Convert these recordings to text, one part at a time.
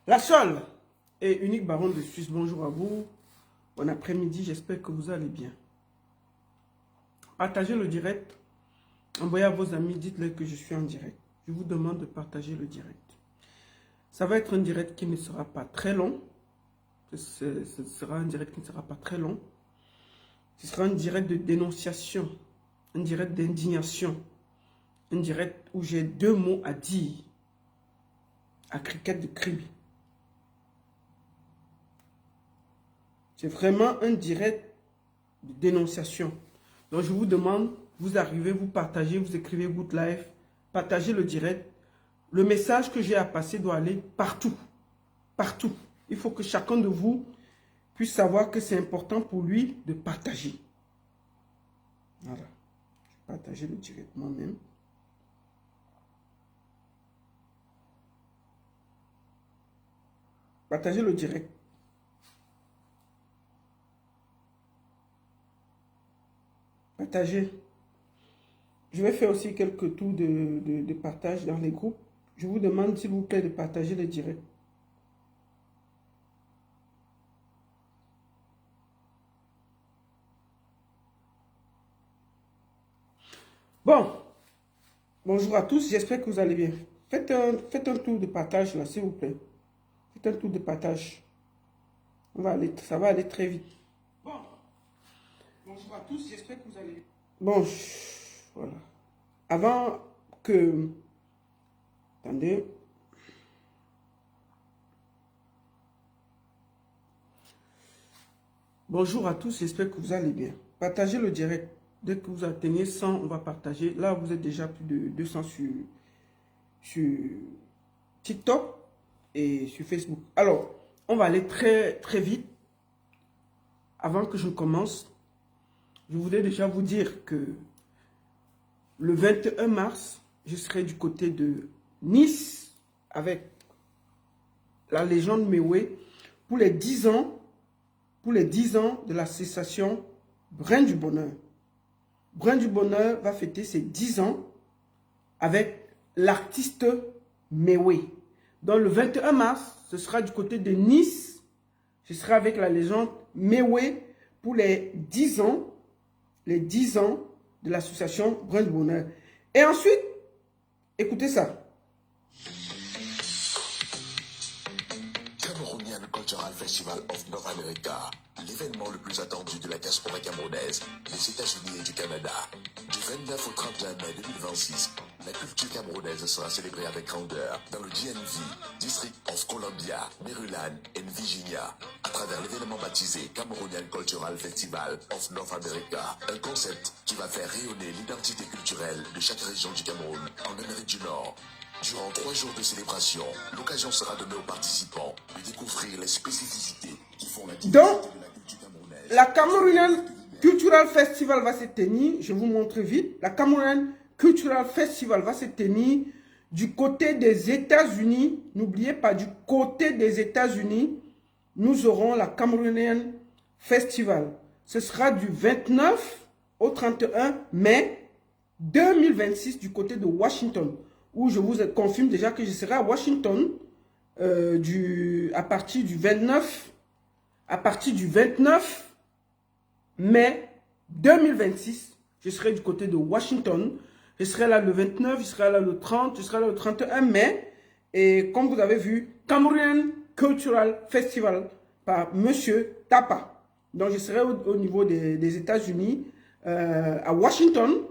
La seule et unique baronne de Suisse, bonjour à vous. Bon après-midi, j'espère que vous allez bien. Partagez le direct. Envoyez à vos amis, dites-leur que je suis en direct. Je vous demande de partager le direct. Ça va être un direct qui ne sera pas très long. Ce sera un direct qui ne sera pas très long. Ce sera un direct de dénonciation, un direct d'indignation, un direct où j'ai deux mots à dire à Cricket de Kribi. C'est vraiment un direct de dénonciation. Donc je vous demande, vous arrivez, vous partagez, vous écrivez Good Life, partagez le direct. Le message que j'ai à passer doit aller partout. Partout. Il faut que chacun de vous puisse savoir que c'est important pour lui de partager. Voilà. Je vais partager le direct moi-même. Partagez le direct. Partagez. Je vais faire aussi quelques tours de partage dans les groupes. Je vous demande s'il vous plaît de partager le direct. Bon, bonjour à tous, j'espère que vous allez bien. Faites un tour de partage là, s'il vous plaît. Faites un tour de partage. Ça va aller très vite. Bon, bonjour à tous, j'espère que vous allez bien. Bon, voilà. Avant que... Attendez. Bonjour à tous, j'espère que vous allez bien. Partagez le direct. Dès que vous atteignez 100, on va partager. Là, vous êtes déjà plus de 200 sur TikTok et sur Facebook. Alors, on va aller très vite. Avant que je commence, je voudrais déjà vous dire que le 21 mars, je serai du côté de Nice avec la légende Mewé pour les 10 ans de l'association Brin du Bonheur. Brin du Bonheur va fêter ses 10 ans avec l'artiste Mewé. Donc le 21 mars, ce sera du côté de Nice. Je serai avec la légende Mewé pour les 10 ans de l'association Brin du Bonheur. Et ensuite, écoutez ça. Cameroonian Cultural Festival of North America, l'événement le plus attendu de la diaspora camerounaise, des États-Unis et du Canada. Du 29 au 31 mai 2026, la culture camerounaise sera célébrée avec grandeur dans le DMV, District of Columbia, Maryland et Virginia, à travers l'événement baptisé Cameroonian Cultural Festival of North America, un concept qui va faire rayonner l'identité culturelle de chaque région du Cameroun en Amérique du Nord. Durant 3 jours de célébration, l'occasion sera donnée aux participants de découvrir les spécificités qui font la diversité de la culture camerounaise. La Cameroonian Cultural Festival va se tenir, je vous montre vite, la Cameroonian Cultural Festival va se tenir du côté des États-Unis. N'oubliez pas, du côté des États-Unis, nous aurons la Cameroonian Festival. Ce sera du 29 au 31 mai 2026 du côté de Washington, où je vous confirme déjà que je serai à Washington à partir du 29 mai 2026. Je serai du côté de Washington. Je serai là le 29, je serai là le 30, je serai là le 31 mai. Et comme vous avez vu, Cameroonian Cultural Festival par Monsieur Tapa. Donc je serai au niveau des États-Unis, à Washington,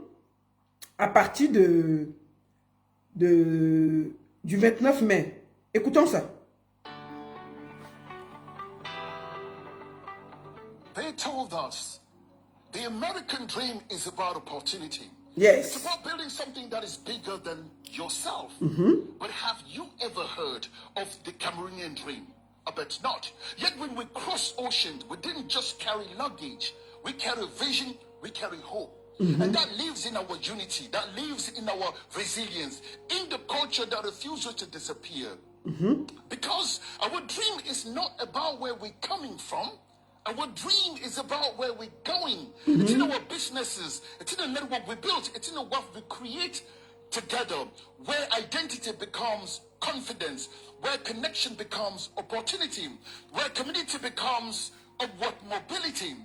à partir du 29 mai. Écoutons ça. They told us the American dream is about opportunity. Yes. It's about building something that is bigger than yourself. But have you ever heard of the Cameroonian dream? I bet not. Yet when we cross oceans, we didn't just carry luggage. We carry vision, we carry hope. And that lives in our unity, that lives in our resilience, in the culture that refuses to disappear. Because our dream is not about where we're coming from. Our dream is about where we're going. It's in our businesses. It's in the network we built. It's in the work we create together, where identity becomes confidence, where connection becomes opportunity, where community becomes upward mobility.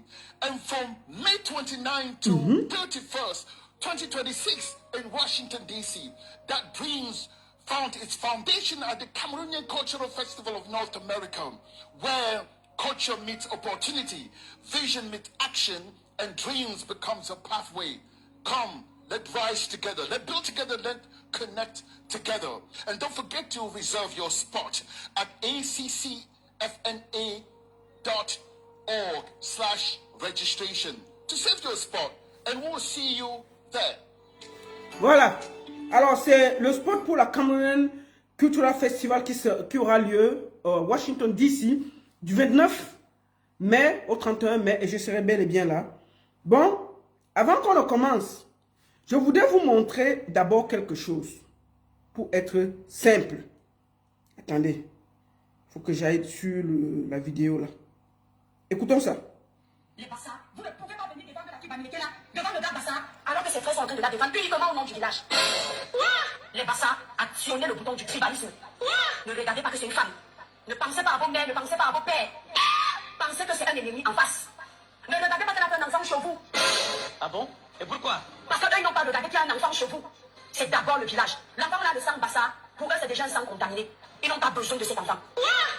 And from May 29 to 31st, 2026 in Washington, D.C., that dreams found its foundation at the Cameroonian Cultural Festival of North America, where culture meets opportunity, vision meets action, and dreams becomes a pathway. Come, let's rise together, let's build together, let's connect together. And don't forget to reserve your spot at accfna.org/registration to save your spot, and we'll see you there. Voilà. Alors, c'est le spot pour la Cameroon Cultural Festival qui aura lieu à Washington, D.C. du 29 mai au 31 mai, et je serai bel et bien là. Bon, avant qu'on ne commence, je voudrais vous montrer d'abord quelque chose pour être simple. Attendez, il faut que j'aille sur la vidéo là. Écoutons ça. Les Bassa, vous ne pouvez pas venir défendre la Kibamileke là, devant le gars Bassa, alors que ses frères sont en train de la défendre uniquement au nom du village. Les Bassa, actionnez le bouton du tribalisme. Ne regardez pas que c'est une femme. Ne pensez pas à vos mères, ne pensez pas à vos pères. Pensez que c'est un ennemi en face. Ne regardez pas qu'elle a un enfant chez vous. Ah bon? Et pourquoi? Parce qu'eux n'ont pas regardé qu'il y a un enfant chez vous. C'est d'abord le village. L'enfant là, le sang Bassa, pour eux c'est déjà un sang contaminé. Ils n'ont pas besoin de cet enfant.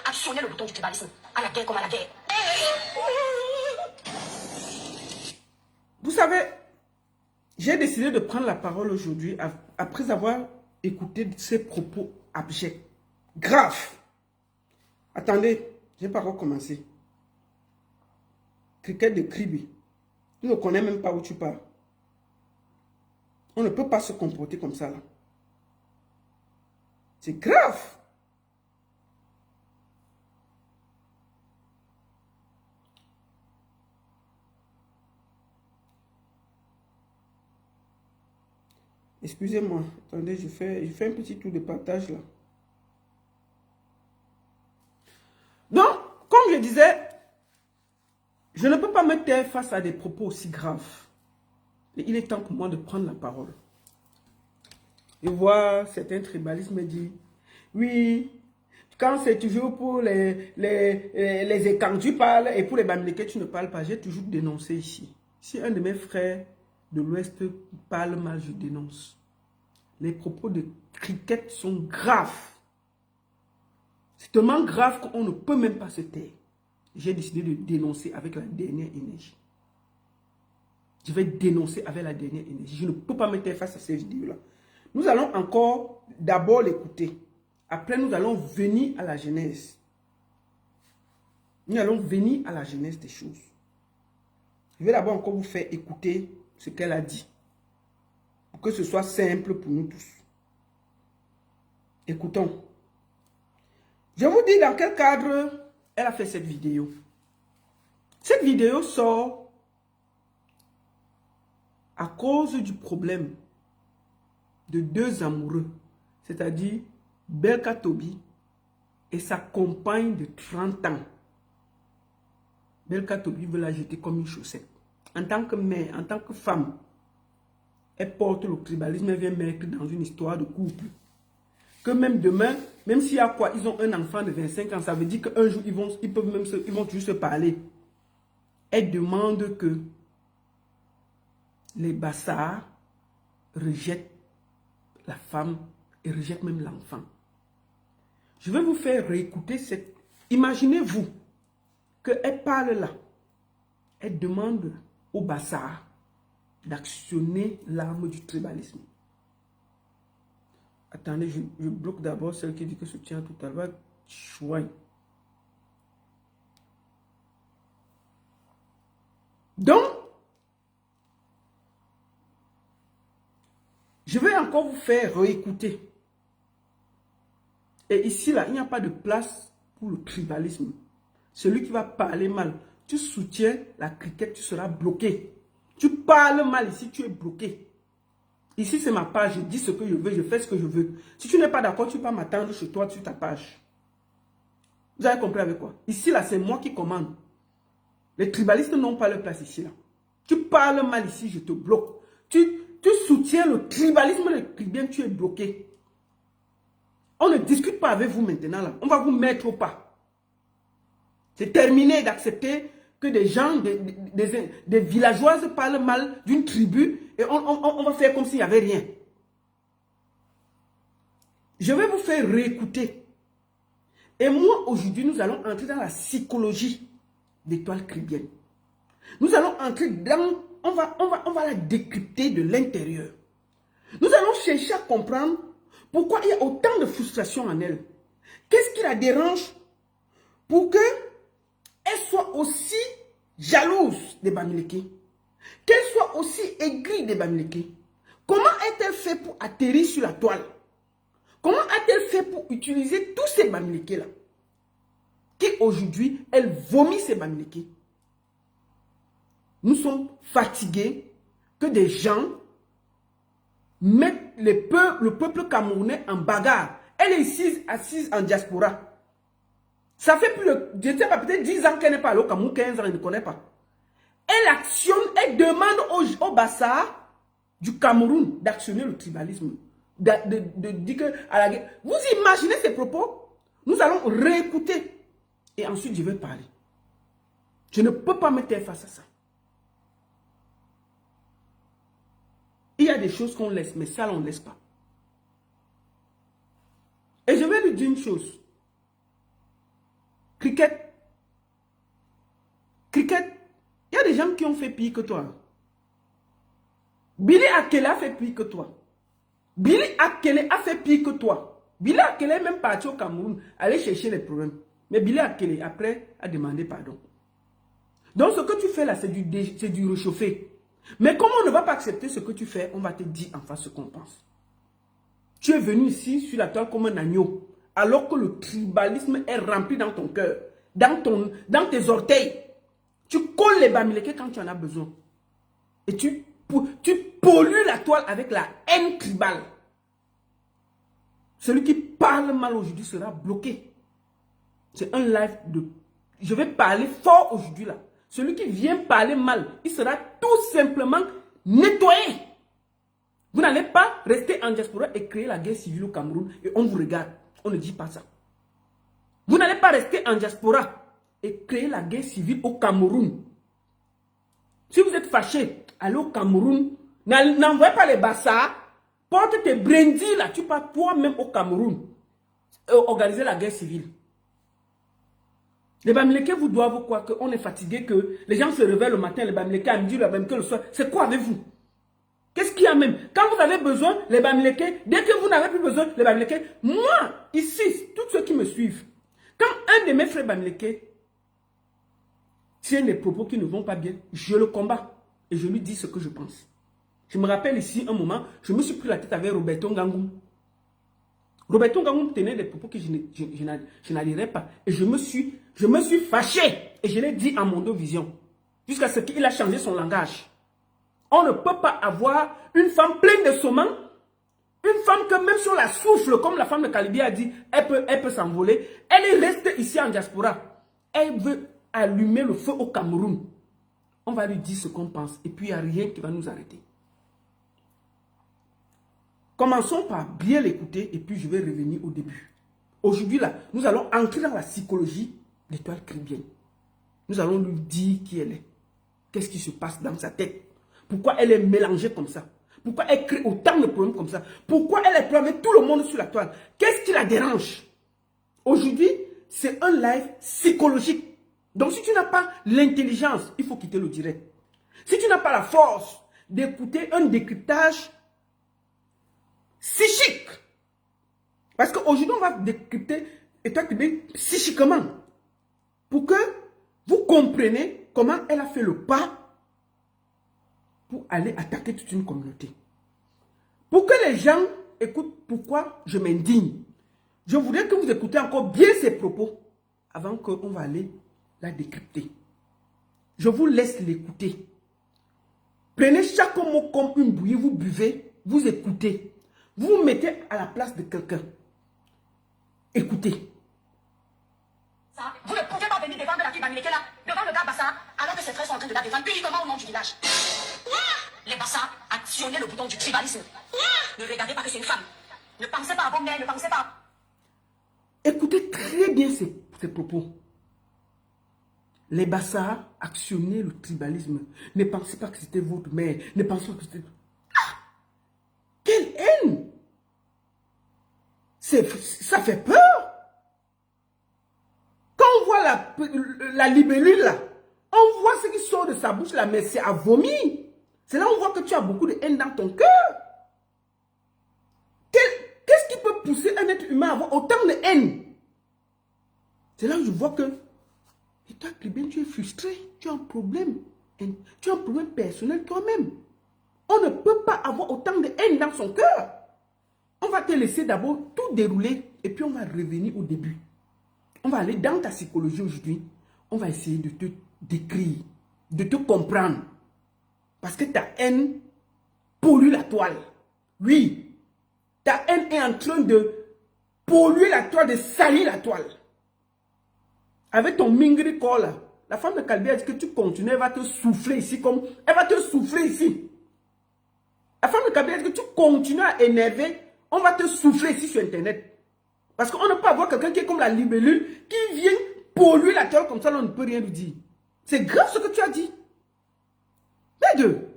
Actionnez le bouton du tribalisme. À la guerre comme à la guerre. Vous savez, j'ai décidé de prendre la parole aujourd'hui après avoir écouté ces propos abjects, graves. Attendez, je n'ai pas recommencé. Cricket de Kribi. Tu ne connais même pas où tu pars. On ne peut pas se comporter comme ça là. C'est grave. Excusez-moi, attendez, je fais un petit tour de partage là. Donc, comme je disais, je ne peux pas me taire face à des propos aussi graves. Et il est temps pour moi de prendre la parole. Je vois certains tribalistes me dire, oui, quand c'est toujours pour les écarts, tu parles, et pour les Bamileke, tu ne parles pas. J'ai toujours dénoncé ici. Si un de mes frères de l'Ouest parle mal, je dénonce. Les propos de Cricket sont graves. C'est tellement grave qu'on ne peut même pas se taire. J'ai décidé de dénoncer avec la dernière énergie. Je vais dénoncer avec la dernière énergie. Je ne peux pas me taire face à ces vidéos-là. Nous allons encore d'abord l'écouter. Après, nous allons venir à la genèse. Nous allons venir à la genèse des choses. Je vais d'abord encore vous faire écouter ce qu'elle a dit. Pour que ce soit simple pour nous tous. Écoutons. Je vous dis dans quel cadre elle a fait cette vidéo. Cette vidéo sort à cause du problème de deux amoureux, c'est-à-dire Belka Tobi et sa compagne de 30 ans. Belka Tobi veut la jeter comme une chaussette. En tant que mère, en tant que femme, elle porte le tribalisme, elle vient mettre dans une histoire de couple. Que même demain, même s'il y a quoi, ils ont un enfant de 25 ans, ça veut dire qu'un jour, ils vont toujours se parler. Elle demande que les Bassards rejettent la femme et rejettent même l'enfant. Je vais vous faire réécouter cette... Imaginez-vous qu'elle parle là. Elle demande aux Bassards d'actionner l'arme du tribalisme. Attendez, je bloque d'abord celle qui dit que soutient tout à l'heure. Chouin. Donc, je vais encore vous faire réécouter. Et ici, là, il n'y a pas de place pour le tribalisme. Celui qui va parler mal, tu soutiens la cricket, tu seras bloqué. Tu parles mal ici, tu es bloqué. Ici, c'est ma page, je dis ce que je veux, je fais ce que je veux. Si tu n'es pas d'accord, tu peux m'attendre chez toi sur ta page. Vous avez compris avec quoi? Ici, là, c'est moi qui commande. Les tribalistes n'ont pas leur place ici, là. Tu parles mal ici, je te bloque. Tu soutiens le tribalisme, le tribalisme, tu es bloqué. On ne discute pas avec vous maintenant. Là. On va vous mettre au pas. C'est terminé d'accepter que des gens, des villageoises parlent mal d'une tribu et on va faire comme s'il n'y avait rien. Je vais vous faire réécouter. Et moi, aujourd'hui, nous allons entrer dans la psychologie d'étoile caribéenne. Nous allons entrer dans... On va la décrypter de l'intérieur. Nous allons chercher à comprendre pourquoi il y a autant de frustration en elle. Qu'est-ce qui la dérange pour qu'elle soit aussi jalouse des Bamileke? Qu'elle soit aussi aigrie des Bamileke? Comment a-t-elle fait pour atterrir sur la toile? Comment a-t-elle fait pour utiliser tous ces Bamileke-là? Qui aujourd'hui, elle vomit ces Bamileke. Nous sommes fatigués que des gens mettent le peuple camerounais en bagarre. Elle est assise en diaspora. Ça fait plus de, je ne sais pas, peut-être 10 ans qu'elle n'est pas allée au Cameroun, 15 ans, elle ne connaît pas. Elle actionne, elle demande au Bassa du Cameroun d'actionner le tribalisme. De dire que à la guerre. Vous imaginez ces propos? Nous allons réécouter. Et ensuite, je vais parler. Je ne peux pas me taire face à ça. Il y a des choses qu'on laisse, mais ça, on ne laisse pas. Et je vais lui dire une chose. Cricket. Cricket. Il y a des gens qui ont fait pire que toi. Billy Akele a fait pire que toi. Billy Akele a fait pire que toi. Billy Akele est même parti au Cameroun, aller chercher les problèmes. Mais Billy Akele, après, a demandé pardon. Donc, ce que tu fais là, c'est du réchauffé. Mais comme on ne va pas accepter ce que tu fais, on va te dire en face ce qu'on pense. Tu es venu ici sur la toile comme un agneau, alors que le tribalisme est rempli dans ton cœur, dans tes orteils. Tu colles les Bamileke quand tu en as besoin. Et tu pollues la toile avec la haine tribale. Celui qui parle mal aujourd'hui sera bloqué. C'est un live de... Je vais parler fort aujourd'hui là. Celui qui vient parler mal, il sera tout simplement nettoyé. Vous n'allez pas rester en diaspora et créer la guerre civile au Cameroun et on vous regarde. On ne dit pas ça. Vous n'allez pas rester en diaspora et créer la guerre civile au Cameroun. Si vous êtes fâché, allez au Cameroun. N'envoyez pas les bassards. Porte tes brindilles là. Tu pars toi-même au Cameroun. Organiser la guerre civile. Les Bamileke vous doivent quoi? Qu'on est fatigué, que les gens se réveillent le matin, les Bamileke à midi, les Bamileke le soir. C'est quoi avec vous? Qu'est-ce qu'il y a même? Quand vous avez besoin, les Bamileke, dès que vous n'avez plus besoin, les Bamileke, moi, ici, tous ceux qui me suivent, quand un de mes frères Bamileke tient des propos qui ne vont pas bien, je le combats et je lui dis ce que je pense. Je me rappelle ici un moment, je me suis pris la tête avec Roberto Ngangou. Roberto Ngangou tenait des propos que je n'adhérais pas. Et je me suis fâché. Et je l'ai dit à Mondo Vision. Jusqu'à ce qu'il a changé son langage. On ne peut pas avoir une femme pleine de saumon. Une femme que même si on la souffle, comme la femme de Kalibé a dit, elle peut s'envoler. Elle est restée ici en diaspora. Elle veut allumer le feu au Cameroun. On va lui dire ce qu'on pense. Et puis il n'y a rien qui va nous arrêter. Commençons par bien l'écouter et puis je vais revenir au début. Aujourd'hui, là, nous allons entrer dans la psychologie de l'étoile caribéenne. Nous allons lui dire qui elle est. Qu'est-ce qui se passe dans sa tête? Pourquoi elle est mélangée comme ça? Pourquoi elle crée autant de problèmes comme ça? Pourquoi elle est avec tout le monde sur la toile? Qu'est-ce qui la dérange? Aujourd'hui, c'est un live psychologique. Donc, si tu n'as pas l'intelligence, il faut quitter le direct. Si tu n'as pas la force d'écouter un décryptage psychique. Parce qu'aujourd'hui, on va décrypter l'état psychiquement. Pour que vous compreniez comment elle a fait le pas pour aller attaquer toute une communauté. Pour que les gens écoutent pourquoi je m'indigne. Je voudrais que vous écoutez encore bien ces propos avant qu'on va aller la décrypter. Je vous laisse l'écouter. Prenez chaque mot comme une bouillie, vous buvez, vous écoutez. Vous vous mettez à la place de quelqu'un. Écoutez. Vous ne pouvez pas venir défendre la fille Bamileke là, devant le gars Bassa, alors que ses frères sont en train de la défendre uniquement au nom du village. Les Bassa, actionnez le bouton du tribalisme. Ne regardez pas que c'est une femme. Ne pensez pas à vos mères, ne pensez pas. Écoutez très bien ces propos. Les Bassas actionnaient le tribalisme. Ne pensez pas que c'était votre mère. Ne pensez pas que c'était... Ah! Quelle haine! Ça fait peur. Quand on voit la libellule là, on voit ce qui sort de sa bouche là, mais c'est à vomir. C'est là où on voit que tu as beaucoup de haine dans ton cœur. Qu'est-ce qui peut pousser un être humain à avoir autant de haine? C'est là où je vois que... Et toi, Clibène, tu es frustré, tu as un problème. Tu as un problème personnel toi-même. On ne peut pas avoir autant de haine dans son cœur. On va te laisser d'abord tout dérouler et puis on va revenir au début. On va aller dans ta psychologie aujourd'hui. On va essayer de te décrire, de te comprendre. Parce que ta haine pollue la toile. Oui, ta haine est en train de polluer la toile, de salir la toile. Avec ton mingri corps là, la femme de Kalbi a dit que tu continues, elle va te souffler ici comme... Elle va te souffler ici. La femme de Kalbi a dit que tu continues à énerver, on va te souffler ici sur Internet. Parce qu'on ne peut pas avoir quelqu'un qui est comme la libellule, qui vient polluer la toile comme ça, on ne peut rien lui dire. C'est grave ce que tu as dit. Les deux.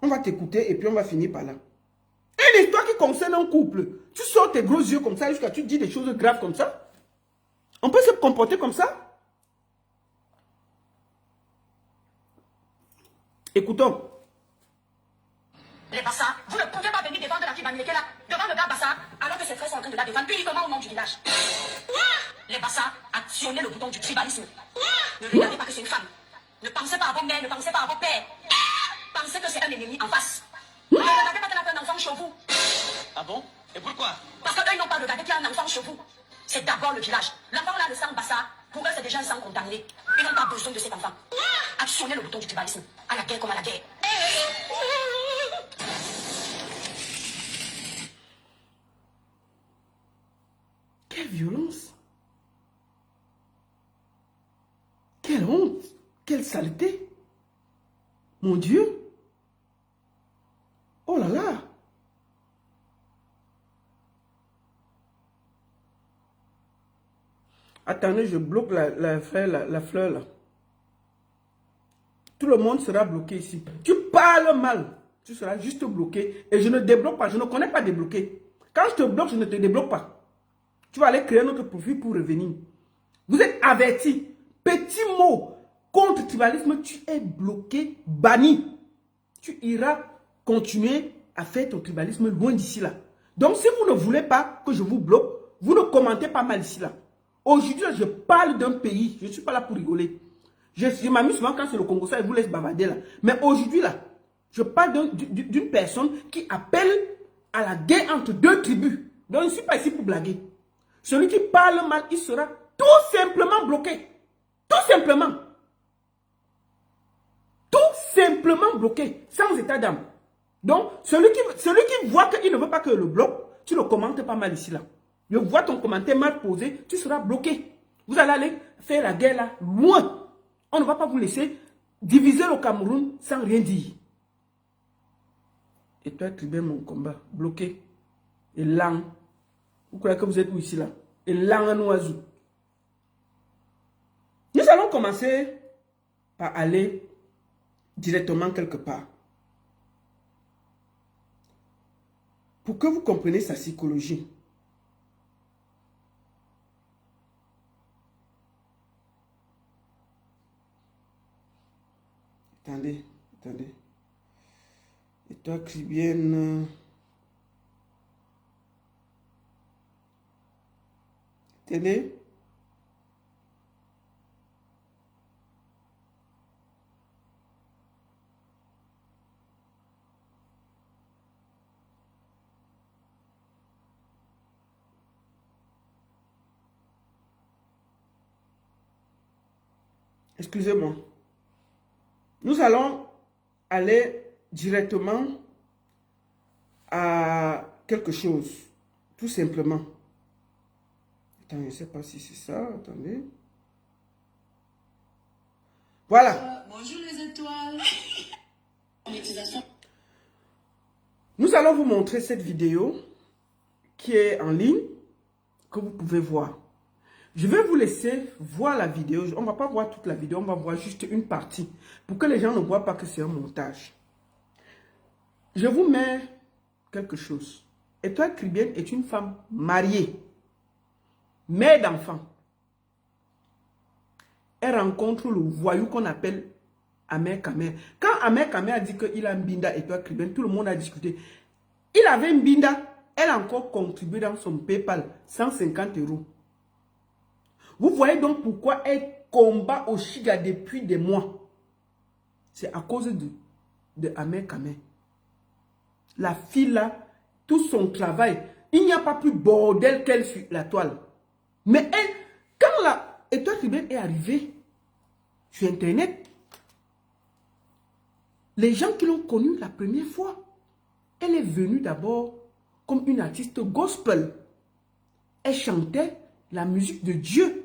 On va t'écouter et puis on va finir par là. Une histoire qui concerne un couple. Tu sors tes gros yeux comme ça jusqu'à tu dis des choses graves comme ça. On peut se comporter comme ça. Écoutons. Les Bassas, vous ne pouvez pas venir défendre la fille Bamileke là, devant le gars Bassa, alors que ses frères sont en train de la défendre uniquement au nom du village. Les Bassas, actionnez le bouton du tribalisme. Ne regardez pas que c'est une femme. Ne pensez pas à vos mères, ne pensez pas à vos pères. Pensez que c'est un ennemi en face. Ne regardez pas qu'elle a fait un enfant chez vous. Ah bon? Et pourquoi? Parce qu'eux n'ont pas regardé qu'il y a un enfant chez vous. C'est d'abord le village. L'enfant là, le sang Bassa, pour eux c'est déjà un sang contaminé. Ils n'ont pas besoin de cet enfant. Actionnez le bouton du tribalisme. À la guerre comme à la guerre. Quelle violence! Quelle honte! Quelle saleté! Mon Dieu! Oh là là! Attendez, je bloque la fleur là. Tout le monde sera bloqué ici. Tu parles mal. Tu seras juste bloqué. Et je ne débloque pas. Je ne connais pas débloquer. Quand je te bloque, je ne te débloque pas. Tu vas aller créer notre profil pour revenir. Vous êtes avertis. Petit mot contre le tribalisme, tu es bloqué, banni. Tu iras continuer à faire ton tribalisme loin d'ici là. Donc si vous ne voulez pas que je vous bloque, vous ne commentez pas mal ici là. Aujourd'hui, je parle d'un pays. Je ne suis pas là pour rigoler. Je m'amuse souvent quand c'est le Congo, ça, et vous laisse bavarder là. Mais aujourd'hui là, je parle d'une personne qui appelle à la guerre entre deux tribus. Donc je ne suis pas ici pour blaguer. Celui qui parle mal, il sera tout simplement bloqué. Tout simplement. Tout simplement bloqué. Sans état d'âme. Donc, celui qui voit qu'il ne veut pas que le bloque, tu ne commentes pas mal ici là. Je vois ton commentaire mal posé, tu seras bloqué. Vous allez aller faire la guerre là, loin. On ne va pas vous laisser diviser le Cameroun sans rien dire. Et toi, tu mon combat, bloqué. Et lent. Vous croyez que vous êtes où ici là? Et lent un oiseau. Nous allons commencer par aller directement quelque part. Pour que vous compreniez sa psychologie. Attendez. Et toi, Cribienne... Attendez. Excusez-moi. Nous allons aller directement à quelque chose. Tout simplement. Attends, je ne sais pas si c'est ça. Attendez. Voilà. Bonjour les étoiles. Nous allons vous montrer cette vidéo qui est en ligne que vous pouvez voir. Je vais vous laisser voir la vidéo. On ne va pas voir toute la vidéo, on va voir juste une partie pour que les gens ne voient pas que c'est un montage. Je vous mets quelque chose. Étoile Caribbean est une femme mariée, mère d'enfants. Elle rencontre le voyou qu'on appelle Amer Kamer. Quand Amer Kamer a dit qu'il a un binda Étoile Caribbean, tout le monde a discuté. Il avait un binda, elle a encore contribué dans son PayPal 150 €. Vous voyez donc pourquoi elle combat au Chiga depuis des mois. C'est à cause de Amer Kamer. La fille là, tout son travail, il n'y a pas plus bordel qu'elle sur la toile. Mais elle, quand la Étoile Caribbean est arrivée sur Internet, les gens qui l'ont connue la première fois, elle est venue d'abord comme une artiste gospel. Elle chantait la musique de Dieu.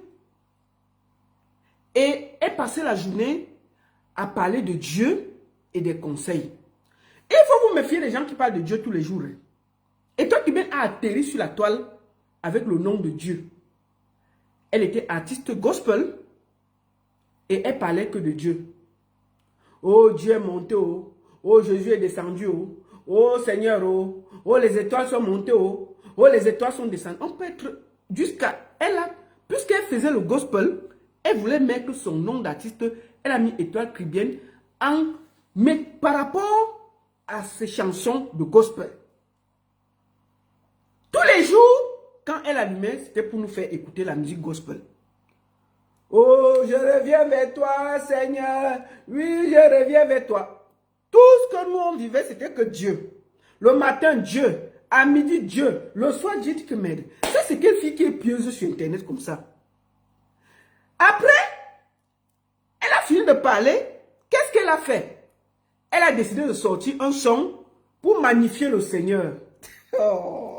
Et elle passait la journée à parler de Dieu et des conseils. Et il faut vous méfier des gens qui parlent de Dieu tous les jours. Et toi qui viens à atterrir sur la toile avec le nom de Dieu. Elle était artiste gospel et elle parlait que de Dieu. Oh, Dieu est monté, oh, oh Jésus est descendu, oh, oh Seigneur, oh, oh les étoiles sont montées, oh, oh les étoiles sont descendues. On peut être jusqu'à elle, puisqu'elle faisait le gospel, elle voulait mettre son nom d'artiste, elle a mis Étoile Caribbean mais par rapport à ses chansons de gospel. Tous les jours, quand elle allumait, c'était pour nous faire écouter la musique gospel. Oh, je reviens vers toi, Seigneur. Oui, je reviens vers toi. Tout ce que nous on vivait, c'était que Dieu. Le matin, Dieu. À midi, Dieu. Le soir, Dieu dit que merde. Ça, c'est quelle fille qui est pieuse sur Internet comme ça. Après, elle a fini de parler. Qu'est-ce qu'elle a fait? Elle a décidé de sortir un son pour magnifier le Seigneur. Oh.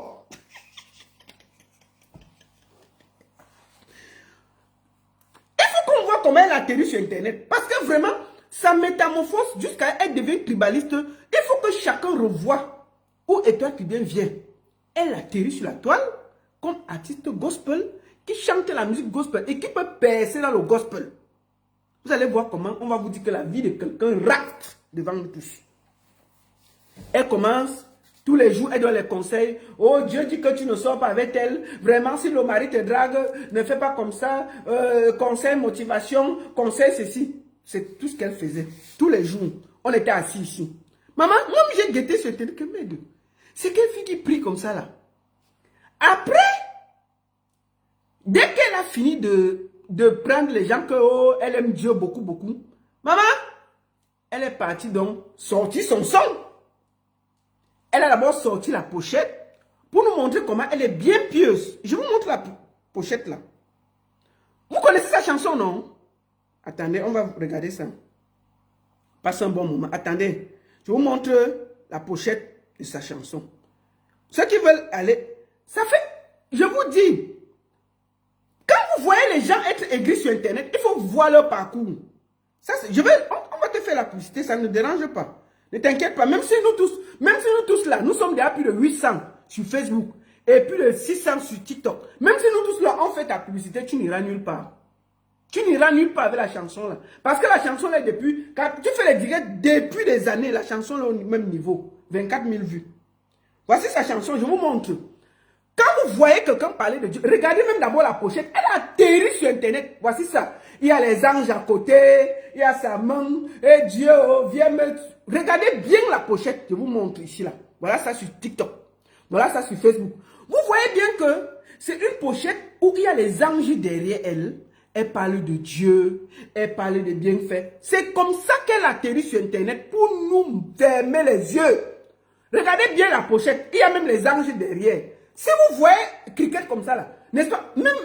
Comment elle atterrit sur Internet. Parce que vraiment, sa métamorphose jusqu'à elle devient tribaliste. Il faut que chacun revoie où Étoile Caribbean vient. Elle atterrit sur la toile comme artiste gospel qui chante la musique gospel et qui peut percer dans le gospel. Vous allez voir comment on va vous dire que la vie de quelqu'un rate devant nous tous. Elle commence tous les jours, elle donne les conseils. Oh, Dieu dit que tu ne sors pas avec elle. Vraiment, si le mari te drague, ne fais pas comme ça. Conseil, motivation, conseil, ceci. C'est tout ce qu'elle faisait. Tous les jours, on était assis ici. Maman, moi, j'ai guetté ce tel que merde. C'est quelle fille qui prie comme ça, là? Après, dès qu'elle a fini de prendre les gens que, oh, elle aime Dieu beaucoup, beaucoup. Maman, elle est partie donc sortir son son. Elle a d'abord sorti la pochette pour nous montrer comment elle est bien pieuse. Je vous montre la pochette là. Vous connaissez sa chanson, non? Attendez, on va regarder ça. Passe un bon moment. Attendez, je vous montre la pochette de sa chanson. Ceux qui veulent aller, ça fait, je vous dis, quand vous voyez les gens être aigris sur Internet, il faut voir leur parcours. Ça, on va te faire la publicité, ça ne dérange pas. Ne t'inquiète pas, même si nous tous là, nous sommes déjà plus de 800 sur Facebook et plus de 600 sur TikTok. Même si nous tous là, on fait ta publicité, tu n'iras nulle part. Tu n'iras nulle part avec la chanson là. Parce que la chanson là, quand tu fais les directs depuis des années, la chanson là au même niveau. 24 000 vues. Voici sa chanson, je vous montre. Quand vous voyez quelqu'un parler de Dieu, regardez même d'abord la pochette. Elle a atterri sur Internet. Voici ça. Il y a les anges à côté, il y a sa main, et Dieu, oh, viens me... Regardez bien la pochette, je vous montre ici là. Voilà ça sur TikTok. Voilà ça sur Facebook. Vous voyez bien que c'est une pochette où il y a les anges derrière elle. Elle parle de Dieu, elle parle de bienfaits. C'est comme ça qu'elle atterrit sur Internet pour nous fermer les yeux. Regardez bien la pochette, il y a même les anges derrière. Si vous voyez Cricket comme ça là, n'est-ce pas, même,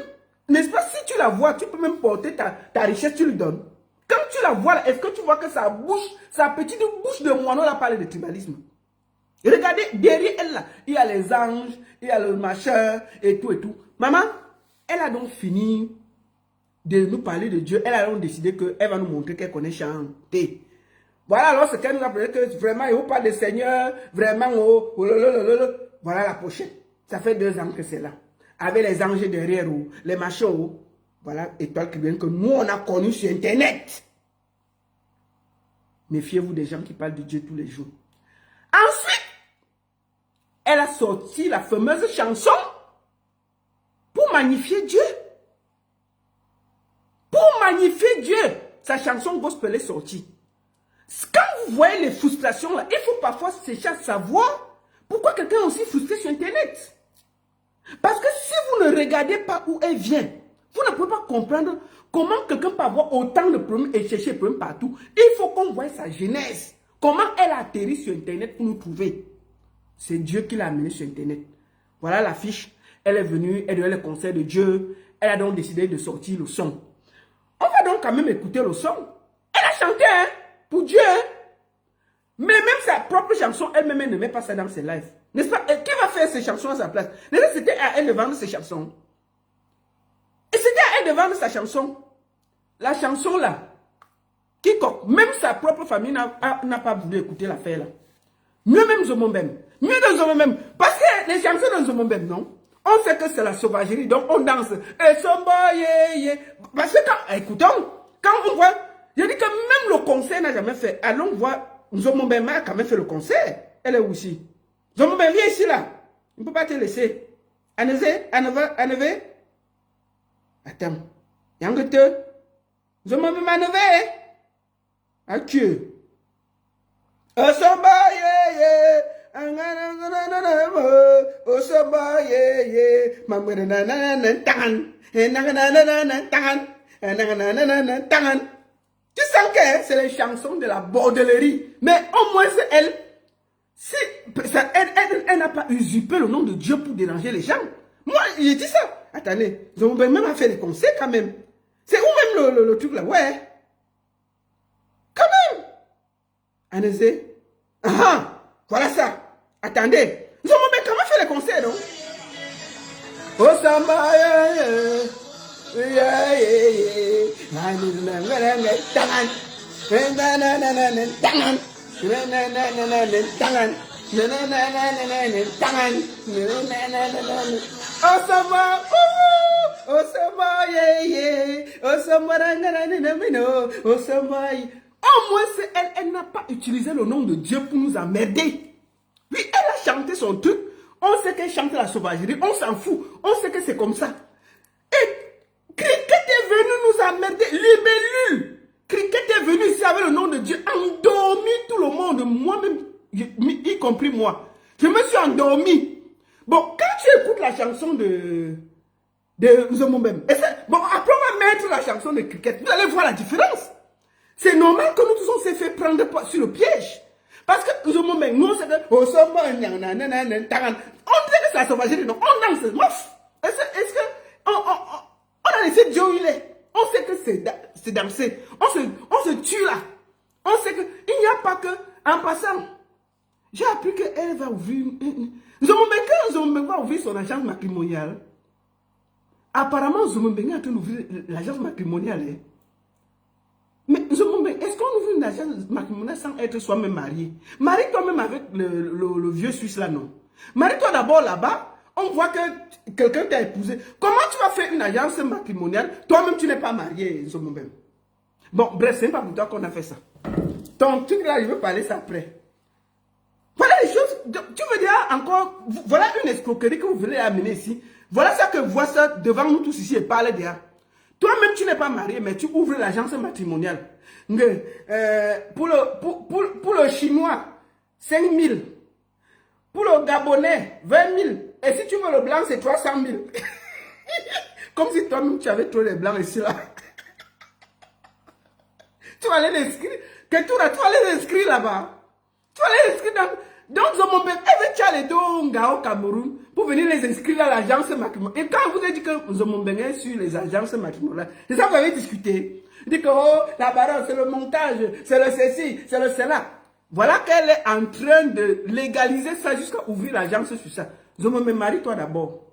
n'est-ce pas, si tu la vois, tu peux même porter ta richesse, tu lui donnes. Quand tu la vois là, est-ce que tu vois que sa bouche, sa petite bouche de moineau là parle de tribalisme? Regardez, derrière elle là, il y a les anges, il y a le machin et tout et tout. Maman, elle a donc fini de nous parler de Dieu. Elle a donc décidé qu'elle va nous montrer qu'elle connaît chanter. Voilà alors ce qu'elle nous a parlé, que vraiment, il vous parle de Seigneur, vraiment, oh, oh, voilà la pochette. Ça fait 2 ans que c'est là. Avec les anges derrière, les machins, voilà, étoile qui vient que nous, on a connu sur Internet. Méfiez-vous des gens qui parlent de Dieu tous les jours. Ensuite, elle a sorti la fameuse chanson pour magnifier Dieu. Pour magnifier Dieu. Sa chanson gospel est sortie. Quand vous voyez les frustrations là, il faut parfois chercher à savoir pourquoi quelqu'un est aussi frustré sur Internet. Parce que si vous ne regardez pas où elle vient, vous ne pouvez pas comprendre comment quelqu'un peut avoir autant de problèmes et chercher des problèmes partout. Il faut qu'on voie sa genèse. Comment elle a atterri sur Internet pour nous trouver. C'est Dieu qui l'a amené sur Internet. Voilà l'affiche. Elle est venue, elle donnait le conseil de Dieu. Elle a donc décidé de sortir le son. On va donc quand même écouter le son. Elle a chanté, hein, pour Dieu. Hein. Mais même sa propre chanson, elle-même, elle ne met pas ça dans ses lives. N'est-ce pas? Et qui va faire ses chansons à sa place? C'était à elle de vendre ses chansons. Et c'était à elle de vendre sa chanson. La chanson là. Quiconque, même sa propre famille n'a pas voulu écouter l'affaire là. Mieux même Zomombem. Mieux de Zomombem. Parce que les chansons de Zomombem, non? On sait que c'est la sauvagerie, donc on danse. Et somba, yeah, yeah. Parce que quand, écoutons, quand on voit, je dis que même le concert n'a jamais fait. Allons voir, Zomombem a quand même fait le concert. Elle est où ici? Zomombem, viens ici là. On ne peut pas te laisser. Aneve. Attends. Yangete. Zomombem Aneve. Adieu. Osamba, yeah, yeah. Osamba, yeah, yeah. Mamere na na na tangan. Tu sens que c'est les chansons de la bordellerie. Mais au moins c'est elle. Si, elle n'a pas usurpé le nom de Dieu pour déranger les gens. Moi, j'ai dit ça. Attendez, ils ont même fait des concerts quand même. C'est où même le truc là? Ouais. Quand même. Anezé. Ah, voilà ça. Attendez. Ils ont même comment fait les concerts, non? Oh, samba, yeah, yeah. Yeah, yeah, yeah. Au moins, elle n'a pas utilisé le nom de Dieu pour nous emmerder. Oui, elle a chanté son truc. On sait qu'elle chante la sauvagerie. On s'en fout. On sait que c'est comme ça. Et Cricket est venu nous emmerder. Libellule. Cricket est venu ici avec le nom de Dieu. Endormi tout le monde. Moi-même, y compris moi. Je me suis endormi. Bon, quand tu écoutes la chanson de Zomombem, bon, après on va mettre la chanson de Cricket. Vous allez voir la différence. C'est normal que nous tous on s'est fait prendre sur le piège. Parce que Zomombem, nous, c'est que on dirait que c'est la sauvagerie. Non, on danse. Est-ce que on a laissé Dieu où il est? On sait que c'est danser. On se tue là. On sait qu'il n'y a pas que en passant. J'ai appris qu'elle va ouvrir. Quand Zomombem va ouvrir son agence matrimoniale, apparemment Zomombem est en train d'ouvrir l'agence matrimoniale. Hein? Mais Zomombem, est-ce qu'on ouvre une agence matrimoniale sans être soi-même marié? Marie-toi même avec le vieux Suisse là, non? Marie-toi d'abord là-bas. On voit que quelqu'un t'a épousé. Comment tu vas faire une agence matrimoniale? Toi-même, tu n'es pas marié, Zomombem. Bon, bref, c'est pas pour toi qu'on a fait ça. Ton truc là, je veux parler ça après. Voilà les choses. Tu me diras encore, voilà une escroquerie que vous voulez amener ici. Voilà ça que voit ça devant nous tous ici et parle déjà. Toi-même, tu n'es pas marié, mais tu ouvres l'agence matrimoniale. Pour le Chinois, 5 000. Pour le Gabonais, 20 000. Et si tu veux le blanc, c'est 300 000. Comme si toi-même, tu avais trop les blancs ici, là. Tu vas aller l'inscrire. Tu vas aller l'inscrire là-bas. Tu vas aller l'inscrire dans... Donc, Zomombem, elle veut aller au Cameroun pour venir les inscrire à l'agence matrimoniale. Et quand vous avez dit que Zomombem est sur les agences matrimoniales, c'est ça que vous avez discuté. Vous dites que, oh, la baronne, c'est le montage, c'est le ceci, c'est le cela. Voilà qu'elle est en train de légaliser ça jusqu'à ouvrir l'agence sur ça. Zomombem, marie-toi d'abord.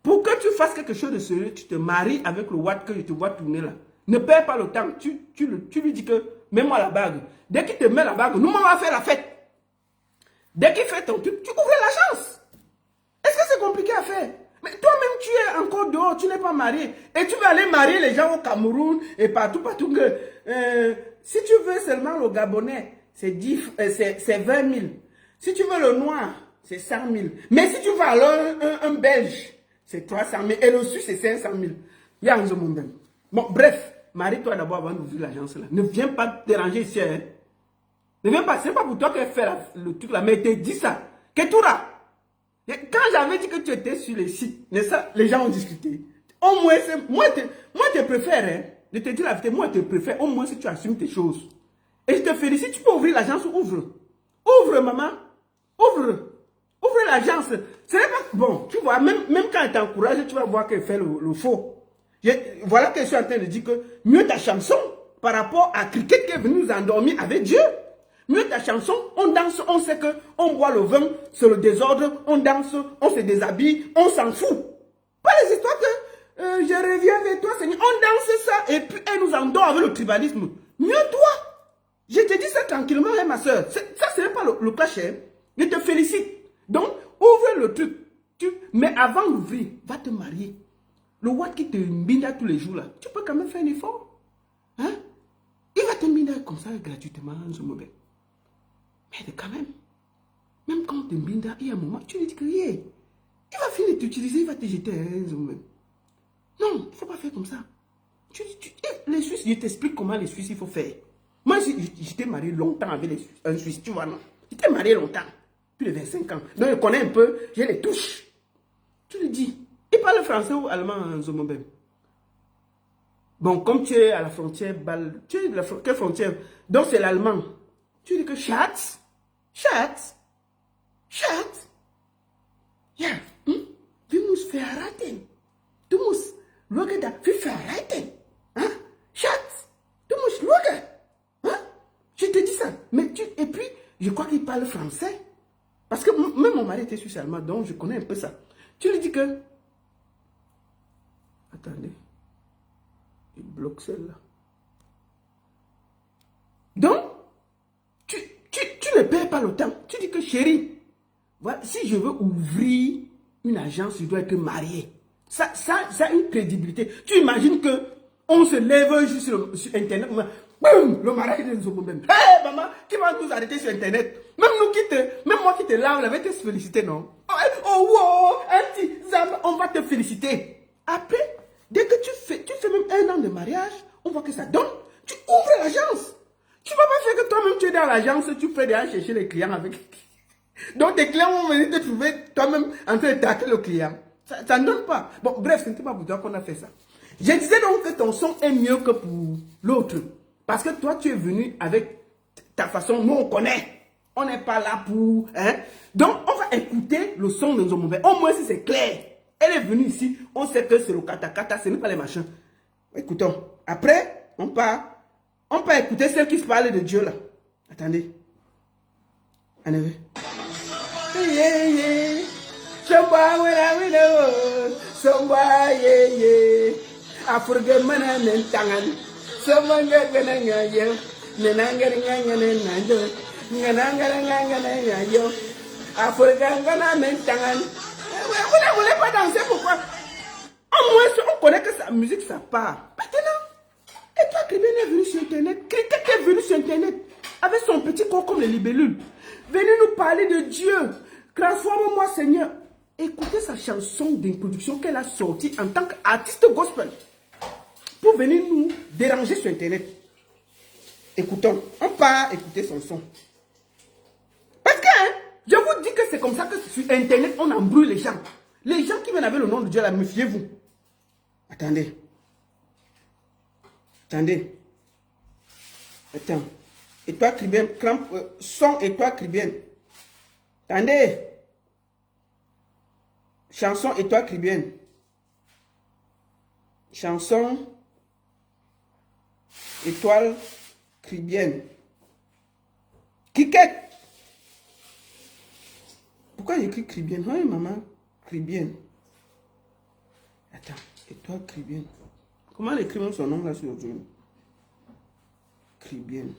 Pour que tu fasses quelque chose de sérieux, tu te maries avec le watt que je te vois tourner là. Ne perds pas le temps. Tu lui dis que, mets-moi la bague. Dès qu'il te met la bague, nous, on va faire la fête. Dès qu'il fait ton truc, tu ouvres l'agence. Est-ce que c'est compliqué? tu n'es pas marié. Et tu vas aller marier les gens au Cameroun et partout, partout. Si tu veux seulement le Gabonais, c'est 20 000. Si tu veux le noir, c'est 100 000. Mais si tu veux alors un Belge, c'est 300 000. Et le Suisse, c'est 500 000. Il y a un monde. Bon, bref, marie-toi d'abord avant d'ouvrir l'agence là. Ne viens pas te déranger ici. Hein. Ne viens pas, c'est pas pour toi qu'elle fait le truc là, mais te dis ça. Que tout là. Quand j'avais dit que tu étais sur les sites, les gens ont discuté. Au moins, moi, je te préfère, hein. Je te dis la vérité, moi, je te préfère, au moins si tu assumes tes choses. Et je te félicite, tu peux ouvrir l'agence, ouvre. Ouvre, maman. Ouvre. Ouvre l'agence. Ce n'est pas bon, tu vois, même quand elle t'encourage, tu vas voir qu'elle fait le faux. Voilà que je suis en train de dire que mieux ta chanson par rapport à Cricket qui est venu nous endormir avec Dieu. Mieux ta chanson, on danse, on sait que on boit le vin, c'est le désordre, on danse, on se déshabille, on s'en fout. Pas les histoires que je reviens avec toi, Seigneur, on danse ça et puis elle nous endort avec le tribalisme. Mieux toi. Je te dis ça tranquillement, hein, ma soeur. Ça, ce n'est pas le clash. Hein. Je te félicite. Donc, ouvre le truc. Mais avant d'ouvrir, va te marier. Le Watt qui te mbinda tous les jours là, tu peux quand même faire un effort. Hein? Il va te mbinda comme ça gratuitement en ce moment. Mais quand même quand on te mbinda, il y a un moment, tu lui dis que il va finir de t'utiliser, il va te jeter en ce moment. Non, il ne faut pas faire comme ça. Les Suisses, je t'explique comment les Suisses il faut faire. Moi, j'étais marié longtemps avec un Suisse, tu vois, non? J'étais marié longtemps, plus de 25 ans. Donc, je connais un peu, je les touche. Tu lui dis, il parle français ou allemand en Zomobem? Bon, comme tu es à la frontière, tu es de quelle frontière? Donc, c'est l'allemand. Tu dis que Schatz, ja, wir müssen verraten. Du musst, schau da, wir verraten. Hein? Schatz, du musst, schau. Hein? Je te dis ça. Et puis, je crois qu'il parle français. Parce que même mon mari était suisse allemand, donc je connais un peu ça. Tu lui dis que... Attendez. Il bloque celle-là. Donc, tu ne perds pas le temps. Tu dis que chérie, voilà, si je veux ouvrir une agence, je dois être marié. Ça a une crédibilité. Tu imagines que on se lève juste sur Internet, boum, le mariage de nos problèmes. Hé, maman, qui va nous arrêter sur Internet? Même moi qui te lave, je vais te féliciter, non? Oh, wow, on va te féliciter. Après, dès que tu fais même 1 an de mariage, on voit que ça donne. Tu ouvres l'agence. Tu ne vas pas faire que toi-même tu es dans l'agence, tu fais déjà chercher les clients avec. Donc tes clients vont venir te trouver toi-même en train de traquer le client. Ça ne donne pas. Bon, bref, ce n'était pas pour toi qu'on a fait ça. Je disais donc que ton son est mieux que pour l'autre. Parce que toi, tu es venu avec ta façon, nous on connaît. On n'est pas là pour... Hein? Donc, on va écouter le son de Nzomobem. Au moins, si c'est clair. Elle est venue ici, on sait que c'est le kata-kata, ce n'est pas les machins. Écoutons. Après, on peut écouter celle qui se parle de Dieu là. Attendez. En effet. Yeah, yeah. Vous ne voulez pas danser, pourquoi? Au moins, on connaît que sa musique, ça part. Maintenant, et toi, Criben est venu sur Internet. Cricket est venu sur Internet avec son petit corps comme les libellules. Venu nous parler de Dieu. Transforme-moi, Seigneur. Écoutez sa chanson d'introduction qu'elle a sortie en tant qu'artiste gospel pour venir nous déranger sur Internet. Écoutons. On part écouter son son. Parce que, hein, je vous dis que c'est comme ça que sur Internet, on embrouille les gens. Les gens qui viennent avec le nom de Dieu, là, méfiez-vous. Attendez. Attendez. Attends. Et toi, Criben, son et toi, Criben. Attendez. Chanson et toi, Criben. Chanson. Étoile, Criben. Cricket. Pourquoi j'écris Criben? Oui, maman. Criben. Attends. Étoile, Criben. Comment écrire son nom là sur le jeu? Criben.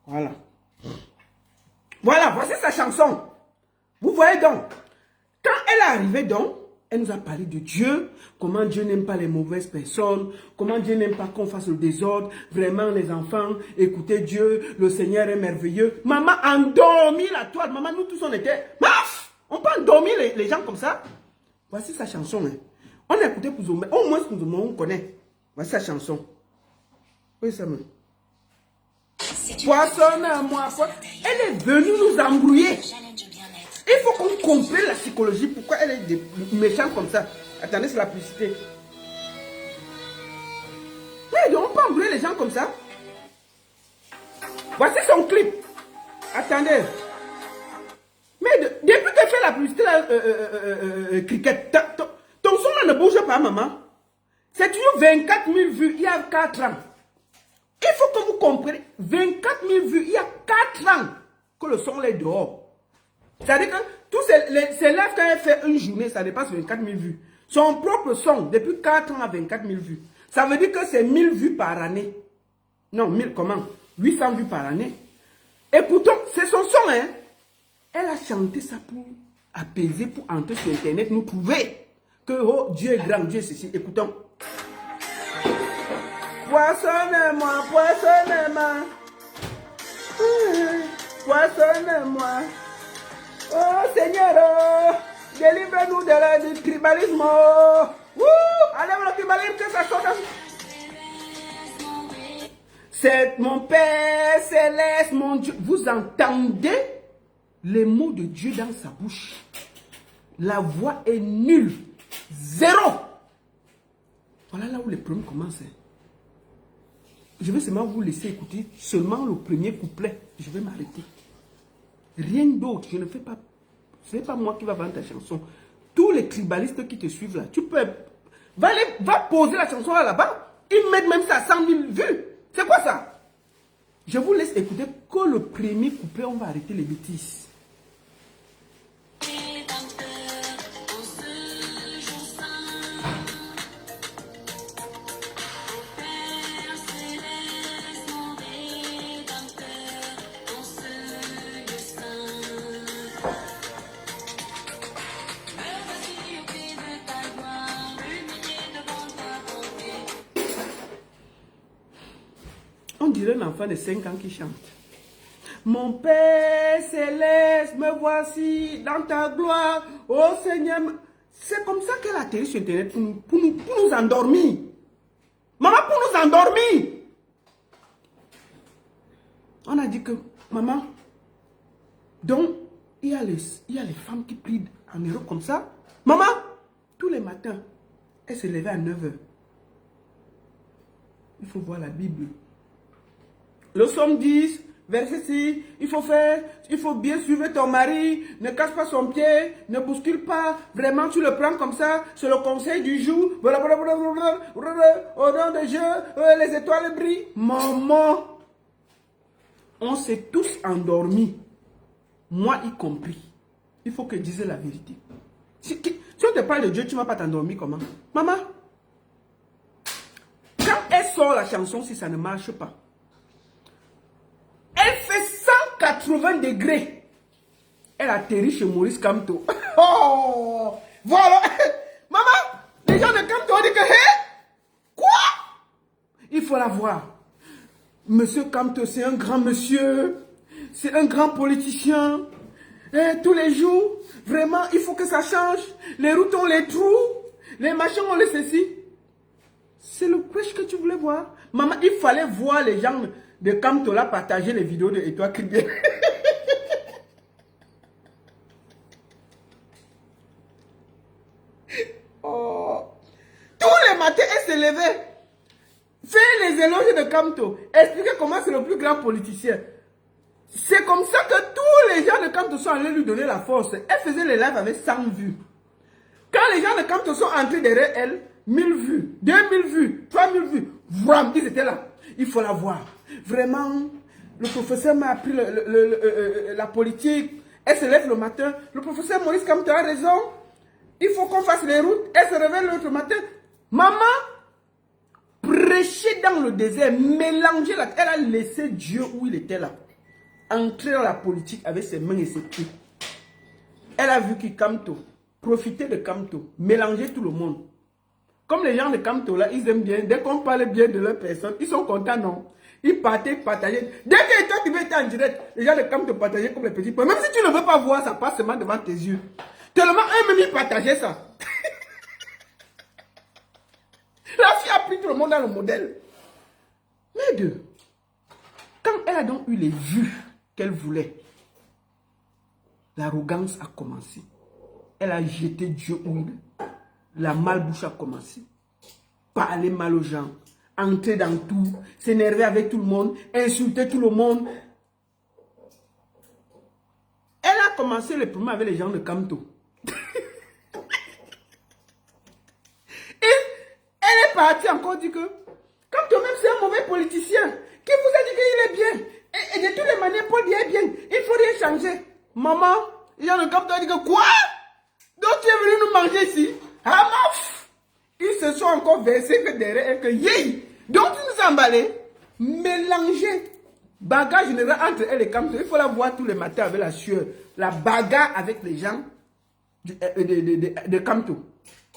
Voilà. Voilà, voici sa chanson. Vous voyez donc, quand elle est arrivée donc, Elle nous a parlé de Dieu, comment Dieu n'aime pas les mauvaises personnes, comment Dieu n'aime pas qu'on fasse le désordre. Vraiment, les enfants, écoutez Dieu, le Seigneur est merveilleux. Maman a endormi la toile. Maman, nous tous, on était... Maf! On peut endormir les gens comme ça. Voici sa chanson. Hein. On a écouté plus ou moins. Au moins, on connaît. Voici sa chanson. Oui, ça me... Poissonne-moi. Elle est venue nous embrouiller. Il faut qu'on comprenne la psychologie. Pourquoi elle est méchante comme ça. Attendez, c'est la publicité. Mais on peut embrouiller les gens comme ça. Voici son clip. Attendez. Mais depuis qu'elle fait la publicité, cricket, ton son là ne bouge pas, maman. C'est toujours 24 000 vues il y a 4 ans. Il faut que vous compreniez, 24 000 vues il y a 4 ans que le son est dehors. C'est-à-dire que tous ces lives, quand elle fait une journée, ça dépasse 24 000 vues. Son propre son, depuis 4 ans à 24 000 vues. Ça veut dire que c'est 1000 vues par année. Non, 1000 comment? 800 vues par année. Écoutons, c'est son son, hein. Elle a chanté ça pour apaiser, pour entrer sur Internet, nous prouver que oh, Dieu est grand, Dieu est ceci. Écoutons. Poissonne-moi, poissonne-moi. Poissonne-moi. Oh Seigneur, oh, délivre-nous du tribalisme. Allez, le tribalisme, que ça sorte. C'est mon Père céleste, mon Dieu. Vous entendez les mots de Dieu dans sa bouche. La voix est nulle. Zéro. Voilà là où les problèmes commencent. Je vais seulement vous laisser écouter seulement le premier couplet. Je vais m'arrêter. Rien d'autre. Je ne fais pas. Ce n'est pas moi qui va vendre ta chanson. Tous les tribalistes qui te suivent là, tu peux. Va poser la chanson là-bas. Ils mettent même ça à 100 000 vues. C'est quoi ça? Je vous laisse écouter que le premier couplet. On va arrêter les bêtises. On dirait un enfant de 5 ans qui chante. Mon Père céleste, me voici dans ta gloire, ô Seigneur. C'est comme ça qu'elle atterrit sur Internet pour nous endormir. Maman, pour nous endormir. On a dit que, maman, donc, il y a les femmes qui prient en Europe comme ça. Maman, tous les matins, elle se levait à 9 h. Il faut voir la Bible. Le psaume 10, verset 6, il faut bien suivre ton mari, ne casse pas son pied, ne bouscule pas, vraiment tu le prends comme ça, c'est le conseil du jour, au nom de Dieu, les étoiles brillent. Maman, on s'est tous endormis, moi y compris. Il faut que je dise la vérité. Si on te parle de Dieu, tu ne vas pas t'endormir comment? Maman, quand elle sort la chanson, si ça ne marche pas, elle fait 180 degrés. Elle atterrit chez Maurice Kamto. Oh, voilà. Maman, les gens de Kamto ont dit que, hé, quoi? Il faut la voir. Monsieur Kamto, c'est un grand monsieur. C'est un grand politicien. Et tous les jours, vraiment, il faut que ça change. Les routes ont les trous. Les machins ont les ceci. C'est le prêche que tu voulais voir. Maman, il fallait voir les gens de Kamto là partager les vidéos de Et toi crie bien. Oh. Tous les matins, elle se levait. Faire les éloges de Kamto. Expliquer comment c'est le plus grand politicien. C'est comme ça que tous les gens de Kamto sont allés lui donner la force. Elle faisait les lives avec 100 vues. Quand les gens de Kamto sont entrés derrière elle, 1000 vues, 2000 vues, 3000 vues, vroom, ils étaient là. Il faut la voir. Vraiment, le professeur m'a appris la politique. Elle se lève le matin. Le professeur Maurice Kamto a raison. Il faut qu'on fasse les routes. Elle se réveille l'autre matin. Maman, prêcher dans le désert, mélanger la... Elle a laissé Dieu où il était là. Entrer dans la politique avec ses mains et ses pieds. Elle a vu qu'il Kamto. profiter de Camto, mélanger tout le monde. Comme les gens de Camto, là, ils aiment bien. Dès qu'on parle bien de leur personne, ils sont contents, non? Ils partaient, partageaient. Dès que toi, tu veux être en direct, les gens de Camto partageaient comme les petits points. Même si tu ne veux pas voir, ça passe seulement devant tes yeux. Tellement eux-mêmes, ils partageaient ça. La fille a pris tout le monde dans le modèle. Mais deux, quand elle a donc eu les vues qu'elle voulait, l'arrogance a commencé. Elle a jeté Dieu où il est. La malbouche a commencé. Parler mal aux gens. Entrer dans tout. S'énerver avec tout le monde. Insulter tout le monde. Elle a commencé le problème avec les gens de Camto. Et elle est partie encore dire que Camto même c'est un mauvais politicien qui vous a dit qu'il est bien. Et de toutes les manières, Paul Biya est bien. Il ne faut rien changer. Maman, les gens de Camto ont dit que quoi? Donc tu es venu nous manger ici? Ah maf! Ils se sont encore versés que derrière elle que yé! Donc tu nous as emballés, mélangés. Bagarre générale entre elle et Camto. Il faut la voir tous les matins avec la sueur. La bagarre avec les gens de Camto.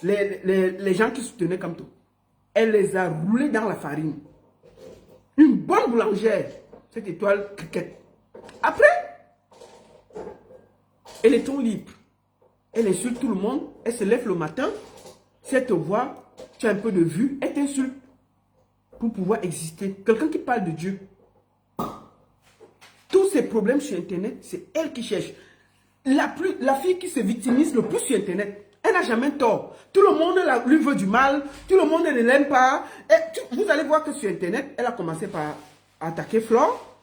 Les gens qui soutenaient Camto. Elle les a roulés dans la farine. Une bonne boulangère. Cette étoile cricket. Après, elle est ton libre. Elle insulte tout le monde. Elle se lève le matin. Si elle te voit, tu as un peu de vue, elle t'insulte. Pour pouvoir exister. Quelqu'un qui parle de Dieu. Tous ces problèmes sur Internet, c'est elle qui cherche. La fille qui se victimise le plus sur Internet, elle n'a jamais tort. Tout le monde lui veut du mal. Tout le monde ne l'aime pas. Vous allez voir que sur Internet, elle a commencé par attaquer Flore.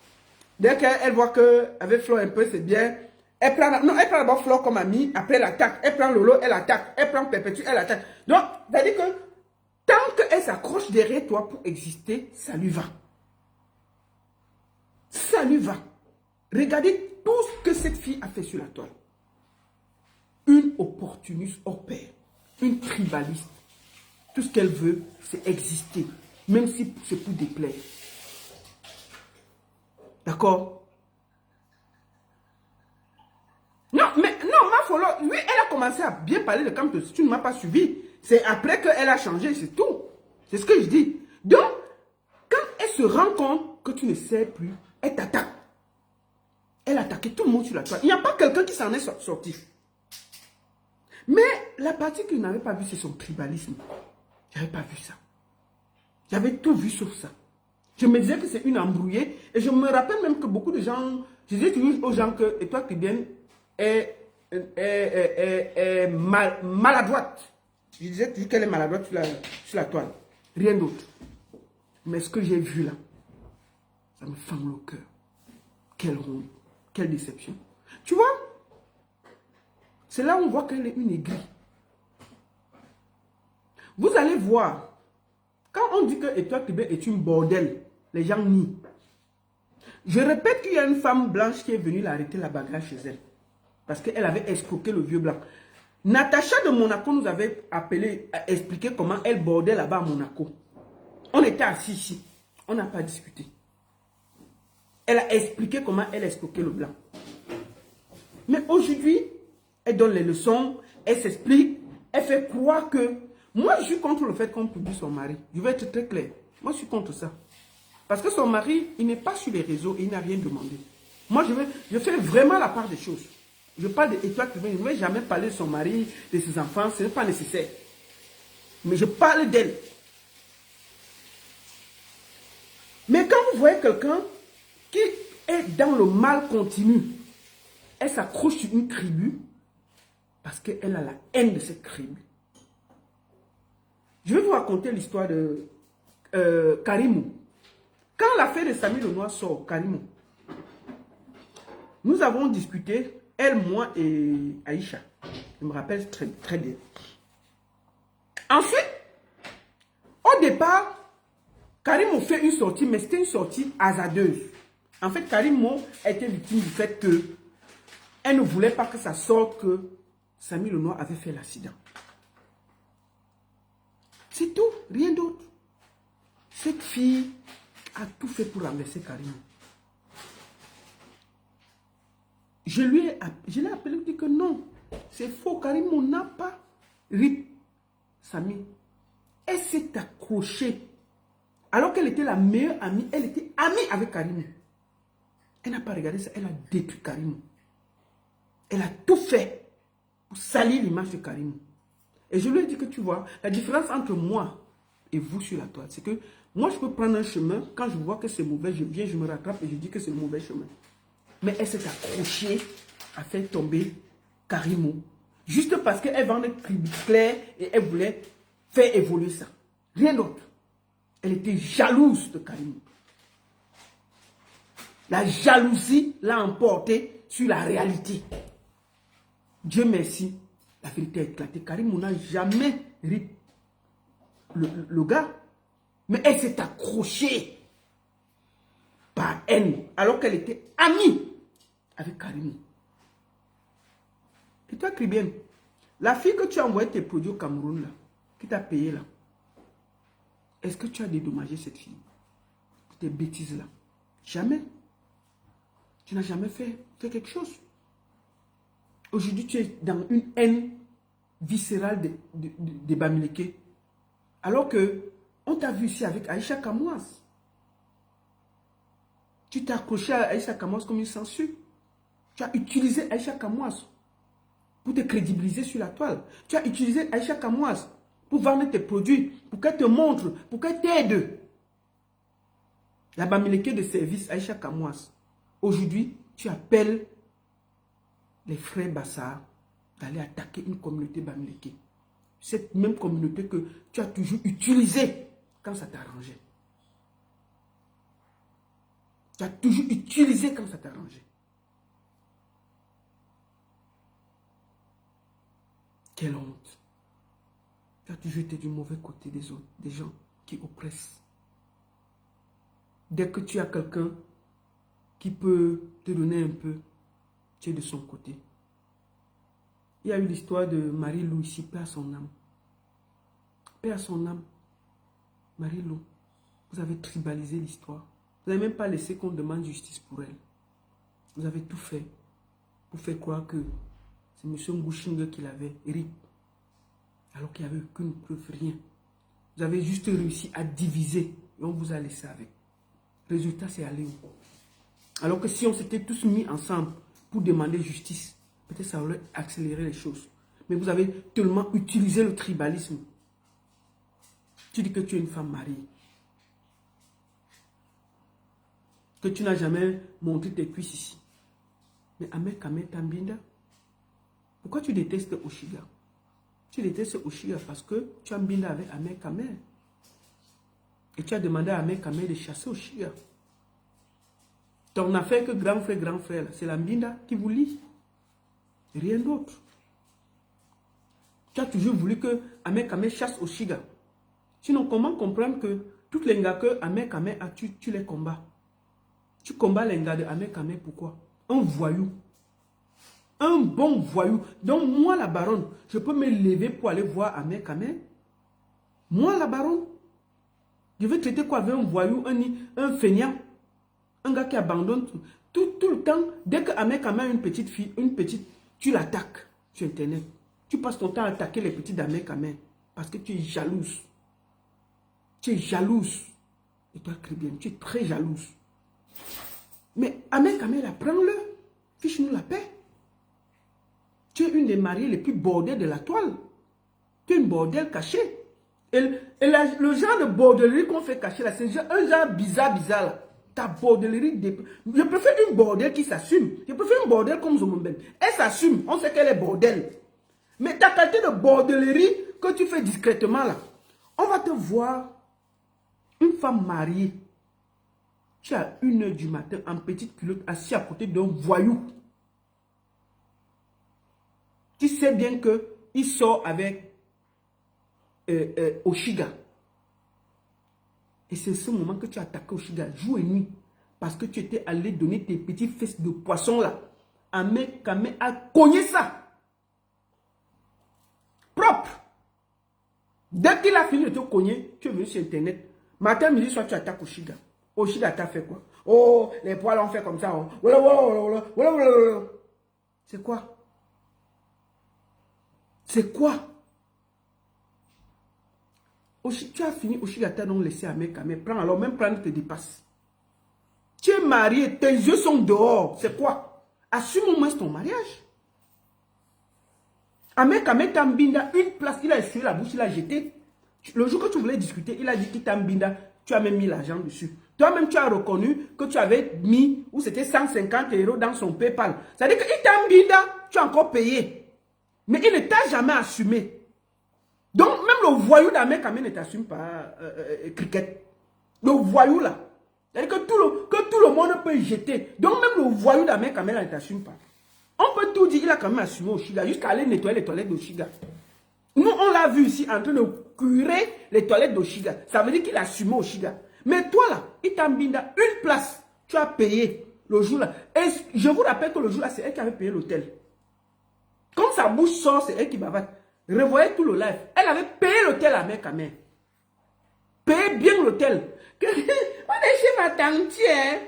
Dès qu'elle voit qu'avec Flore un peu, c'est bien. Elle prend d'abord Flore comme amie, après elle attaque. Elle prend Lolo, elle attaque. Elle prend Perpétue, elle attaque. Donc, c'est-à-dire que tant qu'elle s'accroche derrière toi pour exister, ça lui va. Ça lui va. Regardez tout ce que cette fille a fait sur la toile. Une opportuniste hors pair. Une tribaliste. Tout ce qu'elle veut, c'est exister. Même si c'est pour déplaire. D'accord? Non, mais non, ma follow, lui, elle a commencé à bien parler de Camto. Si tu ne m'as pas suivi, c'est après qu'elle a changé, c'est tout. C'est ce que je dis. Donc, quand elle se rend compte que tu ne sais plus, elle t'attaque. Elle a attaqué tout le monde sur la toile. Il n'y a pas quelqu'un qui s'en est sorti. Mais la partie que je n'avais pas vue, c'est son tribalisme. Je n'avais pas vu ça. J'avais tout vu sauf ça. Je me disais que c'est une embrouillée. Et je me rappelle même que beaucoup de gens, je disais toujours aux gens que, et toi qui viens, est maladroite. Je disais toujours qu'elle est maladroite sur la toile. Rien d'autre. Mais ce que j'ai vu là, ça me fend le cœur. Quelle honte. Quelle déception. Tu vois, c'est là où on voit qu'elle est une aigrie. Vous allez voir, quand on dit que Étoile Tibet est une bordel, les gens nient. Je répète qu'il y a une femme blanche qui est venue l'arrêter la bagarre chez elle. Parce qu'elle avait escroqué le vieux blanc. Natacha de Monaco nous avait appelé à expliquer comment elle bordait là-bas à Monaco. On était assis ici. On n'a pas discuté. Elle a expliqué comment elle escroquait le blanc. Mais aujourd'hui, elle donne les leçons, elle s'explique, elle fait croire que... Moi, je suis contre le fait qu'on publie son mari. Je vais être très clair. Moi, je suis contre ça. Parce que son mari, il n'est pas sur les réseaux et il n'a rien demandé. Moi, je fais vraiment la part des choses. Je parle d'Étoile Tibet, je ne vais jamais parler de son mari, de ses enfants, ce n'est pas nécessaire. Mais je parle d'elle. Mais quand vous voyez quelqu'un qui est dans le mal continu, elle s'accroche sur une tribu parce qu'elle a la haine de cette tribu. Je vais vous raconter l'histoire de Karimou. Quand l'affaire de Samy Lenoir sort, Karimou, nous avons discuté, elle, moi et Aïcha. Je me rappelle très, très bien. Ensuite, au départ, Karimou fait une sortie, mais c'était une sortie hasardeuse. En fait, Karimou était victime du fait que elle ne voulait pas que ça sorte que Samy Lenoir avait fait l'accident. C'est tout, rien d'autre. Cette fille a tout fait pour renverser Karimou. Je l'ai appelé, je lui ai dit que non, C'est faux. Karimou n'a pas rip Samy. Elle s'est accrochée. Alors qu'elle était la meilleure amie, elle était amie avec Karimou. Elle n'a pas regardé ça, elle a détruit Karimou. Elle a tout fait pour salir l'image de Karimou. Et je lui ai dit que tu vois, la différence entre moi et vous sur la toile, c'est que moi je peux prendre un chemin, quand je vois que c'est mauvais, je viens, je me rattrape et je dis que c'est le mauvais chemin. Mais elle s'est accrochée à faire tomber Karimou. Juste parce qu'elle vendait clair et elle voulait faire évoluer ça. Rien d'autre. Elle était jalouse de Karimou. La jalousie l'a emporté sur la réalité. Dieu merci, la vérité a éclaté. Karimou n'a jamais ri le gars. Mais elle s'est accrochée par haine, alors qu'elle était amie avec Karimou. Et toi, Kribien, la fille que tu as envoyé tes produits au Cameroun, là, qui t'a payé, là, est-ce que tu as dédommagé cette fille pour tes bêtises, là? Jamais. Tu n'as jamais fait quelque chose. Aujourd'hui, tu es dans une haine viscérale des Bamileke. Alors que on t'a vu ici avec Aïcha Kamouaz. Tu t'es accroché à Aïcha Kamouaz comme une censure. Tu as utilisé Aïcha Kamouaz pour te crédibiliser sur la toile. Tu as utilisé Aïcha Kamouaz pour vendre tes produits, pour qu'elle te montre, pour qu'elle t'aide. La Bamileke de service Aïcha Kamouaz. Aujourd'hui, tu appelles les frères Bassar d'aller attaquer une communauté Bamileke. Cette même communauté que tu as toujours utilisée quand ça t'arrangeait. Tu as toujours utilisé quand ça t'arrangeait. Quelle honte. Tu as toujours été du mauvais côté des autres, des gens qui oppressent. Dès que tu as quelqu'un qui peut te donner un peu, tu es de son côté. Il y a eu l'histoire de Marie-Lou ici, paix à son âme. Paix à son âme. Marie-Lou, vous avez tribalisé l'histoire. Vous n'avez même pas laissé qu'on demande justice pour elle. Vous avez tout fait pour faire croire que c'est M. Ngouchingue qui l'avait RIP. Alors qu'il n'y avait aucune preuve, rien. Vous avez juste réussi à diviser et on vous a laissé avec. Résultat, c'est aller où? Alors que si on s'était tous mis ensemble pour demander justice, peut-être ça aurait accéléré les choses. Mais vous avez tellement utilisé le tribalisme. Tu dis que tu es une femme mariée. Que tu n'as jamais montré tes cuisses ici. Mais Ahmed Kamer Tambinda, pourquoi tu détestes Oshiga? Tu détestes Oshiga parce que tu as Mbinda avec Ahmed Kamer. Et tu as demandé à Ahmed Kamer de chasser Oshiga. Ton affaire que grand frère, c'est la Mbinda qui vous lie. Rien d'autre. Tu as toujours voulu que Ahmed Kamer chasse Oshiga. Sinon, comment comprendre que toutes les gars que Ahmed Kamer a, tu les combats? Tu combats les gars de Ahmed Kamer, pourquoi? Un voyou. Un bon voyou. Donc, moi, la baronne, je peux me lever pour aller voir Ahmed Kamer. Moi, la baronne, je vais traiter quoi avec un voyou, un feignant, un gars qui abandonne tout le temps. Dès que Ahmed Kamer a une petite fille, tu l'attaques sur Internet. Tu passes ton temps à attaquer les petits d'Ahmed Kamer parce que tu es jalouse. Tu es jalouse. Et toi, Kribien, tu es très jalouse. Mais Ahmed Kamer, prends-le. Fiche-nous la paix. Tu es une des mariées les plus bordées de la toile. Tu es une bordelle cachée. Et le genre de bordellerie qu'on fait cacher là, c'est un genre bizarre là. Ta bordellerie, je préfère une bordelle qui s'assume. Je préfère une bordelle comme Zomomben. Elle s'assume, on sait qu'elle est bordelle. Mais ta qualité de bordellerie que tu fais discrètement là, on va te voir une femme mariée. Tu es à 1h du matin en petite culotte assis à côté d'un voyou. Tu sais bien qu'il sort avec Oshiga. Et c'est ce moment que tu as attaqué Oshiga, jour et nuit. Parce que tu étais allé donner tes petits fesses de poisson là. Ahmed Kamer a cogné ça. Propre. Dès qu'il a fini de te cogner, tu es venu sur Internet. Matin, midi, soir, tu attaques Oshiga. Oshiga t'a fait quoi? Oh, les poils ont fait comme ça. Oh. C'est quoi? C'est quoi? Tu as fini, Oshiga t'a donc laissé à Meka, mais prends alors, même prendre tes dépasses. Tu es marié, tes yeux sont dehors. C'est quoi? Assume au moins ton mariage. Ameka Tambinda, une place, il a essuyé la bouche, il a jeté. Le jour que tu voulais discuter, il a dit qu'il Tambinda, tu as même mis l'argent dessus. Toi-même, tu as reconnu que tu avais mis, ou c'était 150 € dans son PayPal. C'est-à-dire que Tambinda, tu as encore payé. Mais il ne t'a jamais assumé. Donc, même le voyou d'Ameka ne t'assume pas, Cricket. Le voyou là. C'est-à-dire que tout le monde peut jeter. Donc, même le voyou d'Ameka ne t'assume pas. On peut tout dire, il a quand même assumé Oshiga, jusqu'à aller nettoyer les toilettes d'Oshiga. Nous, on l'a vu ici en train de curer les toilettes d'Oshiga. Ça veut dire qu'il a assumé Oshiga. Mais toi là, Itambinda, une place, tu as payé le jour là. Et je vous rappelle que le jour là, c'est elle qui avait payé l'hôtel. Quand sa bouche sort, c'est elle qui bavate. Revoyez tout le live. Elle avait payé l'hôtel à mec à mère. Payé bien l'hôtel. On est chez ma tante, hein.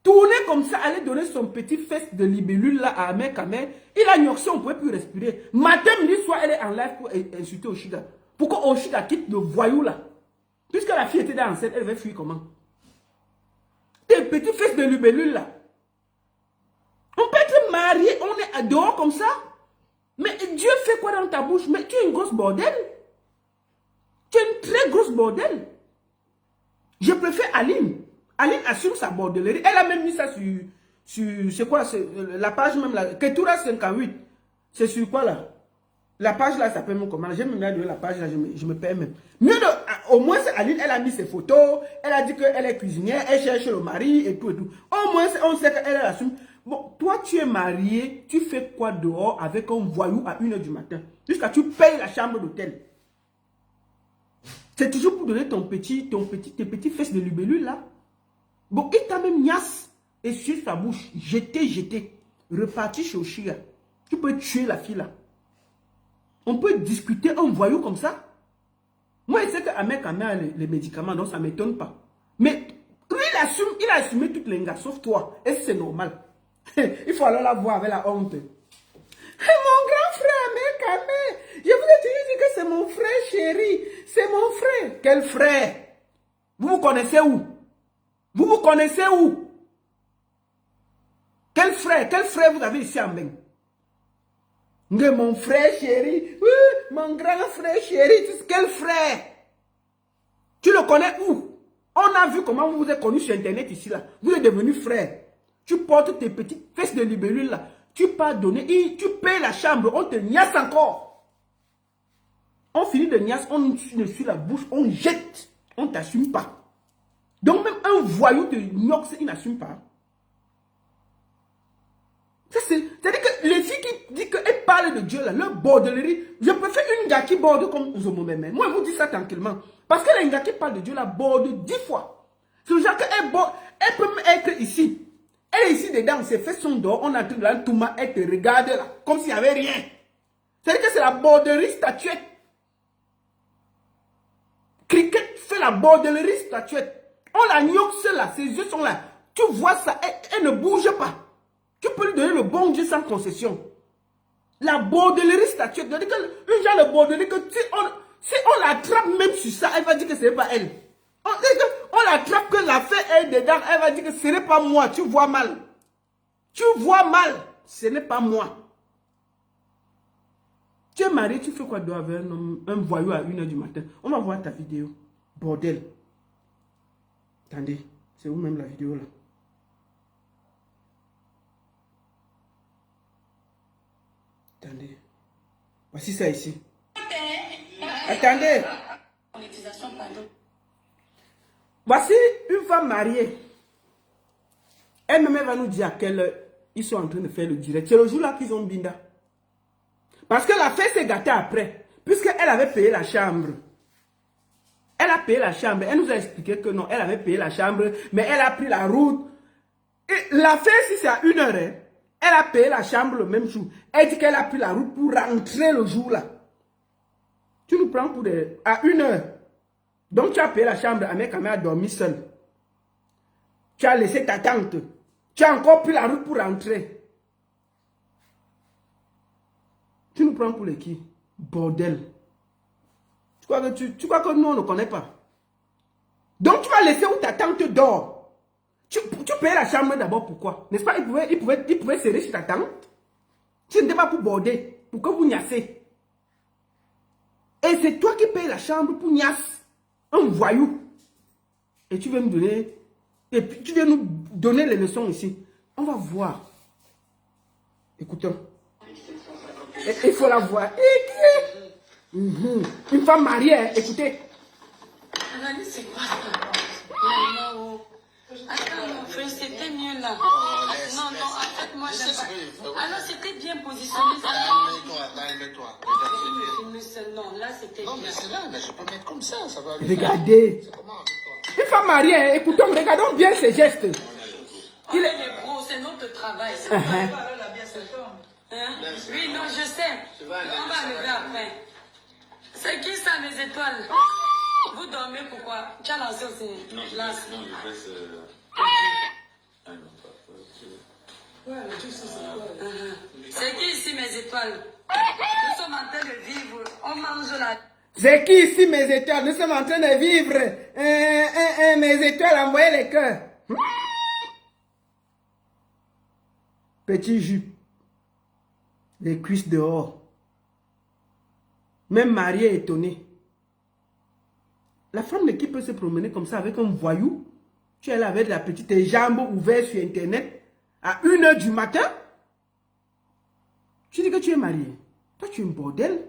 Tourner comme ça, aller donner son petit fesse de libellule là à mec à mère. Il a gnoxé, on ne pouvait plus respirer. Matin, midi, soir, elle est en live pour insulter Oshiga. Pourquoi Oshiga quitte le voyou là? Puisque la fille était dans l'enceinte, elle va fuir comment? Tes petits fesses de libellule là. On peut être marié, on est dehors comme ça. Mais Dieu fait quoi dans ta bouche? Mais tu es une grosse bordel. Tu es une très grosse bordel. Je préfère Aline. Aline assume sa bordellerie. Elle a même mis ça sur c'est quoi? La page même là. Ketura 58. C'est sur quoi là? La page là s'appelle mon comment? J'aime bien de la page là, je me perds même. Mieux de, au moins Aline, elle a mis ses photos. Elle a dit qu'elle est cuisinière. Elle cherche le mari et tout et tout. Au moins on sait qu'elle assume. Bon, toi, tu es marié, tu fais quoi dehors avec un voyou à 1 h du matin? Jusqu'à tu payes la chambre d'hôtel. C'est toujours pour donner tes petits fesses de libellule là. Bon, il t'a même niasse et sur sa bouche, jeté. Reparti chez Oshiga. Tu peux tuer la fille là. On peut discuter un voyou comme ça? Moi, je sais qu'un mec a mis les médicaments, donc ça ne m'étonne pas. Mais lui, il a assumé toutes les gars, sauf toi. Et c'est normal. Il faut alors la voir avec la honte. Mon grand frère, Mekame, je vous ai toujours dit que c'est mon frère chéri. C'est mon frère. Quel frère? Vous connaissez où? Vous connaissez où? Quel frère vous avez ici en main? Mon frère chéri, oui, mon grand frère chéri, quel frère? Tu le connais où? On a vu comment vous vous êtes connu sur internet ici là. Vous êtes devenu frère. Tu portes tes petites fesses de libellule là. Tu pas donné, tu payes la chambre, on te niasse encore. On finit de niasse, on suit la bouche, on jette. On ne t'assume pas. Donc même un voyou de Nox, il n'assume pas. C'est-à-dire que les filles qui disent qu'elles parlent de Dieu là, leur bordellerie, je préfère une gars qui borde comme Zomomeme. Moi, je vous dis ça tranquillement. Parce que les gars qui parlent de Dieu là borde 10 fois. C'est le genre qu'elle borde, elle peut même être ici. Elle est ici dedans, ses fesses sont dehors, on a tout là, tout mal, elle te regarde là, comme s'il n'y avait rien. C'est-à-dire que c'est la bordellerie statuette. Cricket fait la bordellerie statuette. On la gnoxe là, ses yeux sont là. Tu vois ça, elle ne bouge pas. Tu peux lui donner le bon Dieu sans concession. La bordellerie statuette. C'est-à-dire que une genre de bordellerie que si on l'attrape même sur ça, elle va dire que ce n'est pas elle. On l'attrape que la fée est dedans, elle va dire que ce n'est pas moi, tu vois mal. Tu vois mal, ce n'est pas moi. Tu es marié, tu fais quoi dehors avec un voyou à 1 h du matin? On va voir ta vidéo. Bordel. Attendez, c'est où même la vidéo là? Attendez. Voici ça ici. Attendez. Voici une femme mariée. Elle-même va nous dire à quelle heure ils sont en train de faire le direct. C'est le jour là qu'ils ont binda. Parce que la fête s'est gâtée après. Puisqu'elle avait payé la chambre. Elle a payé la chambre. Elle nous a expliqué que non, elle avait payé la chambre. Mais elle a pris la route. Et la fête, si c'est à 1 h, hein, elle a payé la chambre le même jour. Elle dit qu'elle a pris la route pour rentrer le jour là. Tu nous prends pour à 1 h. Donc tu as payé la chambre, Ameka a dormi seul. Tu as laissé ta tante. Tu as encore pris la route pour rentrer. Tu nous prends pour les qui? Bordel. Tu crois que nous, on ne connaît pas? Donc, tu vas laisser où ta tante dort. Tu payes la chambre d'abord, pourquoi? N'est-ce pas? Il pouvait serrer chez ta tante. Tu n'étais pas pour border, pour que vous niassez. Et c'est toi qui payes la chambre pour niasse. Un voyou. Et tu veux me donner... Et puis tu viens nous donner les leçons ici. On va voir. Écoutons. Il faut la voir. Une femme mariée, hein. Écoutez. Anani, c'est quoi ça? Non. Attends, mon frère, c'était mieux là. Non, en fait, moi, j'aime pas. Alors, c'était bien positionné. Non, là, c'était bien. Non, mais c'est là, je peux mettre comme ça va aller. Regardez. Une femme mariée, hein. Écoutons, regardons bien ses gestes. Il est gros, c'est notre travail. Oui, non, je sais. On va lever après. C'est qui ça, mes étoiles? Vous dormez pourquoi? Tu as lancé aussi? Non, je laisse... C'est qui ici, mes étoiles? Nous sommes en train de vivre. On mange la... C'est qui ici, mes étoiles? Nous sommes en train de vivre. Mes étoiles, envoyez les cœurs. Petit jupe. Les cuisses dehors. Même Marie est étonnée. La femme qui peut se promener comme ça avec un voyou. Tu es là avec la petite jambe ouverte sur Internet à 1h du matin. Tu dis que tu es marié. Toi, tu es un bordel.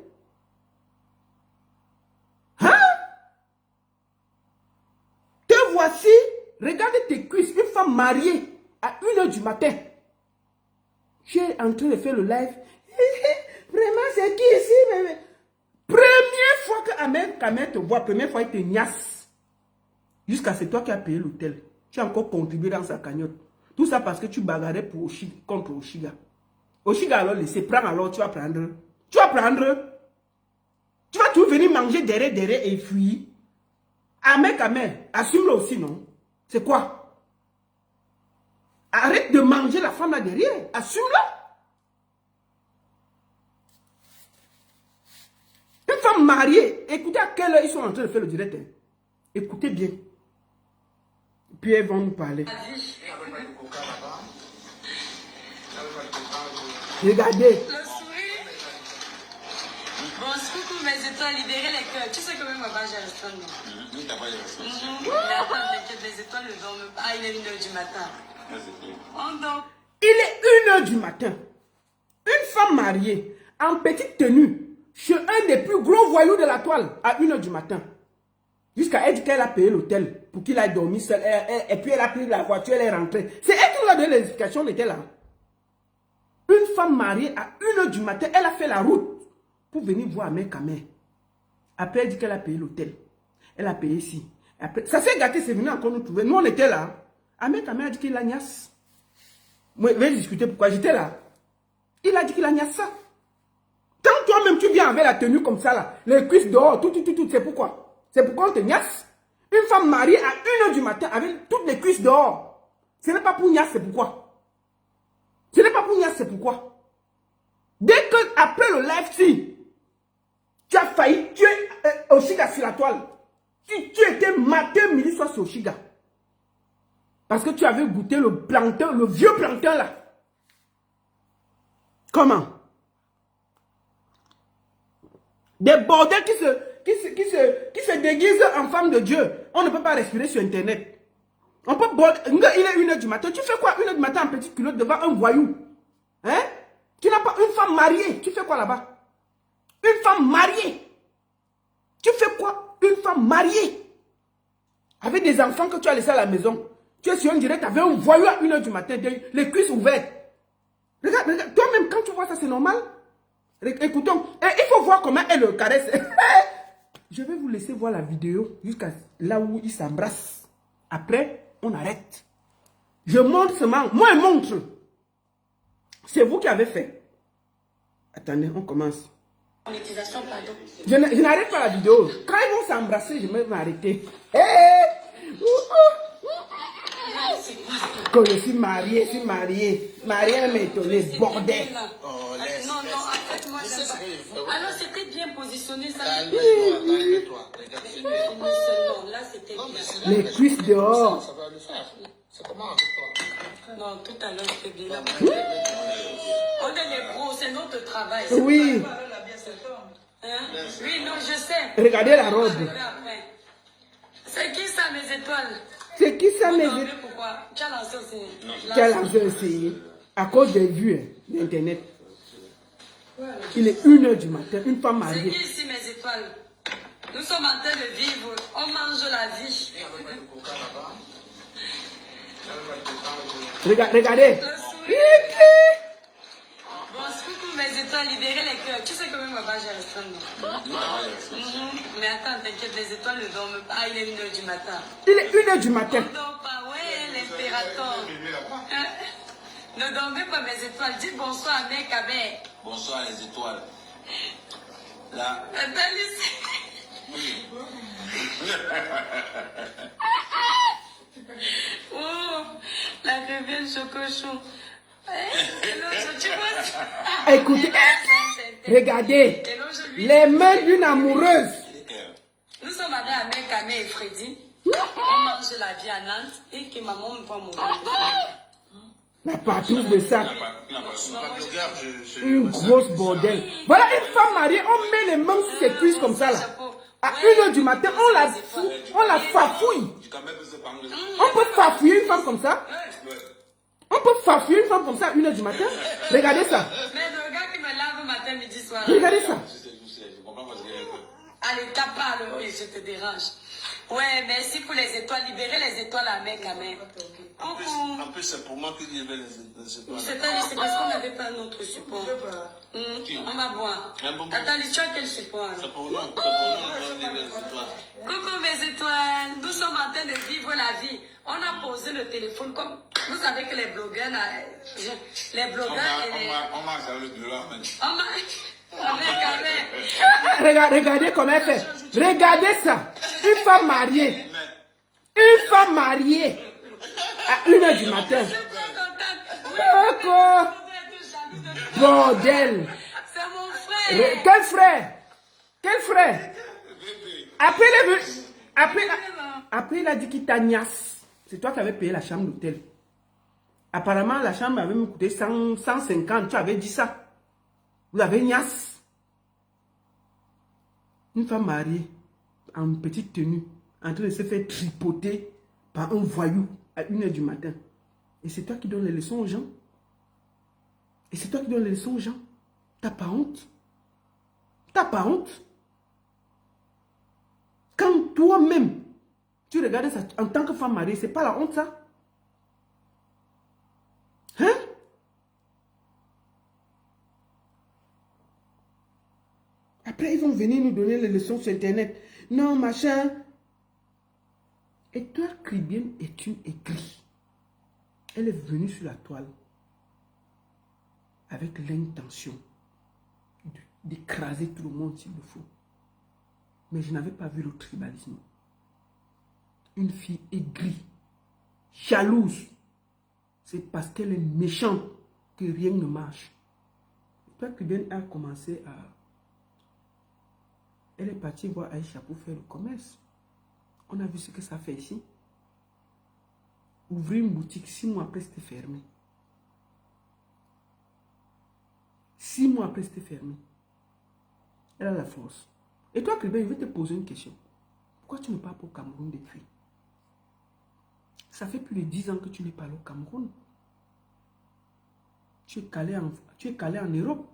Hein? Te voici. Regarde tes cuisses. Une femme mariée à 1h du matin. Tu es en train de faire le live. Vraiment, c'est qui ici, bébé? Première fois que Ahmed Kamer te voit, première fois il te niasse. Jusqu'à c'est toi qui as payé l'hôtel. Tu as encore contribué dans sa cagnotte. Tout ça parce que tu bagarrais pour contre Oshiga. Oshiga alors laissez, prends alors, tu vas prendre. Tu vas prendre. Tu vas tout venir manger derrière et fuir. Ahmed Kamer, assume-le aussi, non? C'est quoi? Arrête de manger la femme là derrière. Assume-la. Une femme mariée, écoutez à quelle heure ils sont en train de faire le direct. Hein. Écoutez bien. Puis elles vont nous parler. Regardez. Le sourire. Bon, coucou mes étoiles, libérez les cœurs. Tu sais que même ma page est restreinte, non? Oui, t'as pas les ressources. Mais attends, t'inquiète, les étoiles ne dorment pas. Ah, il est 1h du matin. On dort. Il est 1h du matin. Une femme mariée, en petite tenue, chez un des plus gros voyous de la toile, à 1h du matin. Jusqu'à elle dit qu'elle a payé l'hôtel pour qu'il aille dormir seul. Et puis elle a pris la voiture, elle est rentrée. C'est elle qui nous a donné l'explication, elle était là. Une femme mariée à 1h du matin, elle a fait la route pour venir voir Ahmed Kamer. Après, elle dit qu'elle a payé l'hôtel. Elle a payé ici. Après, ça s'est gâté, c'est venu encore nous trouver. Nous, on était là. Ahmed Kamer a dit qu'il a niasse. Moi, je vais discuter pourquoi j'étais là. Il a dit qu'il a niasse ça. Quand toi-même, tu viens avec la tenue comme ça, là, les cuisses dehors, tout, c'est pourquoi? C'est pourquoi on te niasse. Une femme mariée à 1h du matin avec toutes les cuisses dehors. Ce n'est pas pour niasse, c'est pourquoi? Ce n'est pas pour niasse, c'est pourquoi? Dès que, après le live, si tu as failli tuer Oshiga sur la toile, tu étais matin, midi, soir sur Oshiga. Parce que tu avais goûté le plantain, le vieux plantain là. Comment? Des bordels qui se déguisent en femme de Dieu. On ne peut pas respirer sur Internet. On peut border. Il est 1h du matin. Tu fais quoi 1h du matin en petite culotte devant un voyou? Hein? Tu n'as pas une femme mariée. Tu fais quoi là-bas? Une femme mariée. Tu fais quoi? Une femme mariée. Avec des enfants que tu as laissés à la maison. Tu es sur un direct avec un voyou à 1h du matin. Les cuisses ouvertes. Regarde, toi-même quand tu vois ça, c'est normal? Écoutons, il faut voir comment elle le caresse. Je vais vous laisser voir la vidéo jusqu'à là où ils s'embrassent. Après, on arrête. Je montre seulement. Moi, je montre. C'est vous qui avez fait. Attendez, on commence. Monétisation, pardon. Je n'arrête pas la vidéo. Quand ils vont s'embrasser, je vais m'arrêter. Quand je suis mariée, Mariée m'étonner, bordel. Non, en fait, fait, moi, j'aime pas. Alors, c'était bien positionné, ça. Calme-toi. Non, là, c'était bien. Les cuisses dehors. Ça va le faire. C'est comment avec toi? Non, tout à l'heure, c'était bien. On est les pros, c'est notre travail. Oui. Hein? Oui, non, je sais. Regardez la robe. C'est qui ça, mes étoiles? C'est qui ça, mes Non, étoiles? mais pourquoi? Tu as lancé aussi. Tu as lancé aussi. À cause des vues d'Internet. Il est 1h du matin, une femme C'est mariée. qui ici, mes étoiles? Nous sommes en train de vivre. On mange la vie. Regardez. Bon, coucou mes étoiles, libérez les cœurs. Tu sais que même là-bas, j'ai restreint. Mais attends, t'inquiète, les étoiles ne dorment pas. Ah, il est 1h du matin. Il est 1h du matin. Ne dort pas, ouais, l'impérateur. Ne dormez pas, mes étoiles. Dites bonsoir à mec, à mec. Bonsoir les étoiles. Là. Attends, ici. Oh, la revienne chocochon. Tu vois? Écoutez, regardez. Les mains d'une amoureuse. Nous sommes allés à Mekame et Freddy. On mange la vie à Nantes et que maman me voit mourir. La patrouille de ça. Regarde, Une grosse bordel. Voilà une femme mariée, on met les mains sur ses cuisses comme ça là. À 1h du matin, on la fafouille. On peut fafouiller une femme comme ça. On peut fafouiller une femme comme ça à 1h du matin. Regardez ça. Mais le gars qui me lave matin, midi, soir. Regardez ça. Allez, tape pas le oui, je te dérange. Ouais, merci pour les étoiles. Libérez les étoiles à mec à mec. Coucou. En plus, c'est pour moi qu'il y avait les étoiles. C'est parce qu'on n'avait pas notre support. On va boire. Attends, tu as quel support? C'est pour nous. Coucou mes étoiles. Nous sommes en train de vivre la vie. On a posé le téléphone comme... Vous savez que les blogueurs, là, les blogueurs et les... On mange avec le bureau. On m'a... Avec. Regardez comment elle fait. Regardez ça. Une femme mariée. Une femme mariée. À 1h du matin. D'accord. Bordel. C'est mon frère. Quel frère? Quel frère? Après, il a dit qu'il t'a niasse. C'est toi qui avais payé la chambre d'hôtel. Apparemment, la chambre avait me coûté 150. Tu avais dit ça. Vous avez niasse. Une femme mariée, en petite tenue, en train de se faire tripoter par un voyou à 1h du matin. Et c'est toi qui donnes les leçons aux gens. Et c'est toi qui donnes les leçons aux gens. T'as pas honte? T'as pas honte? Quand toi-même, tu regardes ça en tant que femme mariée, c'est pas la honte ça? Hein? Après, ils vont venir nous donner les leçons sur Internet. Non, machin. Et toi, Caribbean est une aigrie. Elle est venue sur la toile avec l'intention d'écraser tout le monde s'il le faut. Mais je n'avais pas vu le tribalisme. Une fille aigrie, jalouse. C'est parce qu'elle est méchante que rien ne marche. Et toi, Caribbean a commencé à... Elle est partie voir Aïcha pour faire le commerce. On a vu ce que ça fait ici. Ouvrir une boutique, 6 mois après, c'était fermé. 6 mois après, c'était fermé. Elle a la force. Et toi, Caribbean, je vais te poser une question. Pourquoi tu ne pars pas au Cameroun depuis? Ça fait plus de 10 ans que tu n'es pas allé au Cameroun. Tu es calé en Europe.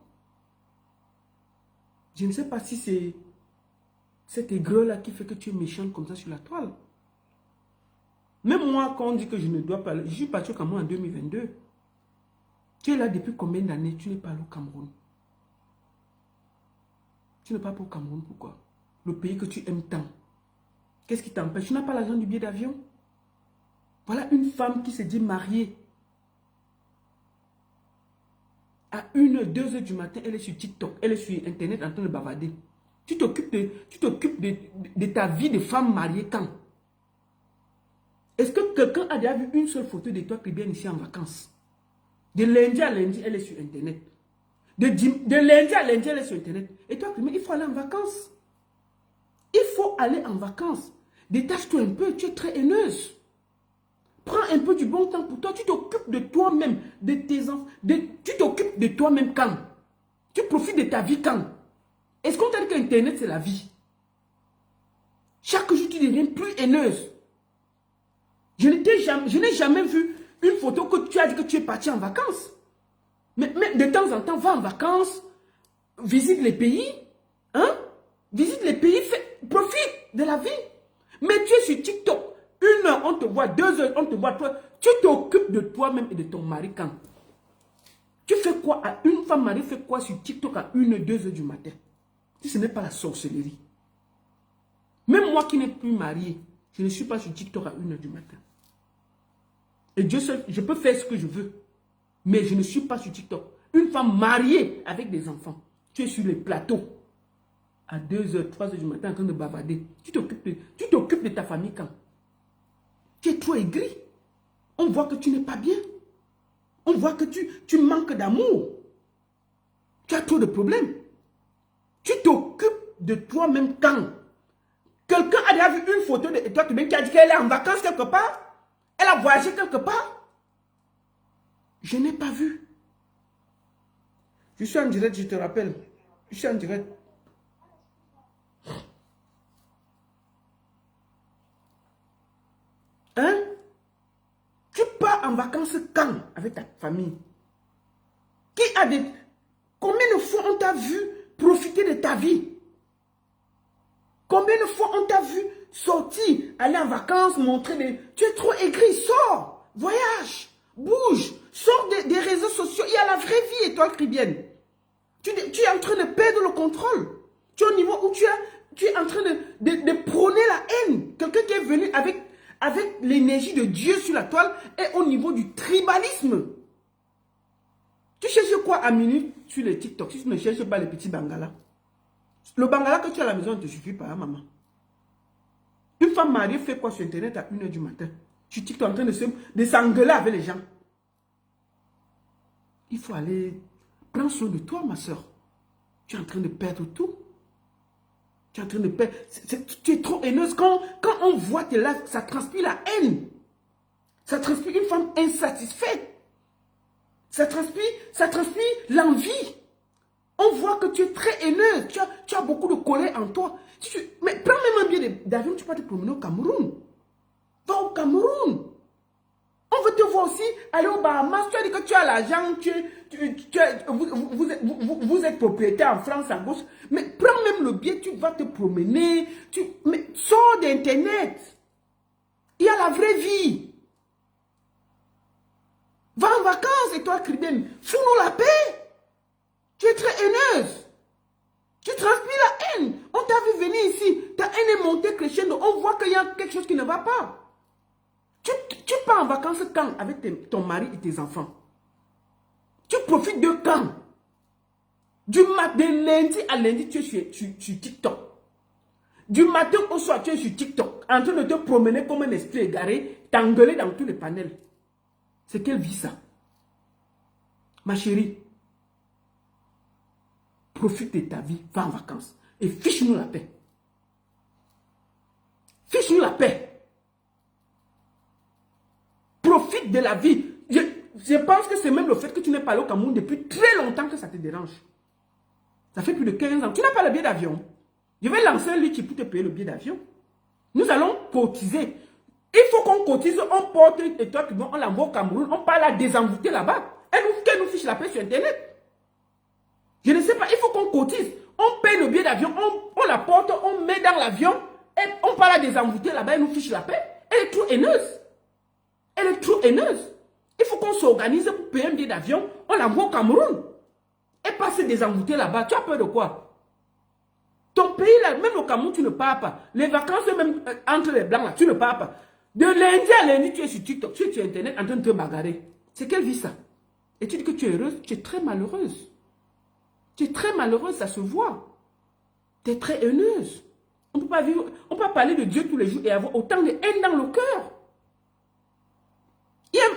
Je ne sais pas si c'est cette aigreur-là qui fait que tu es méchante comme ça sur la toile. Même moi, quand on dit que je ne dois pas aller, je suis parti au Cameroun en 2022. Tu es là depuis combien d'années? Tu n'es pas allé au Cameroun. Tu n'es pas allé au Cameroun, pourquoi? Le pays que tu aimes tant. Qu'est-ce qui t'empêche? Tu n'as pas l'argent du billet d'avion? Voilà une femme qui se dit mariée. À 1h, 2h du matin, elle est sur TikTok, elle est sur Internet en train de bavarder. Tu t'occupes de ta vie de femme mariée quand? Est-ce que quelqu'un a déjà vu une seule photo de toi qui vient ici en vacances? De lundi à lundi, elle est sur Internet. De lundi à lundi, elle est sur Internet. Et toi, il faut aller en vacances. Il faut aller en vacances. Détache-toi un peu, tu es très haineuse. Prends un peu du bon temps pour toi. Tu t'occupes de toi-même, de tes enfants. Tu t'occupes de toi-même quand? Tu profites de ta vie quand? Est-ce qu'on t'a dit qu'Internet, c'est la vie? Chaque jour, tu deviens plus haineuse. Je n'ai jamais vu une photo que tu as dit que tu es parti en vacances. Mais de temps en temps, va en vacances, visite les pays. Hein? Visite les pays, profite de la vie. Mais tu es sur TikTok. 1 heure, on te voit, 2 heures, on te voit. Tu t'occupes de toi-même et de ton mari quand? Tu fais quoi? Une femme mariée fait quoi sur TikTok à 1 heure, 2 heures du matin? Si ce n'est pas la sorcellerie. Même moi qui n'ai plus marié, je ne suis pas sur TikTok à 1 heure du matin. Et Dieu seul, je peux faire ce que je veux. Mais je ne suis pas sur TikTok. Une femme mariée avec des enfants, tu es sur les plateaux à 2 heures, 3 heures du matin en train de bavarder. Tu t'occupes de ta famille quand? Tu es trop aigri. On voit que tu n'es pas bien. On voit que tu manques d'amour. Tu as trop de problèmes. Tu t'occupes de toi-même quand? Quelqu'un a déjà vu une photo de toi qui a dit qu'elle est en vacances quelque part? Elle a voyagé quelque part? Je n'ai pas vu. Je suis en direct, je te rappelle. Je suis en direct. Hein? Tu pars en vacances quand avec ta famille? Combien de fois on t'a vu profiter de ta vie? Combien de fois on t'a vu sortir, aller en vacances, montrer des... Tu es trop aigri, sors, voyage, bouge, sors des réseaux sociaux. Il y a la vraie vie, étoile caribéenne. Tu es en train de perdre le contrôle. Tu es au niveau où tu es en train de prôner la haine. Quelqu'un qui est venu avec l'énergie de Dieu sur la toile est au niveau du tribalisme. Tu cherches quoi à minuit sur les TikTok si tu ne cherches pas les petits bangalas? Le bangala que tu as à la maison ne te suffit pas, maman. Une femme mariée fait quoi sur Internet à 1 heure du matin? Tu es en train de s'engueuler avec les gens. Il faut aller... Prends soin de toi, ma soeur. Tu es en train de perdre tout. Tu es en train de perdre... Tu es trop haineuse. Quand on voit tes lives, ça transpire la haine. Ça transpire une femme insatisfaite. Ça transpire l'envie. On voit que tu es très haineuse. Tu as beaucoup de colère en toi. Mais prends même un billet d'avion, tu peux te promener au Cameroun. Va au Cameroun. On veut te voir aussi aller au Bahamas. Tu as dit que tu as l'argent, vous êtes propriétaire en France, à gauche. Mais prends même le billet, tu vas te promener. Mais sors d'Internet. Il y a la vraie vie. Va en vacances, étoile caribéenne. Fous-nous la paix. Tu es très haineuse. Tu transpires la haine. On t'a vu venir ici. Ta haine est montée crescendo. On voit qu'il y a quelque chose qui ne va pas. Tu pars en vacances quand avec ton mari et tes enfants? Tu profites de quand? De lundi à lundi, tu es sur TikTok. Du matin au soir, tu es sur TikTok. En train de te promener comme un esprit égaré, t'engueuler dans tous les panels. C'est quelle vie ça? Ma chérie, profite de ta vie, va en vacances et fiche-nous la paix. Fiche-nous la paix. Profite de la vie. Je pense que c'est même le fait que tu n'es pas allé au Cameroun depuis très longtemps que ça te dérange. Ça fait plus de 15 ans. Tu n'as pas le billet d'avion. Je vais lancer un litige pour te payer le billet d'avion. Nous allons cotiser. Il faut qu'on cotise, on porte et toi, on l'envoie au Cameroun, on parle à désenvoûter là-bas. Qu'elle nous fiche la paix sur Internet. Je ne sais pas, il faut qu'on cotise. On paye le billet d'avion, on la porte, on met dans l'avion, et on parle à désenvoûter là-bas, elle nous fiche la paix. Elle est trop haineuse. Elle est trop haineuse. Il faut qu'on s'organise pour payer un billet d'avion, on l'envoie au Cameroun. Et passer désenvoûter là-bas, tu as peur de quoi? Ton pays, là, même au Cameroun, tu ne pars pas. Les vacances, même entre les blancs, là, tu ne pars pas. De lundi à lundi, tu es sur TikTok, tu es sur Internet en train de te bagarrer. C'est quelle vie ça? Et tu dis que tu es heureuse, tu es très malheureuse. Tu es très malheureuse, ça se voit. Tu es très haineuse. On ne peut pas vivre, on peut pas parler de Dieu tous les jours et avoir autant de haine dans le cœur.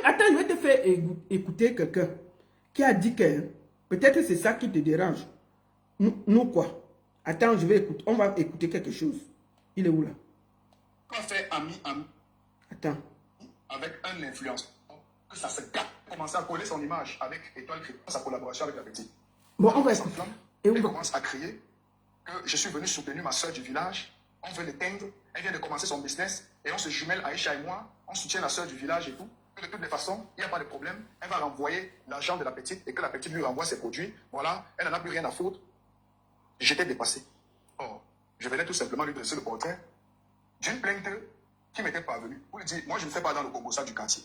Attends, je vais te faire écouter quelqu'un qui a dit que Peut-être c'est ça qui te dérange. Nous quoi? Attends, je vais écouter. On va écouter quelque chose. Il est où là? On a fait ami Attends. avec un influenceur. Que ça se gâte. Commencer à coller son image avec Étoile Crédit, sa collaboration avec la petite. Bon, on va écouter. Et Elle commence à crier que je suis venu soutenir ma soeur du village. On veut l'éteindre. Elle vient de commencer son business. Et on se jumelle, Aïcha et moi. On soutient la soeur du village et tout. Que de toutes les façons, il n'y a pas de problème. Elle va renvoyer l'argent de la petite et que la petite lui renvoie ses produits. Voilà, elle n'en a plus rien à foutre. J'étais dépassé. Or, je venais tout simplement lui dresser le portrait d'une plainte qui m'était parvenue. Pour lui dire, moi je ne fais pas dans le Kobosa du quartier.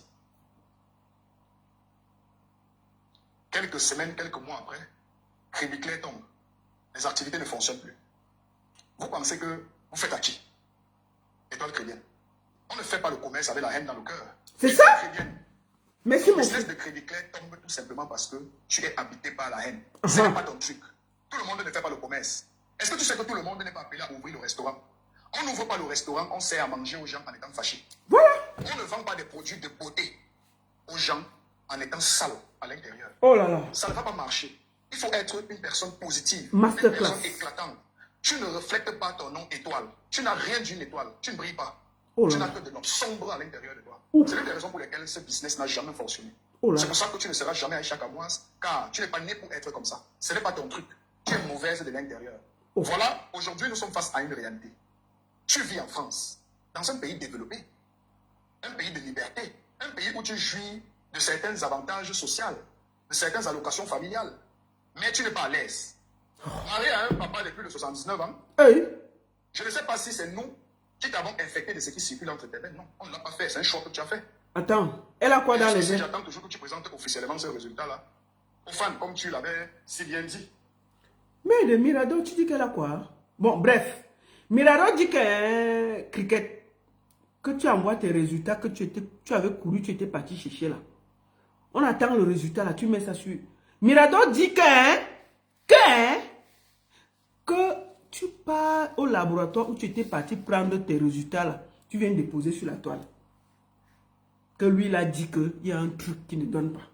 Quelques semaines, quelques mois après, Crédit Clair tombe. Les activités ne fonctionnent plus. Vous pensez que vous faites à qui? Étoile crédienne. On ne fait pas le commerce avec la haine dans le cœur. C'est ça? Crédienne. Merci Le mon business frère. de Crédit Clair tombe tout simplement parce que tu es habité par la haine. Ce n'est pas ton truc. Tout le monde ne fait pas le commerce. Est-ce que tu sais que tout le monde n'est pas appelé à ouvrir le restaurant? On n'ouvre pas le restaurant, on sert à manger aux gens en étant fâchés. Voilà. On ne vend pas des produits de beauté aux gens en étant sale à l'intérieur. Oh là là. Ça ne va pas marcher. Il faut être une personne positive, Masterclass. une personne éclatante. Tu ne reflètes pas ton nom étoile. Tu n'as rien d'une étoile. Tu ne brilles pas. Oh là Tu là. n'as que de l'ombre sombre à l'intérieur de toi. Ouf. C'est l'une des raisons pour lesquelles ce business n'a jamais fonctionné. Oh là C'est là. pour ça que tu ne seras jamais Aïcha Kamoise, car tu n'es pas né pour être comme ça. Ce n'est pas ton truc. Tu es mauvaise de l'intérieur. Oh. Voilà, aujourd'hui nous sommes face à une réalité. Tu vis en France, dans un pays développé, un pays de liberté, un pays où tu jouis de certains avantages sociaux, de certaines allocations familiales, mais tu n'es pas à l'aise. Marié à un papa de plus de 79 ans, Hey. je ne sais pas si c'est nous qui t'avons infecté de ce qui circule entre tes veines. Non, on ne l'a pas fait, c'est un choix que tu as fait. Attends. Elle a quoi dans les veines? J'attends toujours que tu présentes officiellement ce résultat-là aux fans, comme tu l'avais si bien dit. Mais de Mirado, tu dis qu'elle a quoi? Bon, bref. Mirado dit que cricket, que tu envoies tes résultats, que tu avais couru, tu étais parti chercher là. On attend le résultat là, tu mets ça sur. Mirado dit que tu pars au laboratoire où tu étais parti prendre tes résultats là. Tu viens déposer sur la toile. Que lui, il a dit qu'il y a un truc qui ne donne pas.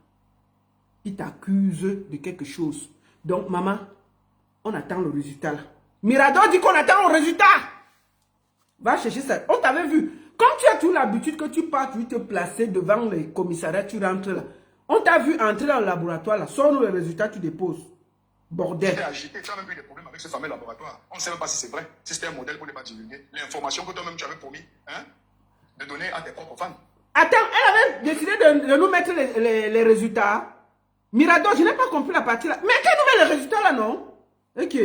Il t'accuse de quelque chose. Donc, maman, on attend le résultat là. Mirado dit qu'on attend le résultat. Va chercher ça. On t'avait vu. Comme tu as toujours l'habitude que tu pars, tu te placer devant les commissariats, tu rentres là. On t'a vu entrer dans le laboratoire là. Sors-nous le résultat, tu déposes. Bordel. Tu es agité, tu as même eu des problèmes avec ce fameux laboratoire. On ne sait même pas si c'est vrai, si c'était un modèle pour ne pas divulguer l'information que toi-même tu avais promis de donner à tes propres fans. Attends, elle avait décidé de nous mettre les résultats. Mirado, je n'ai pas compris la partie là. Mais qu'elle nous met les résultats là, non? Ok.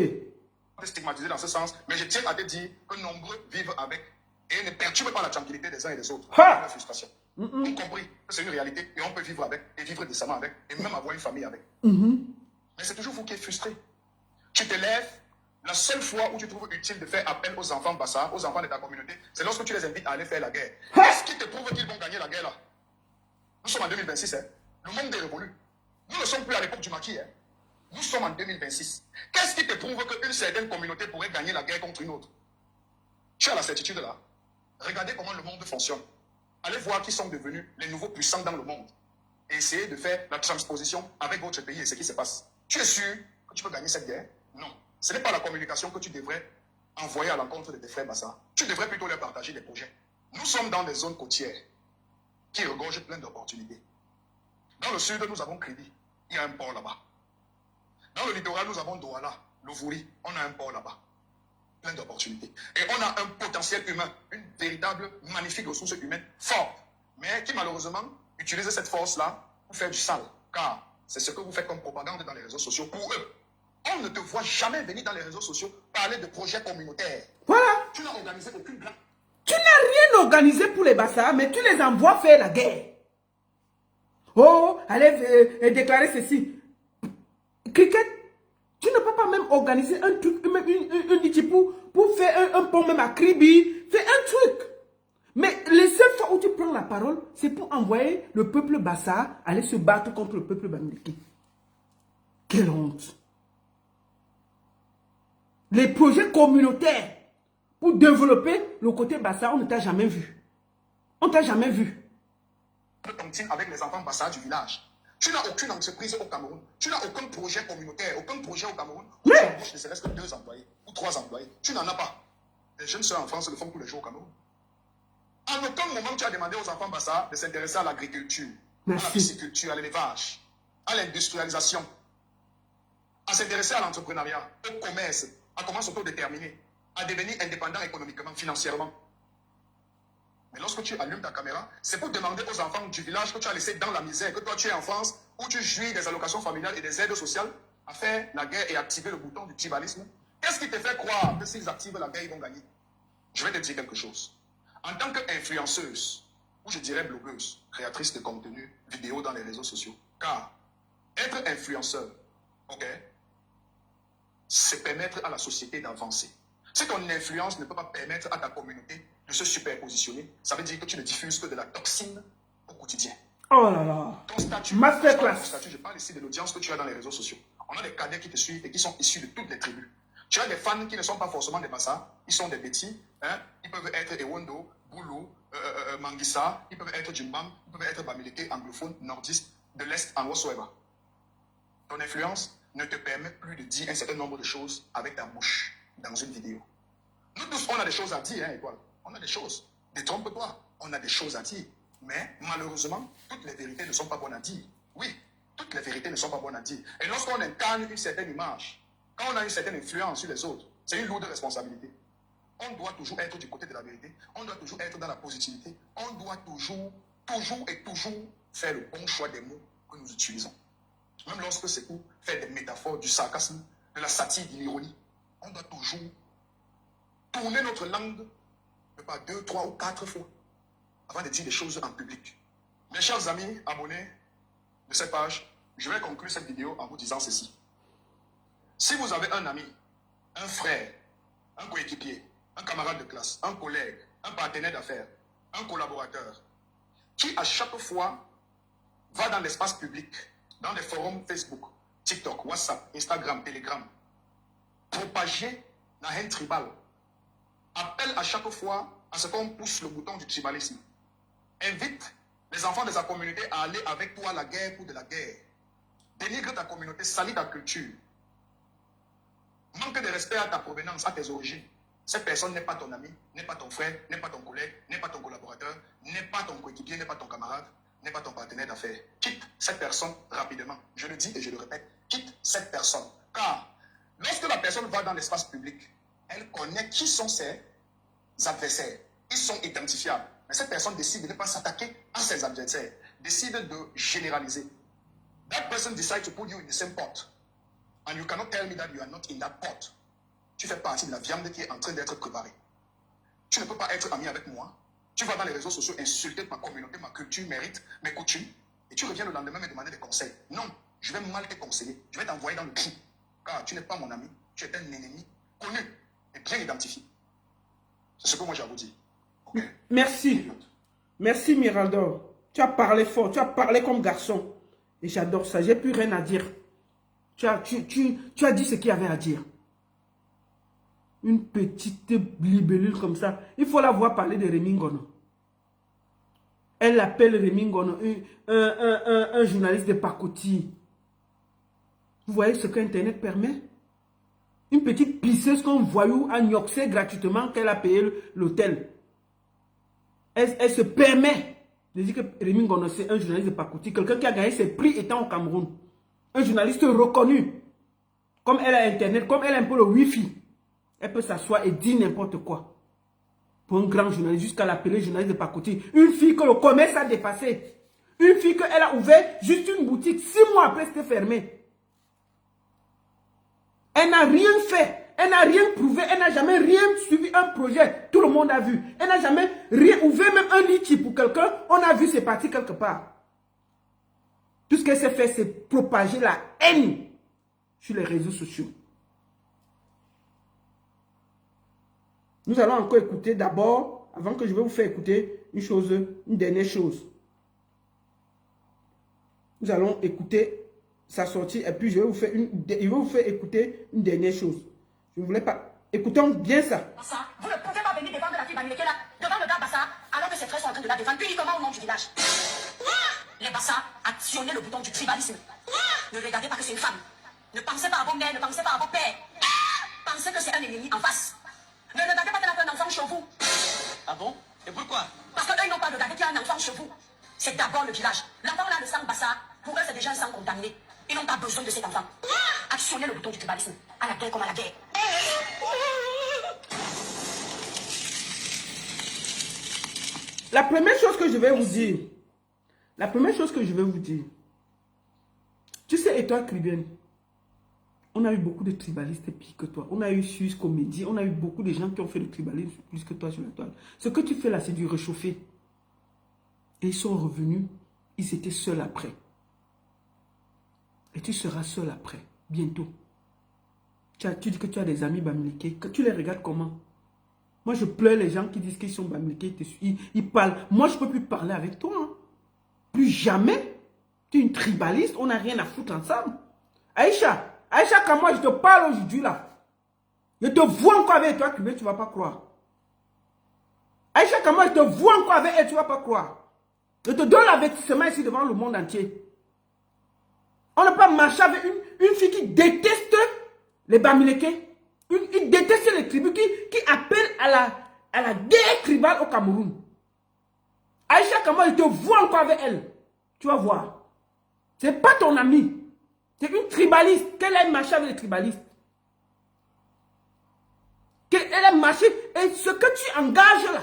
Stigmatisé dans ce sens, mais je tiens à te dire que nombreux vivent avec et ne perturbent pas la tranquillité des uns et des autres. Ha! La frustration. On compris que c'est une réalité et on peut vivre avec et vivre décemment avec et même avoir une famille avec. Mais c'est toujours vous qui êtes frustré. Tu te lèves, la seule fois où tu trouves utile de faire appel aux enfants Bassa, aux enfants de ta communauté, c'est lorsque tu les invites à aller faire la guerre. Qu'est-ce qui te prouve qu'ils vont gagner la guerre là? Nous sommes en 2026, hein? Le monde est révolu. Nous ne sommes plus à l'époque du maquis. Hein? Nous sommes en 2026. Qu'est-ce qui te prouve qu'une certaine communauté pourrait gagner la guerre contre une autre? Tu as la certitude là. Regardez comment le monde fonctionne. Allez voir qui sont devenus les nouveaux puissants dans le monde. Et essayez de faire la transposition avec votre pays et ce qui se passe. Tu es sûr que tu peux gagner cette guerre? Non. Ce n'est pas la communication que tu devrais envoyer à l'encontre de tes frères Bassa. Tu devrais plutôt leur partager des projets. Nous sommes dans des zones côtières qui regorgent plein d'opportunités. Dans le sud, nous avons Crédit. Il y a un port là-bas. Dans le littoral, nous avons Douala, Louvuri. On a un port là-bas. Plein d'opportunités. Et on a un potentiel humain, une véritable, magnifique ressource humaine forte, mais qui malheureusement utilise cette force-là pour faire du sale. Car c'est ce que vous faites comme propagande dans les réseaux sociaux pour eux. On ne te voit jamais venir dans les réseaux sociaux parler de projets communautaires. Voilà. Tu n'as organisé aucune grande. Tu n'as rien organisé pour les Bassa, mais tu les envoies faire la guerre. Oh, allez déclarer ceci. Cricket, tu ne peux pas même organiser un truc, même une idée pour faire un pont même à Kribi. Fais un truc. Mais les seules fois où tu prends la parole, c'est pour envoyer le peuple Bassa aller se battre contre le peuple Bamileke. Quelle honte. Les projets communautaires pour développer le côté Bassa, on ne t'a jamais vu. On ne t'a jamais vu. tontine avec les enfants Bassa du village. Tu n'as aucune entreprise au Cameroun. Tu n'as aucun projet communautaire, aucun projet au Cameroun. Oui. Tu embauches ne serait-ce que 2 employés ou 3 employés. Tu n'en as pas. Les jeunes sœurs en France le font tous les jours au Cameroun. En aucun moment, tu as demandé aux enfants Bassa de s'intéresser à l'agriculture, à la pisciculture, à l'élevage, à l'industrialisation, à s'intéresser à l'entrepreneuriat, au commerce, à comment s'autodéterminer, à devenir indépendant économiquement, financièrement. Mais lorsque tu allumes ta caméra, c'est pour demander aux enfants du village que tu as laissé dans la misère, que toi tu es en France, où tu jouis des allocations familiales et des aides sociales, à faire la guerre et activer le bouton du tribalisme. Qu'est-ce qui te fait croire que s'ils activent la guerre, ils vont gagner? Je vais te dire quelque chose. En tant qu'influenceuse, ou je dirais blogueuse, créatrice de contenu vidéo dans les réseaux sociaux, car être influenceur, ok, c'est permettre à la société d'avancer. Si ton influence ne peut pas permettre à ta communauté de se superpositionner, ça veut dire que tu ne diffuses que de la toxine au quotidien. Oh là là. Ton statut, Masterclass. je parle ici de l'audience que tu as dans les réseaux sociaux. On a des cadets qui te suivent et qui sont issus de toutes les tribus. Tu as des fans qui ne sont pas forcément des Bassa, ils sont des Betty, hein? Ils peuvent être Ewondo, Boulou, Manguissa, ils peuvent être Jimbam, ils peuvent être Bamileke, anglophone, nordiste, de l'Est, en whatsoever. Ton influence ne te permet plus de dire un certain nombre de choses avec ta bouche dans une vidéo. Nous tous, on a des choses à dire, hein, Étoile. On a des choses. Détrompe-toi, on a des choses à dire. Mais malheureusement, toutes les vérités ne sont pas bonnes à dire. Oui, toutes les vérités ne sont pas bonnes à dire. Et lorsqu'on incarne une certaine image, quand on a une certaine influence sur les autres, c'est une lourde responsabilité. On doit toujours être du côté de la vérité. On doit toujours être dans la positivité. On doit toujours faire le bon choix des mots que nous utilisons. Même lorsque c'est pour faire des métaphores, du sarcasme, de la satire, de l'ironie, on doit toujours tourner notre langue, ne pas 2, 3 ou 4 fois, avant de dire des choses en public. Mes chers amis abonnés de cette page, je vais conclure cette vidéo en vous disant ceci. Si vous avez un ami, un frère, un coéquipier, un camarade de classe, un collègue, un partenaire d'affaires, un collaborateur, qui à chaque fois va dans l'espace public, dans les forums Facebook, TikTok, WhatsApp, Instagram, Telegram, propager la haine tribale, appelle à chaque fois à ce qu'on pousse le bouton du tribalisme, invite les enfants de sa communauté à aller avec toi à la guerre pour de la guerre, dénigre ta communauté, salit ta culture, manque de respect à ta provenance, à tes origines. Cette personne n'est pas ton ami, n'est pas ton frère, n'est pas ton collègue, n'est pas ton collaborateur, n'est pas ton coéquipier, n'est pas ton camarade, n'est pas ton partenaire d'affaires. Quitte cette personne rapidement. Je le dis et je le répète, quitte cette personne. Car lorsque la personne va dans l'espace public, elle connaît qui sont ses adversaires. Ils sont identifiables. Mais cette personne décide de ne pas s'attaquer à ses adversaires, décide de généraliser. That person decides to put you in the same pot. And you cannot tell me that you are not in that pot. Tu fais partie de la viande qui est en train d'être préparée. Tu ne peux pas être ami avec moi. Tu vas dans les réseaux sociaux insulter ma communauté, ma culture, mes rites, mes coutumes. Et tu reviens le lendemain me demander des conseils. Non, je vais mal te conseiller. Je vais t'envoyer dans le trou. Car tu n'es pas mon ami. Tu es un ennemi connu et bien identifié. C'est ce que moi j'ai à vous dire. Okay. Merci. Merci Miraldor. Tu as parlé fort. Tu as parlé comme garçon. Et j'adore ça. J'ai plus rien à dire. Tu as dit ce qu'il y avait à dire. Une petite libellule comme ça. Il faut la voir parler de Rémi Ngono. Elle appelle Rémi Ngono un journaliste de pacotille. Vous voyez ce qu'Internet permet? Une petite pisseuse qu'on voyou a gnoxé gratuitement qu'elle a payé l'hôtel. Elle se permet de dire que Rémi Ngono c'est un journaliste de pacotille. Quelqu'un qui a gagné ses prix étant au Cameroun. Un journaliste reconnu. Comme elle a Internet, comme elle a un peu le Wi-Fi. Elle peut s'asseoir et dire n'importe quoi. Pour un grand journaliste, jusqu'à l'appeler journaliste de pacotille. Une fille que le commerce a dépassé. Une fille qu'elle a ouvert juste une boutique. 6 mois après, c'était fermé. Elle n'a rien fait. Elle n'a rien prouvé. Elle n'a jamais rien suivi un projet. Tout le monde a vu. Elle n'a jamais rien ouvert, même un litchi pour quelqu'un. On a vu, c'est parti quelque part. Tout ce qu'elle s'est fait, c'est propager la haine sur les réseaux sociaux. Nous allons encore écouter d'abord, avant que je vais vous faire écouter une dernière chose. Nous allons écouter sa sortie et puis je vais vous faire écouter une dernière chose. Je ne voulais pas. Écoutons bien ça. Vous ne pouvez pas venir défendre la fille Bamileke là, devant le gars Bassa, alors que ses frères sont en train de la défendre uniquement au nom du village. Quoi? Les bassins, actionnez le bouton du tribalisme. Ne regardez pas que c'est une femme. Ne pensez pas à vos mères, ne pensez pas à vos pères. Pensez que c'est un ennemi en face. Ne regardez pas qu'elle a fait un enfant chez vous. Ah bon? Et pourquoi? Parce qu'eux, ils n'ont pas regardé qu'il y a un enfant chez vous. C'est d'abord le village. L'enfant là, le sang bassa, pour eux, c'est déjà un sang contaminé. Ils n'ont pas besoin de cet enfant. Actionnez le bouton du tribalisme. À la guerre comme à la guerre. La première chose que je vais vous dire, tu sais, et toi, Caribbean, on a eu beaucoup de tribalistes pires que toi. On a eu Suisse Comédie, on a eu beaucoup de gens qui ont fait le tribalisme plus que toi sur la toile. Ce que tu fais là, c'est du réchauffé. Et ils sont revenus, ils étaient seuls après. Et tu seras seul après, bientôt. Tu dis que tu as des amis bamiliqués, que tu les regardes comment? Moi, je pleure les gens qui disent qu'ils sont bamiliqués, ils parlent. Moi, je ne peux plus parler avec toi. Hein. Plus jamais. Tu es une tribaliste, on n'a rien à foutre ensemble. Aïcha, quand moi je te parle aujourd'hui là, je te vois encore avec toi, tu ne vas pas croire. Aïcha, quand moi je te vois encore avec elle, tu ne vas pas croire. Je te donne l'avertissement ici devant le monde entier. On ne peut pas marcher avec une fille qui déteste les bamilekés. Il déteste les tribus qui appellent à la guerre tribale au Cameroun. Aïcha, comment je te vois encore avec elle? Tu vas voir. Ce n'est pas ton amie. C'est une tribaliste. Qu'elle aime marcher avec les tribalistes. Qu'elle aime marcher. Et ce que tu engages là,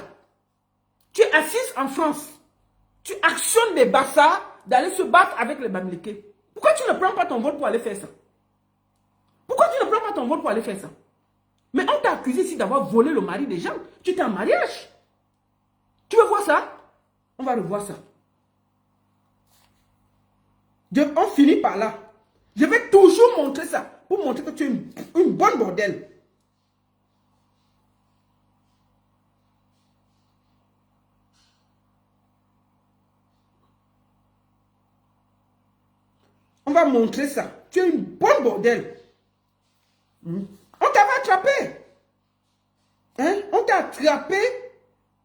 tu es assise en France. Tu actionnes des bassards d'aller se battre avec les bamilekés. Pourquoi tu ne prends pas ton vol pour aller faire ça? Pourquoi tu ne prends pas ton vol pour aller faire ça? Mais on t'a accusé ici d'avoir volé le mari des gens. Tu étais en mariage. Tu veux voir ça? On va revoir ça. On finit par là. Je vais toujours montrer ça. Pour montrer que tu es une bonne bordelle. On va montrer ça. Tu es une bonne bordelle. On t'avait attrapé. Hein? On t'a attrapé.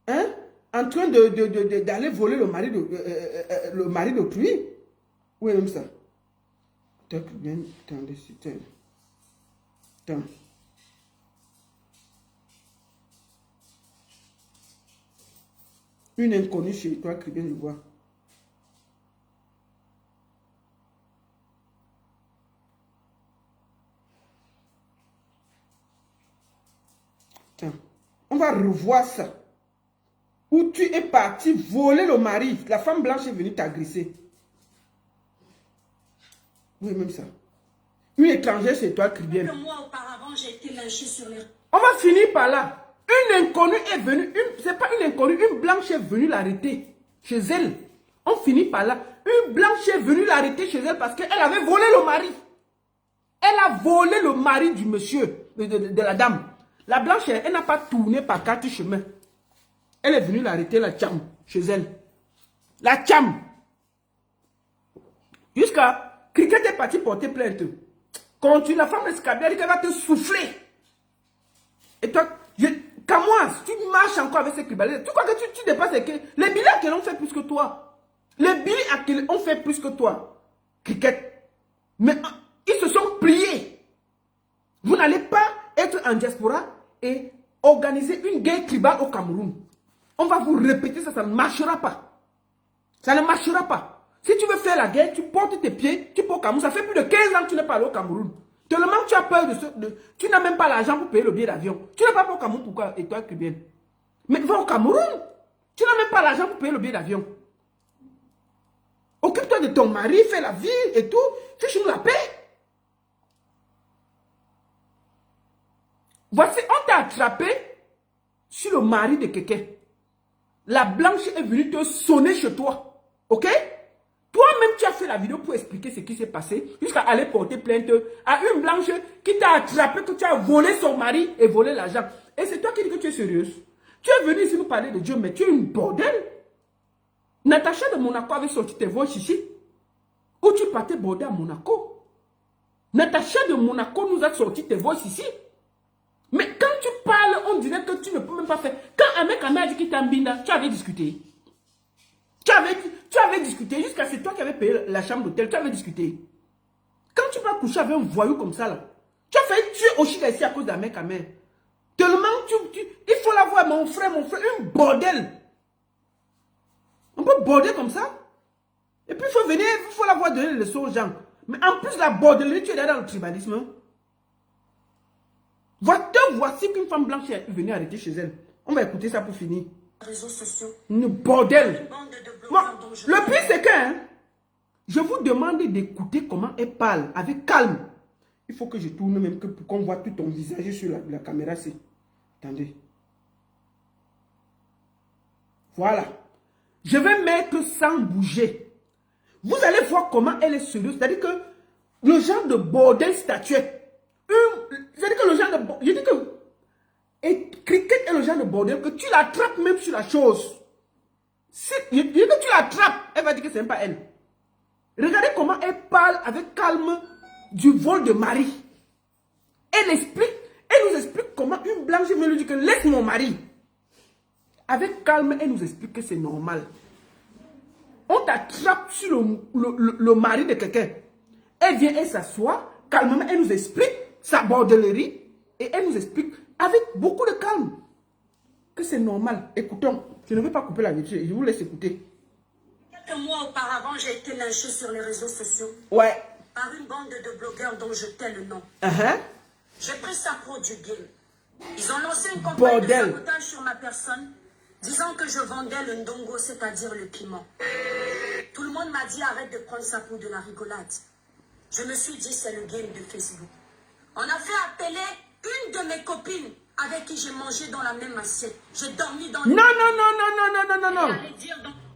Hein? En train d'aller voler le mari d'autrui. Où est même ça? Attends. Une inconnue chez toi, Caribbean, je vois. Tiens, on va revoir ça. Où tu es parti voler le mari. La femme blanche est venue t'agresser. Oui, même ça. Une étrangère chez toi, Caribbean. Un mois auparavant, j'ai été lynchée sur les... On va finir par là. Une inconnue est venue. C'est pas une inconnue. Une blanche est venue l'arrêter chez elle. On finit par là. Une blanche est venue l'arrêter chez elle parce qu'elle avait volé le mari. Elle a volé le mari du monsieur, de la dame. La blanche, elle n'a pas tourné par 4 chemins. Elle est venue l'arrêter, la tcham, chez elle. La tcham. Jusqu'à... Cricket est parti porter plainte. Continue, la femme escabelle, elle va te souffler. Et toi, Camoise, tu marches encore avec ces tribalistes. Tu crois que tu dépasses les billets qu'elles ont fait plus que toi. Les billets qu'elles ont fait plus que toi. Cricket. Mais ils se sont pliés. Vous n'allez pas être en diaspora et organiser une guerre tribale au Cameroun. On va vous répéter ça, ça ne marchera pas. Ça ne marchera pas. Si tu veux faire la guerre, tu portes tes pieds, tu pars au Cameroun. Ça fait plus de 15 ans que tu n'es pas allé au Cameroun. Tellement que tu as peur tu n'as même pas l'argent pour payer le billet d'avion. Tu n'es pas au Cameroun, pourquoi? Et toi, Caribbean. Mais va au Cameroun. Tu n'as même pas l'argent pour payer le billet d'avion. Occupe-toi de ton mari, fais la vie et tout. Fiche-nous la paix. Voici, on t'a attrapé sur le mari de quelqu'un. La blanche est venue te sonner chez toi. Ok? Toi-même, tu as fait la vidéo pour expliquer ce qui s'est passé, jusqu'à aller porter plainte à une blanche qui t'a attrapé, que tu as volé son mari et volé l'argent. Et c'est toi qui dis que tu es sérieuse. Tu es venu ici nous parler de Dieu, mais tu es une bordelle. Natacha de Monaco avait sorti tes voix ici. Où tu partais border à Monaco. Natacha de Monaco nous a sorti tes voix ici. Mais quand tu parles, on dirait que tu ne peux même pas faire. Quand un mec a dit qu'il t'a mbinda, tu avais discuté. Tu avais discuté, jusqu'à c'est toi qui avais payé la chambre d'hôtel, tu avais discuté. Quand tu vas coucher avec un voyou comme ça, là, tu as failli tuer Oshika ici à cause d'un mec à mère. Tellement il faut la voir, mon frère, un bordel. On peut border comme ça. Et puis il faut venir, il faut la voir donner les leçons aux gens. Mais en plus, la bordellerie, tu es là dans le tribalisme. Hein? Voici qu'une femme blanche est venue arrêter chez elle. On va écouter ça pour finir. Réseaux sociaux. Une bordel. Une bande de Moi, blogueurs dont je le pire c'est que hein, je vous demande d'écouter comment elle parle avec calme. Il faut que je tourne même pour qu'on voit tout ton visage sur la caméra. Attendez. Voilà. Je vais mettre sans bouger. Vous allez voir comment elle est sérieuse. C'est-à-dire que le genre de bordel statuette. C'est-à-dire que le genre de bordel. Je dis que. Et cricket est le genre de bordel que tu l'attrapes même sur la chose. Si je dis que tu l'attrapes, elle va dire que ce n'est pas elle. Regardez comment elle parle avec calme du vol de mari. Elle nous explique comment une blanche me lui dit que laisse mon mari. Avec calme, elle nous explique que c'est normal. On t'attrape sur le mari de quelqu'un. Elle vient, elle s'assoit, calmement, elle nous explique sa bordellerie et elle nous explique avec beaucoup de calme que c'est normal. Écoutons, je ne veux pas couper la vidéo, je vous laisse écouter. Quelques mois auparavant, j'ai été lynchée sur les réseaux sociaux. Ouais. Par une bande de blogueurs dont je tais le nom. J'ai pris ça pour du bien. Ils ont lancé une campagne de sabotage sur ma personne, disant que je vendais le ndongo, c'est-à-dire le piment. Tout le monde m'a dit arrête de prendre ça pour de la rigolade. Je me suis dit c'est le game de Facebook. On a fait appeler une de mes copines avec qui j'ai mangé dans la même assiette. J'ai dormi dans le... Non.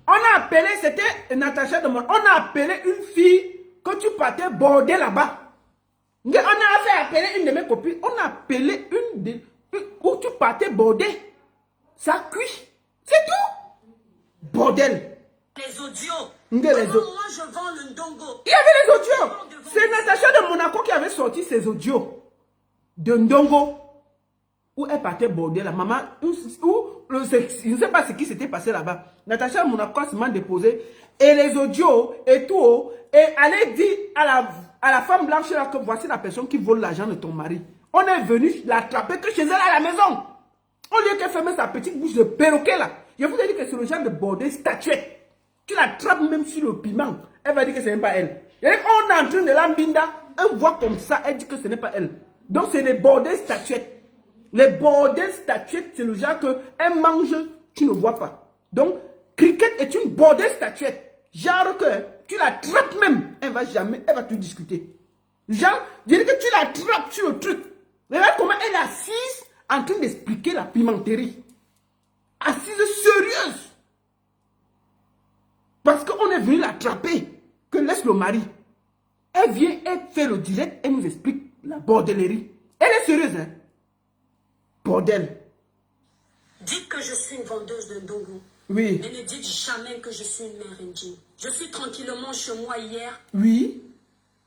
On a appelé, c'était Natacha de Mon. On a appelé une fille que tu partais border là-bas. On a fait appeler une de mes copines. On a appelé où tu partais border. Ça cuit. C'est tout. Bordel. Les audios. Les Moi, je vends le ndongo. Il y avait les audios. C'est Natacha de Monaco qui avait sorti ses audios de ndongo. Où elle partait border la maman. Je ne sais pas ce qui s'était passé là-bas. Natacha de Monaco a seulement déposé. Et les audios et tout. Et allez dire à la femme blanche là que voici la personne qui vole l'argent de ton mari. On est venu l'attraper que chez elle à la maison. Au lieu qu'elle ferme sa petite bouche de perroquet là. Je vous ai dit que c'est le genre de bordel statuette. Tu l'attrapes même sur le piment. Elle va dire que ce n'est pas elle. Et on est en train de l'ambinda. Elle voit comme ça, elle dit que ce n'est pas elle. Donc c'est des bordels statuettes. Les bordels statuettes, c'est le genre que elle mange, tu ne vois pas. Donc, cricket est une bordel statuette. Genre que tu l'attrapes même, elle va te discuter. Genre, je dis que tu l'attrapes sur le truc. Regarde comment elle est assise en train d'expliquer la pimenterie. Assise sérieuse. Parce qu'on est venu l'attraper. Que laisse le mari. Elle vient, elle fait le direct, elle nous explique la bordellerie. Elle est sérieuse, hein. Bordel. Dites que je suis une vendeuse de ndongo. Oui. Mais ne dites jamais que je suis une mère indienne. Je suis tranquillement chez moi hier. Oui.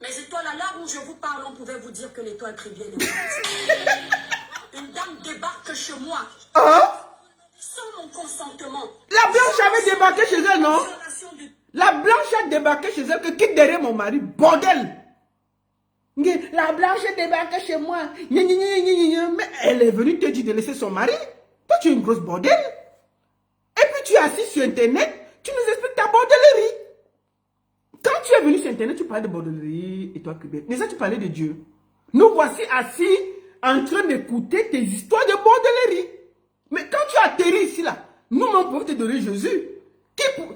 Mes étoiles, à l'heure où je vous parle, on pouvait vous dire que l'étoile prévient les morts. Une dame débarque chez moi. Sans mon consentement. La blanche avait débarqué chez elle, non? La blanche a débarqué chez elle que quitte derrière mon mari. Bordel. La blanche est débarquée chez moi. Mais elle est venue te dire de laisser son mari. Toi, tu es une grosse bordel. Et puis tu es assis sur Internet. Tu nous expliques ta bordellerie. Quand tu es venu sur Internet, tu parlais de bordellerie et toi, Québec. Mais ça, tu parlais de Dieu. Nous voici assis en train d'écouter tes histoires de bordellerie. Mais quand tu atterris ici, là, nous-mêmes, on pouvait te donner Jésus.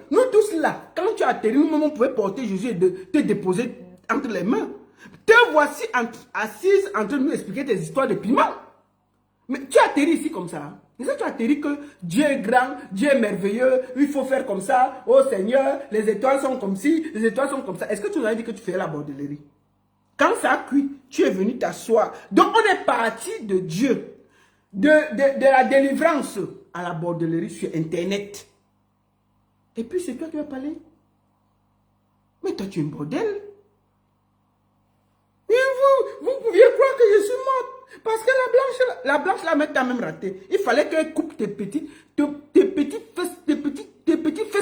Nous tous là, quand tu atterris, nous-mêmes, on pouvait porter Jésus et te déposer entre les mains. Te voici assise en train de nous expliquer tes histoires de piment. Mais tu atterris ici comme ça. Et ça, tu atterris que Dieu est grand, Dieu est merveilleux, il faut faire comme ça. Oh Seigneur, les étoiles sont comme ci, les étoiles sont comme ça. Est-ce que tu nous as dit que tu fais la bordellerie? Quand ça a cuit, tu es venu t'asseoir. Donc on est parti de Dieu, de la délivrance à la bordellerie sur Internet. Et puis c'est toi qui vas parler. Mais toi tu es un bordel. Et vous pouviez croire que je suis morte. Parce que la blanche là, t'a même raté. Il fallait qu'elle coupe tes petites fesses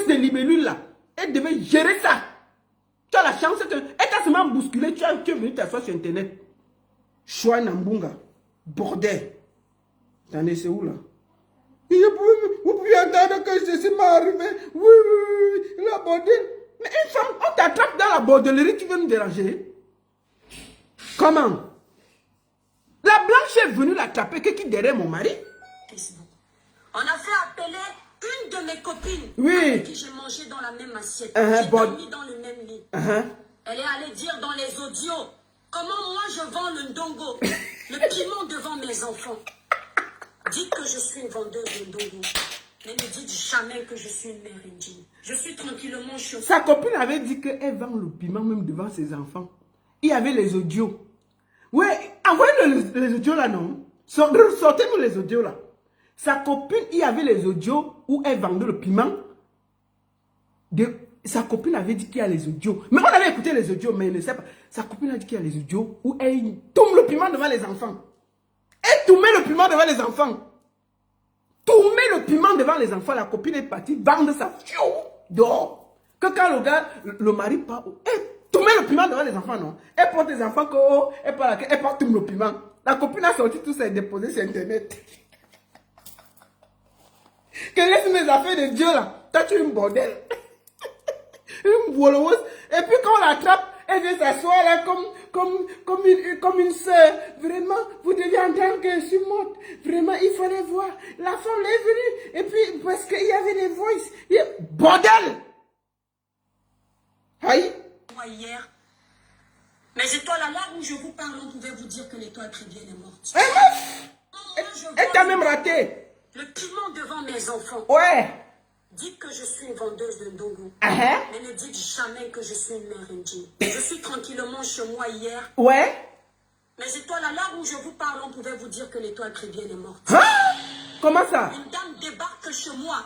de les libellules là. Elle devait gérer ça. Tu as la chance que... Elle t'a seulement bousculé, tu es venu t'asseoir sur internet. Choua Nambunga. Bordel. Attendez, c'est où là? Vous pouvez entendre que ceci m'est arrivé. Oui, oui, oui, la bordel. Mais une femme, on t'attrape dans la bordellerie, tu veux nous déranger? Comment? La blanche est venue l'attraper, qui derrière mon mari? On a fait appeler une de mes copines. Oui. Avec qui j'ai mangé dans la même assiette. J'ai dormi dans le même lit. Elle est allée dire dans les audios comment moi je vends le ndongo, le piment devant mes enfants. Dites que je suis une vendeuse de ndongo. Mais ne dites jamais que je suis une mère indienne. Je suis tranquillement chez... Sa copine avait dit qu'elle vend le piment même devant ses enfants. Il y avait les audios. Ouais, envoyez les audios là, non? Sortez-nous les audios là. Sa copine, il y avait les audios où elle vendait le piment. Sa copine avait dit qu'il y a les audios. Mais on avait écouté les audios, mais elle ne sait pas. Sa copine a dit qu'il y a les audios où elle tourne le piment devant les enfants. Elle tournait le piment devant les enfants. Tourner le piment devant les enfants, la copine est partie vendre sa fiole dehors. Que quand le gars, le mari part, elle tournait le piment devant les enfants, non? Elle porte les enfants, elle part tourner le piment. La copine a sorti tout ça et déposé sur internet. Que laisse mes affaires de Dieu là. Toi tu es une bordel. Une bouleuse. Et puis quand on l'attrape, elle vient s'asseoir là comme une soeur. Vraiment, vous devez entendre que je suis morte. Vraiment, il fallait voir. La femme est venue. Et puis, parce qu'il y avait des voices. Bordel! Aïe! Moi hier, mes étoiles à l'heure où je vous parle, on pouvait vous dire que l'étoile Trivienne est morte. Elle t'a même raté. Le piment devant mes enfants. Ouais. Dites que je suis une vendeuse de ndongo. Mais ne dites jamais que je suis une mère indienne. Je suis tranquillement chez moi hier. Ouais. Mes étoiles, à l'heure où je vous parle, on pouvait vous dire que l'étoile Trivienne est morte. Comment ça? Une dame débarque chez moi.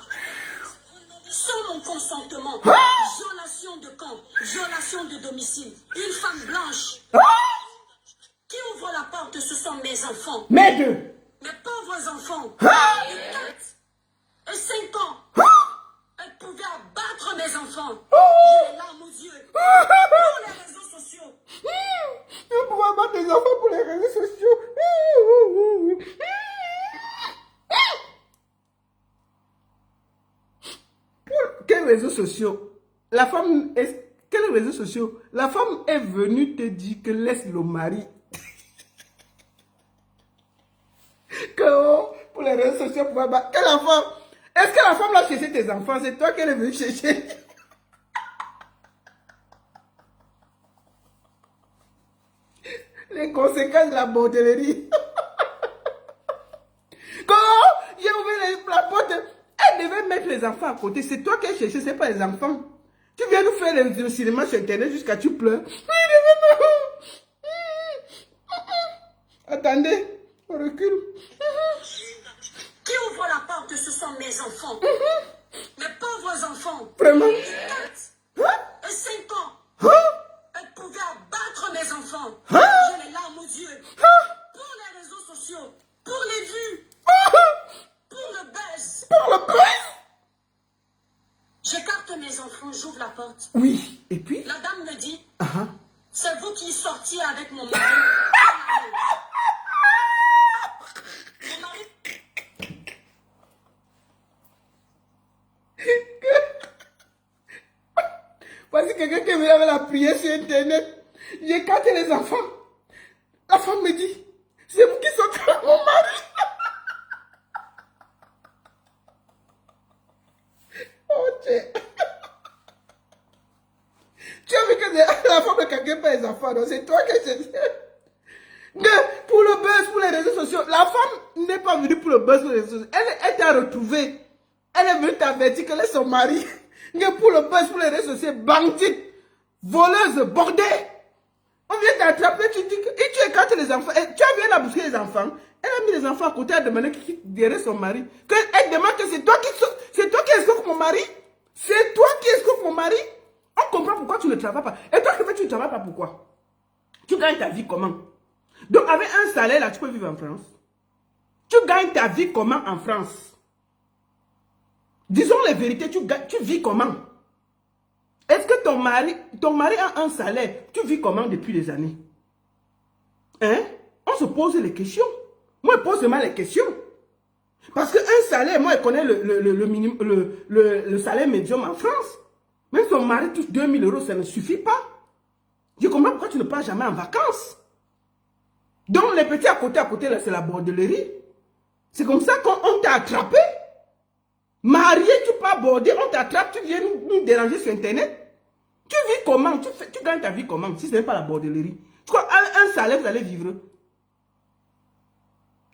Sans mon consentement. Violation de camp. Violation de domicile. Une femme blanche. Qui ouvre la porte, ce sont mes enfants. Mes deux. Mes pauvres enfants. De 4 et 5 ans. Elle pouvait abattre mes enfants. J'ai les larmes aux yeux. Pour les réseaux sociaux. Elle pouvait abattre les enfants pour les réseaux sociaux. Pour quels réseaux sociaux? La femme est... Quels réseaux sociaux? La femme est venue te dire que laisse le mari. Que pour les réseaux sociaux, pour abattre. Quelle enfant? Est-ce que la femme l'a cherché tes enfants? C'est toi qu'elle est venue chercher. Les conséquences de la bordellerie. Quand j'ai ouvert la porte, elle devait mettre les enfants à côté. C'est toi qui as cherché, c'est pas les enfants. Tu viens nous faire le cinéma sur internet jusqu'à tu pleures. Attendez, on recule. Qui ouvre la porte, ce sont mes enfants. Mes pauvres enfants. Vraiment? De 4 et 5 ans. Elle pouvait abattre mes enfants. J'ai les larmes aux yeux. Pour les réseaux sociaux. Pour les vues. Pour le buzz. Pour le buzz? J'écarte mes enfants, j'ouvre la porte. Oui, et puis? La dame me dit, c'est vous qui sortiez avec mon mari. Mon mari. Voici quelqu'un qui est venu avec la prière sur internet. J'ai écarté les enfants. La femme me dit, c'est vous qui sortez avec mon mari. Oh Dieu. Tu as vu que la femme de quelqu'un pas les enfants, donc c'est toi qui es... Pour le buzz, pour les réseaux sociaux, la femme n'est pas venue pour le buzz, pour les réseaux sociaux. Elle t'a retrouvé. Elle est venue t'avertir qu'elle est son mari. Pour le buzz, pour les réseaux sociaux, bandite, voleuse, bordée. On vient t'attraper, tu dis que... Et tu écartes les enfants. Et tu as bien bousculer les enfants. Elle a mis les enfants à côté, elle a demandé qui derrière son mari. Elle demande que c'est toi qui escroques mon mari. C'est toi qui escroques mon mari. On comprend pourquoi tu ne travailles pas. Et toi, tu ne travailles pas pourquoi? Tu gagnes ta vie comment? Donc, avec un salaire, là, tu peux vivre en France. Tu gagnes ta vie comment en France? Disons les vérités, tu vis comment? Est-ce que ton mari a un salaire? Tu vis comment depuis des années? Hein? On se pose les questions. Moi, je pose seulement les questions. Parce qu'un salaire, moi, je connais le salaire médium en France. Même son mari touche 2000 €, ça ne suffit pas. Je comprends pourquoi tu ne pars jamais en vacances. Donc, les petits à côté, là, c'est la bordellerie. C'est comme ça qu'on t'a attrapé. Marié, tu pars border, on t'attrape, tu viens nous déranger sur Internet. Tu vis comment? Tu gagnes ta vie comment? Si ce n'est pas la bordellerie. Tu crois, un salaire, vous allez vivre.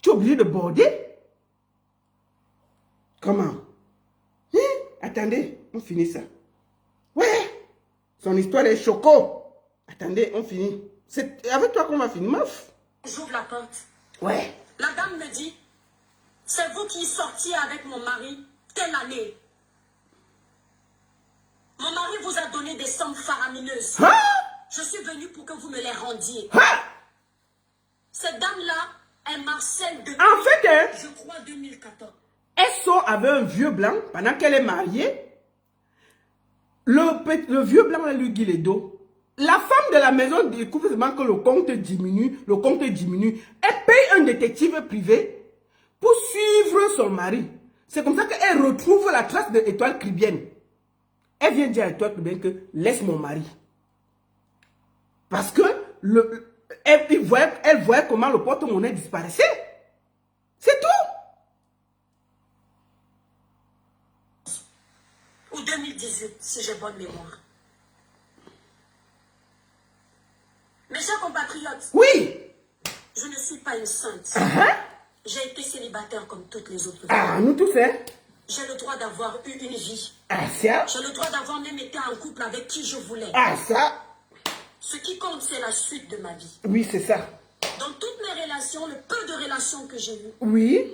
Tu es obligé de border. Comment? Hein? Attendez, on finit ça. Ouais, son histoire est choco. Attendez, on finit. C'est avec toi qu'on va finir, meuf. J'ouvre la porte. Ouais. La dame me dit, c'est vous qui sortiez avec mon mari telle année. Mon mari vous a donné des sommes faramineuses. Hein? Je suis venue pour que vous me les rendiez. Hein? Cette dame-là, elle marcelle depuis, En fait, hein, je crois, 2014. elle sort avec un vieux blanc pendant qu'elle est mariée. Le vieux blanc lui guide les dos. La femme de la maison découvre seulement que le compte diminue. Elle paye un détective privé pour suivre son mari. C'est comme ça qu'elle retrouve la trace de Étoile Caribbeenne. Elle vient dire à Étoile Caribbeenne que laisse mon mari. Parce que elle voyait comment le porte-monnaie disparaissait. C'est tout. Ou 2018, si j'ai bonne mémoire. Mes chers compatriotes, Oui. je ne suis pas une sainte. J'ai été célibataire comme toutes les autres Ah, femmes. nous tous, hein. J'ai le droit d'avoir eu une vie. Ah, ça. J'ai le droit d'avoir même été en couple avec qui je voulais. Ah, ça. Ce qui compte, c'est la suite de ma vie. Oui, c'est ça. Dans toutes mes relations, le peu de relations que j'ai eues, Oui.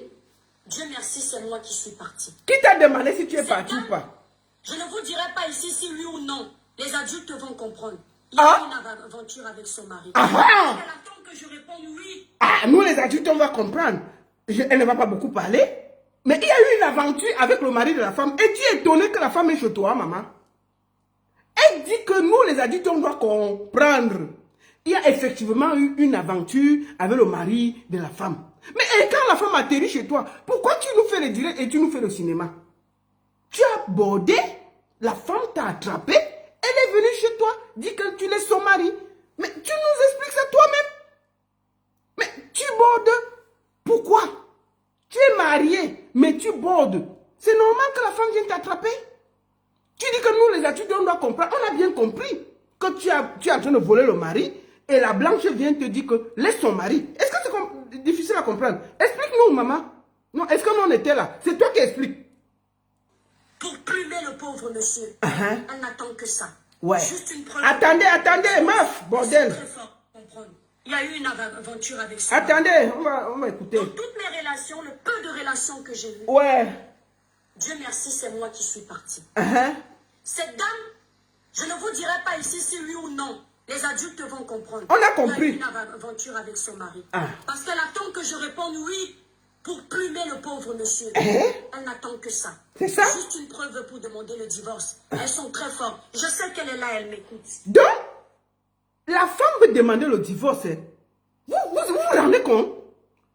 Dieu merci, c'est moi qui suis partie. Qui t'a demandé si tu es parti ou pas? Je ne vous dirai pas ici si oui ou non. Les adultes vont comprendre. Il y Ah. a une aventure avec son mari. Ah ah. Elle attend que je réponde oui. Ah, nous les adultes, on va comprendre. Elle ne va pas beaucoup parler. Mais il y a eu une aventure avec le mari de la femme. Et tu es étonné que la femme est chez toi, maman. Elle dit que nous les adultes, on doit comprendre. Il y a effectivement eu une aventure avec le mari de la femme. Mais quand la femme atterrit chez toi, pourquoi tu nous fais le direct et tu nous fais le cinéma? Tu as bordé, la femme t'a attrapé, elle est venue chez toi, dit que tu es son mari. Mais tu nous expliques ça toi-même. Mais tu bordes. Pourquoi? Tu es marié, mais tu bordes. C'est normal que la femme vienne t'attraper. Tu dis que nous, les adultes, on doit comprendre. On a bien compris que tu es en train de voler le mari et la blanche vient te dire que laisse son mari. Est-ce que c'est difficile à comprendre? Explique-nous, maman. Non, est-ce que nous, on était là? C'est toi qui expliques. Pour plumer le pauvre monsieur, elle n'attend que ça. Ouais. Juste une preuve. Attendez, meuf, bordel. Très fort pour comprendre. Il y a eu une aventure avec ça. Attendez, on va écouter. Dans toutes mes relations, le peu de relations que j'ai eues, Ouais. Dieu merci, c'est moi qui suis partie. Uh-huh. Cette dame, je ne vous dirai pas ici si oui ou non. Les adultes vont comprendre. On a compris. Il y a eu une aventure avec son mari. Ah. Parce qu'elle attend que je réponde oui pour plumer le pauvre monsieur. Elle n'attend que ça. C'est ça? Juste une preuve pour demander le divorce. Elles sont très fortes. Je sais qu'elle est là, elle m'écoute. Donc, la femme veut demander le divorce. Hein. Vous vous rendez compte?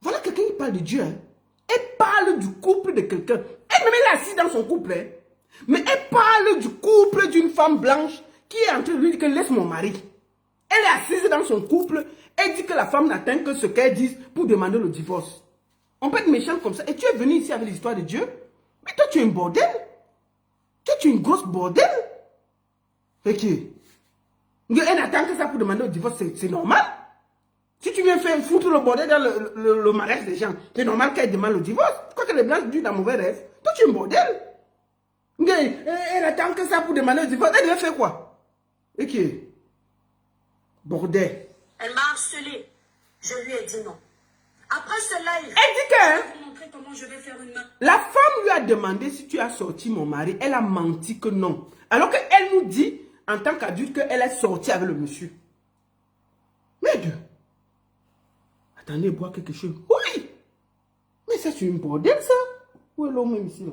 Voilà quelqu'un qui parle de Dieu. Hein. Elle parle du couple de quelqu'un. Elle-même est assise dans son couple. Hein. Mais elle parle du couple d'une femme blanche qui est en train de lui dire que laisse mon mari. Elle est assise dans son couple. Elle dit que la femme n'atteint que ce qu'elle dit pour demander le divorce. On peut être méchant comme ça. Et tu es venu ici avec l'histoire de Dieu. Mais toi, tu es une bordel. Toi, tu es une grosse bordel. Ok. Elle n'attend que ça pour demander le divorce. C'est normal. Si tu viens faire foutre le bordel dans le mariage des gens, c'est normal qu'elle demande le divorce. Quoi que les blancs disent dans mauvais rêve. Toi, tu es une bordel. Elle attend que ça pour demander le divorce. Elle devait faire quoi? Ok. Bordel. Elle m'a harcelé. Je lui ai dit non. Après ce live, Elle dit que... je vais vous montrer comment je vais faire une main. La femme lui a demandé si tu as sorti mon mari. Elle a menti que non. Alors qu'elle nous dit, en tant qu'adulte, qu'elle est sortie avec le monsieur. Mais Dieu. Attendez, boire quelque chose. Oui. Mais ça, c'est une bordel, ça. Où est l'homme même ici, là?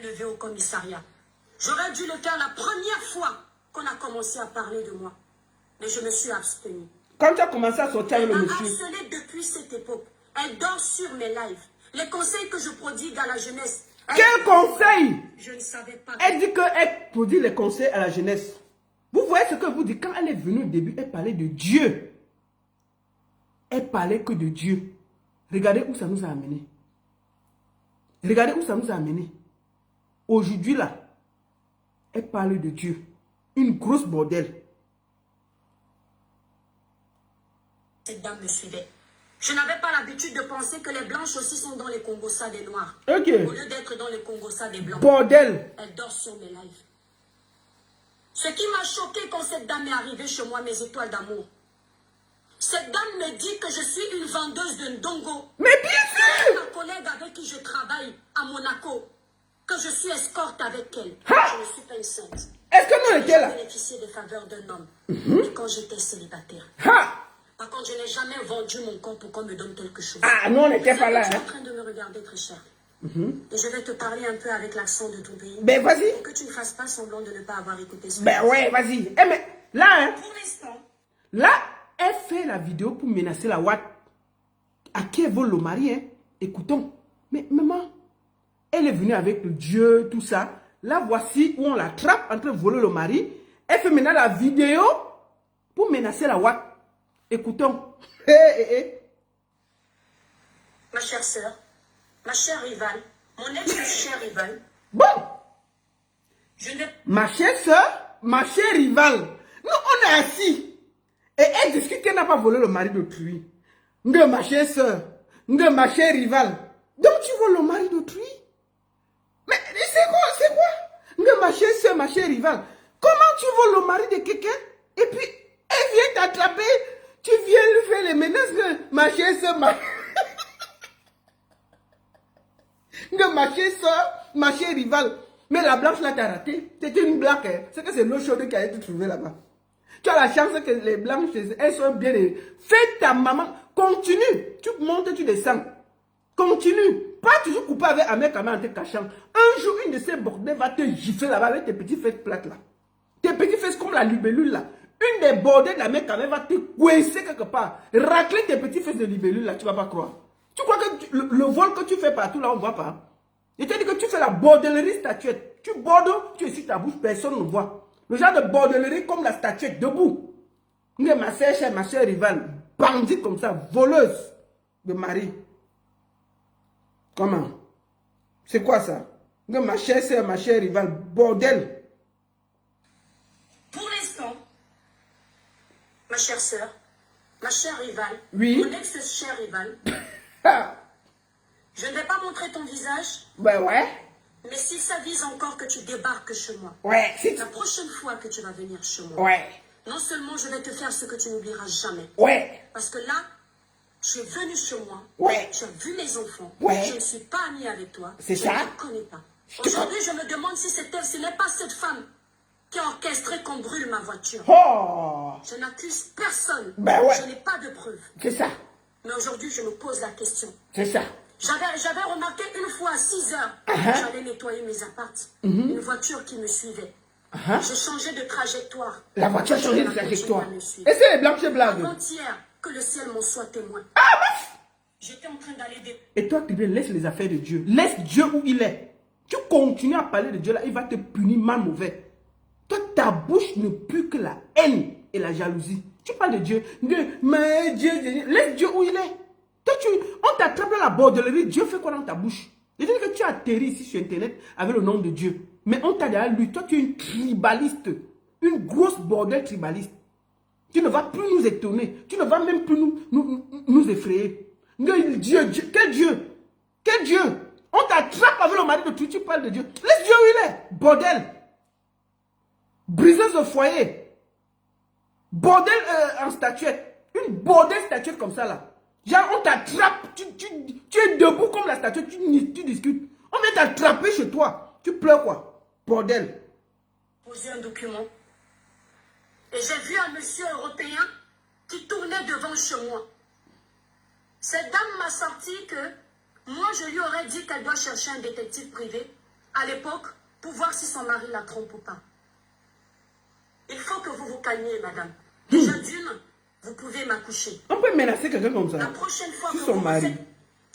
levé au commissariat. J'aurais dû le faire la première fois qu'on a commencé à parler de moi. Mais je me suis abstenue. Quand tu as commencé à sortir avec Elle le m'a monsieur. harcelée depuis cette époque. Elle dort sur mes lives. Les conseils que je prodigue à la jeunesse. Quel conseil? Je ne savais pas. Elle dit qu'elle produit les conseils à la jeunesse. Vous voyez ce que vous dites. Quand elle est venue au début, elle parlait de Dieu. Elle parlait que de Dieu. Regardez où ça nous a amené. Regardez où ça nous a amené. Aujourd'hui là, elle parle de Dieu. Une grosse bordel. Cette dame me suivait. Je n'avais pas l'habitude de penser que les blanches aussi sont dans les Congossas des noirs. Ok. Au lieu d'être dans les Congossas des blancs. Bordel. Elle dort sur mes lives. Ce qui m'a choqué quand cette dame est arrivée chez moi, mes étoiles d'amour. Cette dame me dit que je suis une vendeuse de ndongo. Mais bien sûr. Ma collègue avec qui je travaille à Monaco, que je suis escorte avec elle. Ha! Je ne suis pas une sainte. Est-ce que nous étions J'ai là? bénéficié des faveurs d'un homme quand j'étais célibataire. Ha! Par contre, je n'ai jamais vendu mon corps pour qu'on me donne quelque chose. Ah, nous on n'était pas là. Tu es en Hein? train de me regarder très cher. Et je vais te parler un peu avec l'accent de ton pays. Ben vas-y. Pour que tu ne fasses pas semblant de ne pas avoir écouté ce Ben ouais, vas-y. Eh mais là, hein, Pour l'instant, là, elle fait la vidéo pour menacer la Watt. À qui elle vole le mari, hein? Écoutons. Mais maman, elle est venue avec le Dieu, tout ça. Là, voici où on l'attrape en train de voler le mari. Elle fait maintenant la vidéo pour menacer la Watt. Écoutons. ma chère sœur, ma chère rivale, mon ex-chère rivale, Bon, je n'ai ma chère soeur, ma chère rivale, nous on est assis. Et elle discute qu'elle n'a pas volé le mari d'autrui. Nga ma chère soeur, nga ma chère rivale. Donc tu voles le mari d'autrui? Mais c'est quoi? Nga ma chère soeur, ma chère rivale. Comment tu voles le mari de quelqu'un? Et puis elle vient t'attraper. Tu viens lui faire les menaces de ma chère soeur, ma chère soeur, ma chère rivale. Mais la blanche là t'a raté. C'était une blague. Hein. C'est que c'est l'eau chaude qui a été trouvée là-bas. Tu as la chance que les blanches, elles sont bien. Fais ta maman. Continue. Tu montes, tu descends. Continue. Pas toujours coupé avec un mec en te cachant. Un jour, une de ces bordels va te gifler là-bas avec tes petits fesses plates là. Tes petits fesses comme la libellule là. Une des bordels de la mec va te coincer quelque part. Racler tes petits fesses de libellule là, tu vas pas croire. Tu crois que le vol que tu fais partout là, on ne voit pas. Je te dis que tu fais la bordellerie statuette. Tu bordes, tu es sur ta bouche, personne ne voit. Le genre de bordellerie comme la statuette, debout. Ma soeur rivale, bandite comme ça, voleuse de mari. Comment? C'est quoi ça? Ma chère soeur, ma chère rivale, bordel. Pour l'instant, ma chère sœur, ma chère rivale, Oui. mon ex-chère rivale, Ah, je ne vais pas montrer ton visage, ben ouais. mais si ça vise encore que tu débarques chez moi, Ouais, c'est... la prochaine fois que tu vas venir chez moi, Ouais. non seulement je vais te faire ce que tu n'oublieras jamais, Ouais. parce que là, tu es venu chez moi, Ouais. tu as vu mes enfants, Ouais. je ne suis pas amie avec toi, C'est je ça. ne te connais pas. Je te Aujourd'hui, je me demande si ce n'est pas cette femme qui a orchestré qu'on brûle ma voiture. Oh, Je n'accuse personne, Ben ouais. je n'ai pas de preuves. c'est ça. Mais aujourd'hui, je me pose la question. C'est ça. J'avais remarqué une fois à 6 heures, Uh-huh. j'allais nettoyer mes appartes, une voiture qui me suivait. Uh-huh. J'ai changé de trajectoire. La voiture a changé de Elle a trajectoire. continué à me suivre. Et c'est les blancs qui blaguent. Avant-hier, que le ciel m'en soit témoin. J'étais en train d'aller Et toi, tu laisse les affaires de Dieu. Laisse Dieu où il est. Tu continues à parler de Dieu là, il va te punir mal mauvais. Toi, ta bouche ne pue que la haine et la jalousie. Tu parles de Dieu. Mais Dieu, laisse Dieu où il est. Toi, on t'attrape dans la bordellerie. Dieu fait quoi dans ta bouche? Je dis que tu atterris ici sur Internet avec le nom de Dieu. Mais on t'a derrière lui. Toi, tu es une tribaliste. Une grosse bordel tribaliste. Tu ne vas plus nous étonner. Tu ne vas même plus nous effrayer. Dieu, quel Dieu? Quel Dieu? On t'attrape avec le mari de tout, tu parles de Dieu. Laisse Dieu où il est. Bordel. Briseuse de foyer. Bordel en statuette. Une bordel statuette comme ça là. Genre on t'attrape. Tu es debout comme la statuette. Tu discutes. On vient t'attraper chez toi. Tu pleures quoi? Bordel. poser un document. Et j'ai vu un monsieur européen qui tournait devant chez moi. Cette dame m'a sorti que moi, je lui aurais dit qu'elle doit chercher un détective privé à l'époque pour voir si son mari la trompe ou pas. Il faut que vous vous calmiez, madame. Déjà d'une, vous pouvez m'accoucher. On peut menacer quelqu'un comme ça. La prochaine fois que son vous mari. faites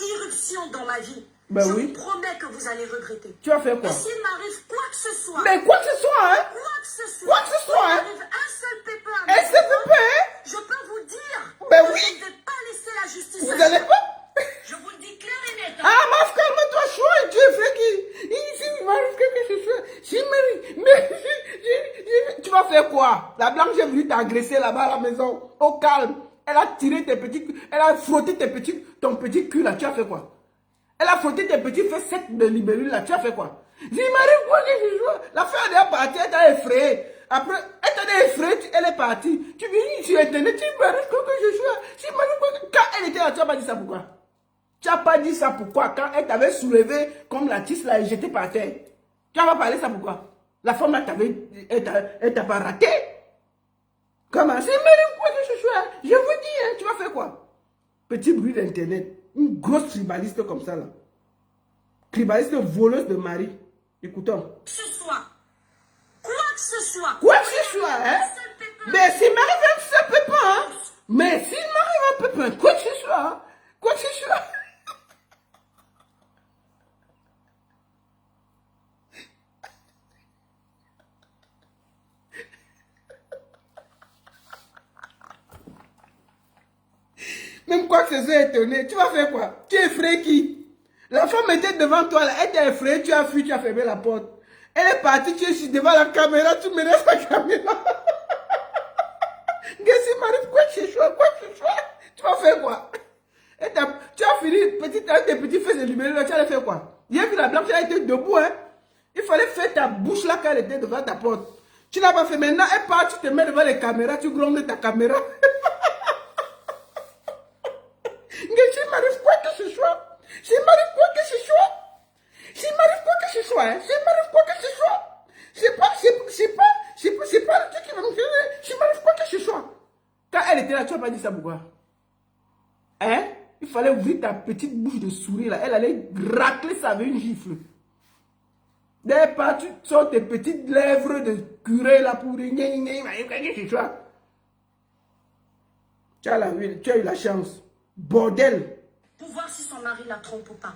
irruption dans ma vie, Ben je oui. vous promets que vous allez regretter. Tu vas faire quoi? Et s'il m'arrive quoi que ce soit, Mais quoi que ce soit, hein? quoi que ce soit, Quoi que ce soit, s'il hein? m'arrive un seul pépin à Un ma seul maison, pépin, hein? je peux vous dire Ben que oui. je ne vais pas laisser la justice Vous agir. allez pas? Je vous le dis clair et net. hein. Ah, ma calme-toi, chouette, tu es fait qui? Ici, il m'arrive quelque chose. Si, mais, tu vas faire quoi? La blanche est venue t'agresser là-bas à la maison, au calme. Elle a tiré tes petits, elle a frotté ton petit cul là, tu as fait quoi? Elle a frotté tes petits fesses de libellule là, tu as fait quoi? Il m'arrive quoi que je joue? La femme elle est partie, elle t'a effrayé. Après, elle t'a effrayé, elle est partie. Tu viens sur internet, tu m'arrive quoi que je joue? Si m'arrive quoi que... Quand elle était là, tu n'as pas dit ça pourquoi? Tu n'as pas dit ça pourquoi? Quand elle t'avait soulevé comme la tisse là et jeté par terre. Tu n'as pas parlé ça pourquoi? La femme là elle t'a pas raté. Comment? C'est m'arrive quoi que je joue? Je vous dis, hein, tu vas faire quoi? Petit bruit d'internet. Une grosse tribaliste comme ça là. Tribaliste voleuse de mari. Écoutons. Que ce soit, quoi que ce soit, Quoi que ce soit, hein? un seul pépin, Mais s'il m'arrive un seul pépin, hein? Mais s'il m'arrive un pépin, quoi que ce soit, hein? Quoi que ce soit. Même quoi que ce soit étonné, tu vas faire quoi? Tu es effrayé qui? La femme était devant toi, là, elle t'a effrayé, tu as fui, tu as fermé la porte. Elle est partie, tu es devant la caméra, tu menaces la caméra. Qu'est-ce qui m'arrive? Quoi que ce soit, tu vas faire quoi? Tu as fini avec tes petits fesses de lumière, tu allais faire quoi? Hier, vu la blanche, elle était debout, hein? Il fallait faire ta bouche là quand elle était devant ta porte. Tu n'as pas fait. Maintenant, elle part, tu te mets devant les caméras, tu grondes ta caméra. S'il m'arrive quoi que ce soit, s'il m'arrive quoi que ce soit, s'il m'arrive quoi que ce soit, hein, s'il m'arrive quoi que ce soit, c'est pas le truc qui va me faire, s'il m'arrive quoi que ce soit. Quand elle était là, tu n'as pas dit ça pourquoi? Hein? Il fallait ouvrir ta petite bouche de souris là, elle allait racler ça avec une gifle. Dès part, tu sors tes petites lèvres de curé là pour dire, quoi que ce soit. Tu as eu la chance. Bordel. pour voir si son mari la trompe ou pas.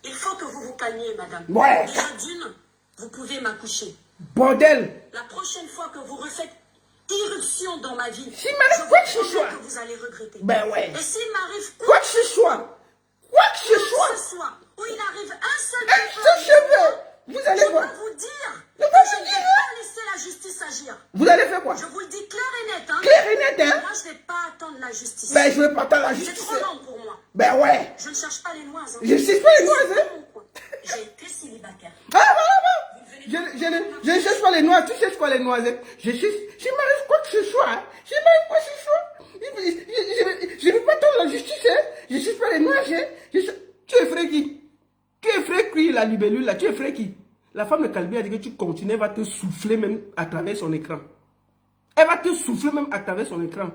Il faut que vous vous calmiez, madame. Ouais. Déjà d'une, vous pouvez m'accoucher. Bordel. La prochaine fois que vous refaites irruption dans ma vie, S'il m'arrive quoi que ce promets soit. que vous allez regretter. Ben ouais. Et s'il m'arrive Quoi que ce soit. Quoi que ce soit. où il arrive un seul Un pépin, seul cheveu. Vous allez je voir. peux vous dire Je que peux je vous ne dire, vais pas laisser la justice agir. Vous allez faire quoi? Je vous le dis clair et net. Hein. Clair et net, hein? Moi, je ne vais pas attendre la justice. Ben je veux pas attendre la C'est justice. trop long pour moi. Ben ouais. Je ne cherche pas les noises. Hein. Je sais pas les noises, hein? J'ai été célibataire. Ah, voilà. Je ne cherche pas les noises, tu cherches pas les noisettes. Je cherche, s'il m'arrive quoi que ce soit, hein, s'il m'arrive quoi que ce soit, je ne veux pas attendre la justice, hein. Je cherche pas les noises, hein. Tu es frère qui? Tu es frère qui, la libellule, là, tu es frère qui? La femme de Calbi a dit que tu continues, elle va te souffler même à travers son écran. Elle va te souffler même à travers son écran.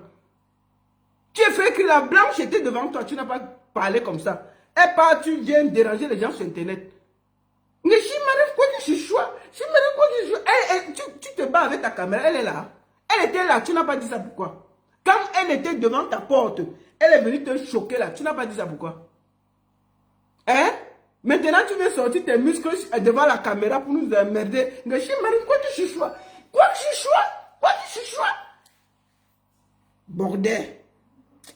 Tu es frère qui, la blanche était devant toi, tu n'as pas parlé comme ça. Elle part, tu viens déranger les gens sur Internet. Mais s'il m'arrive quoi que ce soit, s'il m'arrive quoi que ce soit, tu te bats avec ta caméra, elle est là. Elle était là, tu n'as pas dit ça pourquoi? Quand elle était devant ta porte, elle est venue te choquer là, tu n'as pas dit ça pourquoi? Hein? Maintenant tu veux sortir tes muscles devant la caméra pour nous emmerder. Mais s'il m'arrive quoi que ce soit, quoi que ce soit, quoi que ce soit. Bordel.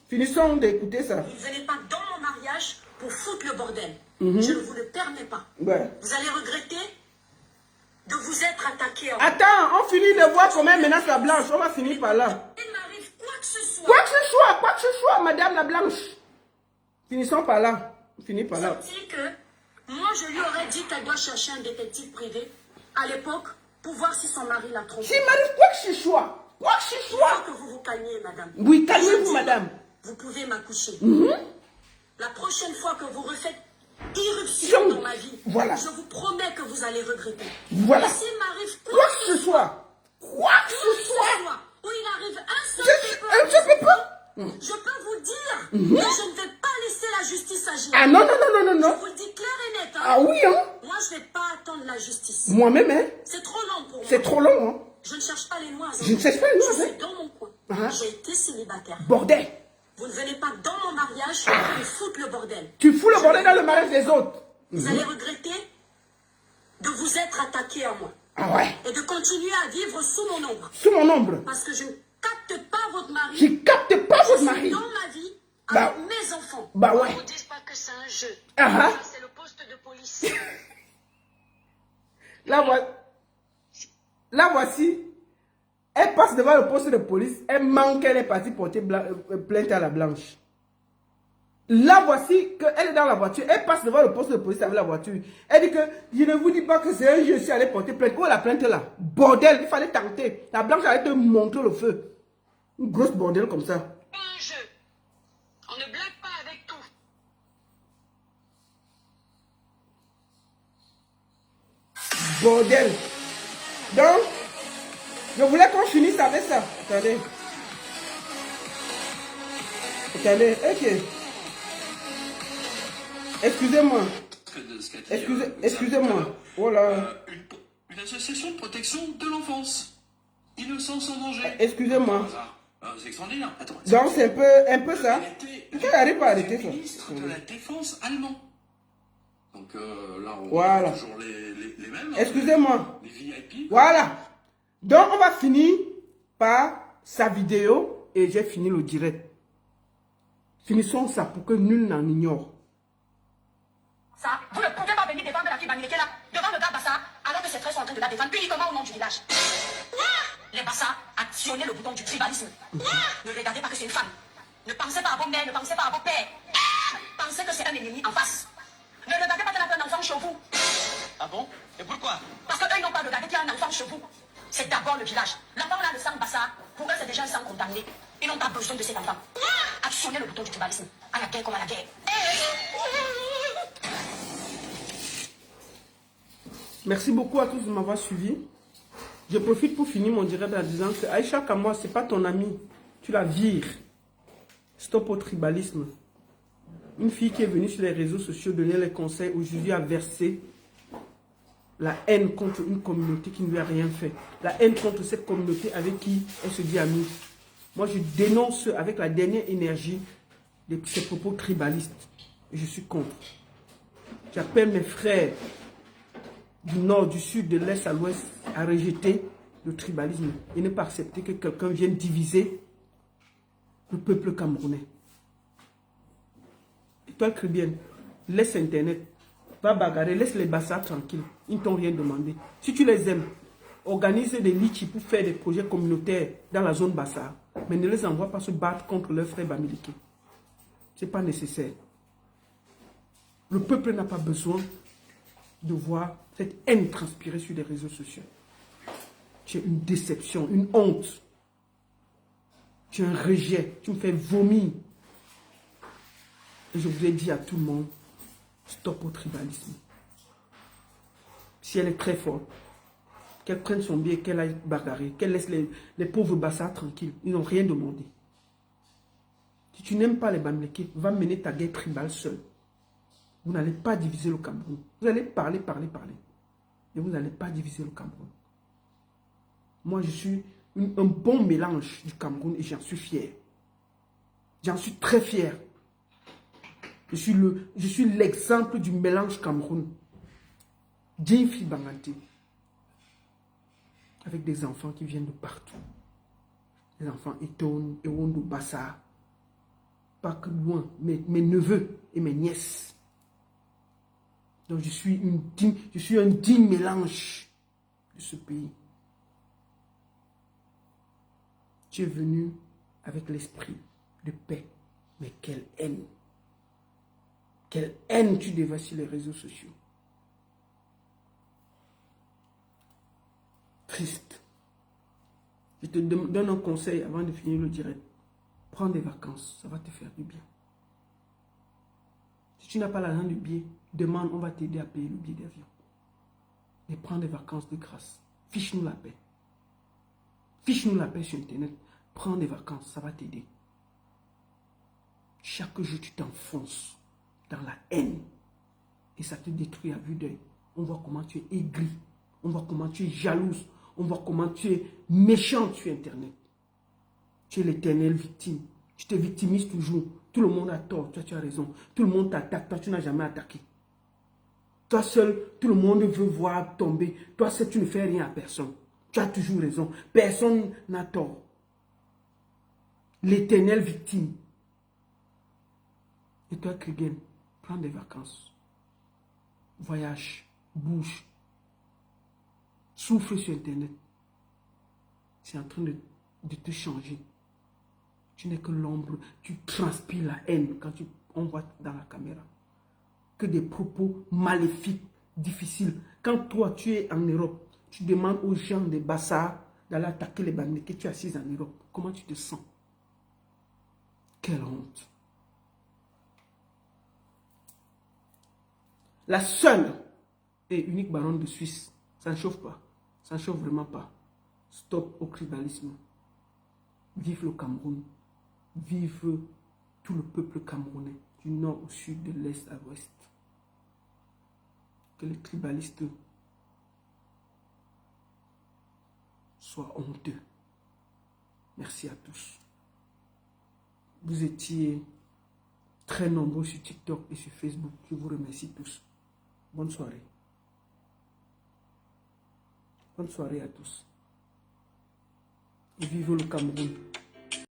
Finissons d'écouter ça. Vous ne venez pas dans mon mariage pour foutre le bordel. Je ne vous le permets pas. Ouais. Vous allez regretter de vous être attaqué. Attends, on finit de voir comment elle menace la blanche. On va finir par là. Il m'arrive quoi que ce soit. Quoi que ce soit, madame la blanche. Finissons par là. On finit par là. Senti que moi, je lui aurais dit qu'elle doit chercher un détective privé à l'époque pour voir si son mari l'a trompée. S'il m'arrive quoi que ce soit, quoi que ce Il faut soit. que vous vous calmiez, madame. Oui, calmez-vous, Je dis, madame. Vous pouvez m'accoucher. La prochaine fois que vous refaites irruption dans ma vie, Voilà. je vous promets que vous allez regretter. Voilà. Et s'il m'arrive Quoi que ce soit. Quoi que ce soit. où il arrive un seul Je peux pas. je peux vous dire que je ne vais pas laisser la justice agir. Ah non. Je vous le dis clair et net. Hein. Ah oui, hein. Moi, attendre la justice. Moi-même, hein? C'est trop long pour moi. C'est trop long, hein? Je ne cherche pas les noises. Je ne cherche pas les noises, Je hein? suis dans mon coin. J'ai été célibataire. Bordel! Vous ne venez pas dans mon mariage pour foutre le bordel. Tu fous le bordel dans le mariage des autres. Vous allez regretter de vous être attaqué à moi. Ah ouais? Et de continuer à vivre sous mon ombre. Sous mon ombre. Parce que je ne capte pas votre mari. Je capte pas votre mari. Dans ma vie, Bah, avec mes enfants. bah ouais. Ne vous dites pas que c'est un jeu. Ah ah. C'est le poste de police. Là, voici. Elle passe devant le poste de police. Elle manque qu'elle est partie porter plainte à la blanche. Là, voici qu'elle est dans la voiture. Elle passe devant le poste de police avec la voiture. Elle dit que je ne vous dis pas que c'est un jeu, je suis allé porter plainte. Où est la plainte là? Bordel, il fallait tenter. La blanche allait te montrer le feu. Une grosse bordel comme ça. Pas un jeu. On ne blague pas avec tout. Bordel. Donc, je voulais qu'on finisse avec ça. Attendez. Attendez, ok. Excusez-moi. Excusez-moi. Voilà. Une association de protection de l'enfance. Innocents sans danger. Excusez-moi. C'est extraordinaire. Attends. Donc, c'est un peu ça. Tu n'arrives pas à arrêter ça. Ministre de la Défense allemand. Donc là, on voilà. a toujours les mêmes. Excusez-moi. Les VIP. Voilà. Donc, on va finir par sa vidéo et j'ai fini le direct. Finissons ça pour que nul n'en ignore. Ça, vous ne pouvez pas venir défendre la fille Bamileke là, devant le gars Bassa, alors que ses frères sont en train de la défendre uniquement au nom du village. Les Bassa, actionnez le bouton du tribalisme. Ne regardez pas que c'est une femme. Ne pensez pas à vos mères, ne pensez pas à vos pères. Pensez que c'est un ennemi en face. Ne regardez pas qu'elle a un enfant chez vous. Ah bon? Et pourquoi? Parce qu'eux, ils n'ont pas regardé qu'il y a un enfant chez vous. C'est d'abord le village. L'enfant là, le sang Bassa, pour eux, c'est déjà un sang contaminé. Ils n'ont pas besoin de cet enfant. Actionnez le bouton du tribalisme. À la guerre comme à la guerre. Merci beaucoup à tous de m'avoir suivi. Je profite pour finir mon direct en disant que Aïcha Kamwa, ce n'est pas ton ami. Tu la vires. Stop au tribalisme. Une fille qui est venue sur les réseaux sociaux donner les conseils, aujourd'hui a versé la haine contre une communauté qui ne lui a rien fait. La haine contre cette communauté avec qui elle se dit amie. Moi, je dénonce avec la dernière énergie de ces propos tribalistes. Et je suis contre. J'appelle mes frères du nord, du sud, de l'est à l'ouest à rejeter le tribalisme et ne pas accepter que quelqu'un vienne diviser le peuple camerounais. Et toi, Cribienne, laisse Internet, va bagarrer, laisse les Bassa tranquilles. Ils ne t'ont rien demandé. Si tu les aimes, organise des litchis pour faire des projets communautaires dans la zone Bassa, mais ne les envoie pas se battre contre leurs frères Bamileke. Ce n'est pas nécessaire. Le peuple n'a pas besoin de voir cette haine transpirer sur les réseaux sociaux. Tu es une déception, une honte. Tu es un rejet, tu me fais vomir. Et je voudrais dire à tout le monde, stop au tribalisme. Si elle est très forte, qu'elle prenne son billet, qu'elle aille bagarrer, qu'elle laisse les pauvres Bassa tranquilles. Ils n'ont rien demandé. Si tu n'aimes pas les Bamileke, va mener ta guerre tribale seule. Vous n'allez pas diviser le Cameroun. Vous allez parler. Et vous n'allez pas diviser le Cameroun. Moi, je suis un bon mélange du Cameroun et j'en suis fier. J'en suis très fier. Je suis l'exemple du mélange Cameroun. Djinfi Banganté. Avec des enfants qui viennent de partout. Des enfants Eton, Ewondo, Bassa. Pas que loin, mes neveux et mes nièces. Donc je suis un digne mélange de ce pays. Tu es venu avec l'esprit de paix. Mais quelle haine. Quelle haine tu dévasses sur les réseaux sociaux. Triste. Je te donne un conseil avant de finir le direct. Prends des vacances, ça va te faire du bien. Si tu n'as pas l'argent du billet, demande, on va t'aider à payer le billet d'avion. Mais prends des vacances de grâce. Fiche-nous la paix. Fiche-nous la paix sur Internet. Prends des vacances, ça va t'aider. Chaque jour, tu t'enfonces dans la haine. Et ça te détruit à vue d'œil. On voit comment tu es aigri. On voit comment tu es jalouse. On voit comment tu es méchante sur Internet. Tu es l'éternelle victime. Tu te victimises toujours. Tout le monde a tort. Toi, tu as raison. Tout le monde t'attaque. Toi, tu n'as jamais attaqué. Toi seul, tout le monde veut voir tomber. Toi seul, tu ne fais rien à personne. Tu as toujours raison. Personne n'a tort. L'éternelle victime. Et toi, Krigen, prends des vacances. Voyage. Bouge. Souffle sur Internet. C'est en train de te changer. Tu n'es que l'ombre. Tu transpires la haine quand on voit dans la caméra. Que des propos maléfiques, difficiles. Quand toi, tu es en Europe, tu demandes aux gens des Bassards d'aller attaquer les Bamileke, que tu es assise en Europe. Comment tu te sens? Quelle honte. La seule et unique baronne de Suisse, ça ne chauffe pas. Ça ne chauffe vraiment pas. Stop au tribalisme. Vive le Cameroun. Vive tout le peuple camerounais, du nord au sud, de l'est à l'ouest. Que les tribalistes soient honteux. Merci à tous. Vous étiez très nombreux sur TikTok et sur Facebook. Je vous remercie tous. Bonne soirée. Bonne soirée à tous. Et vive le Cameroun.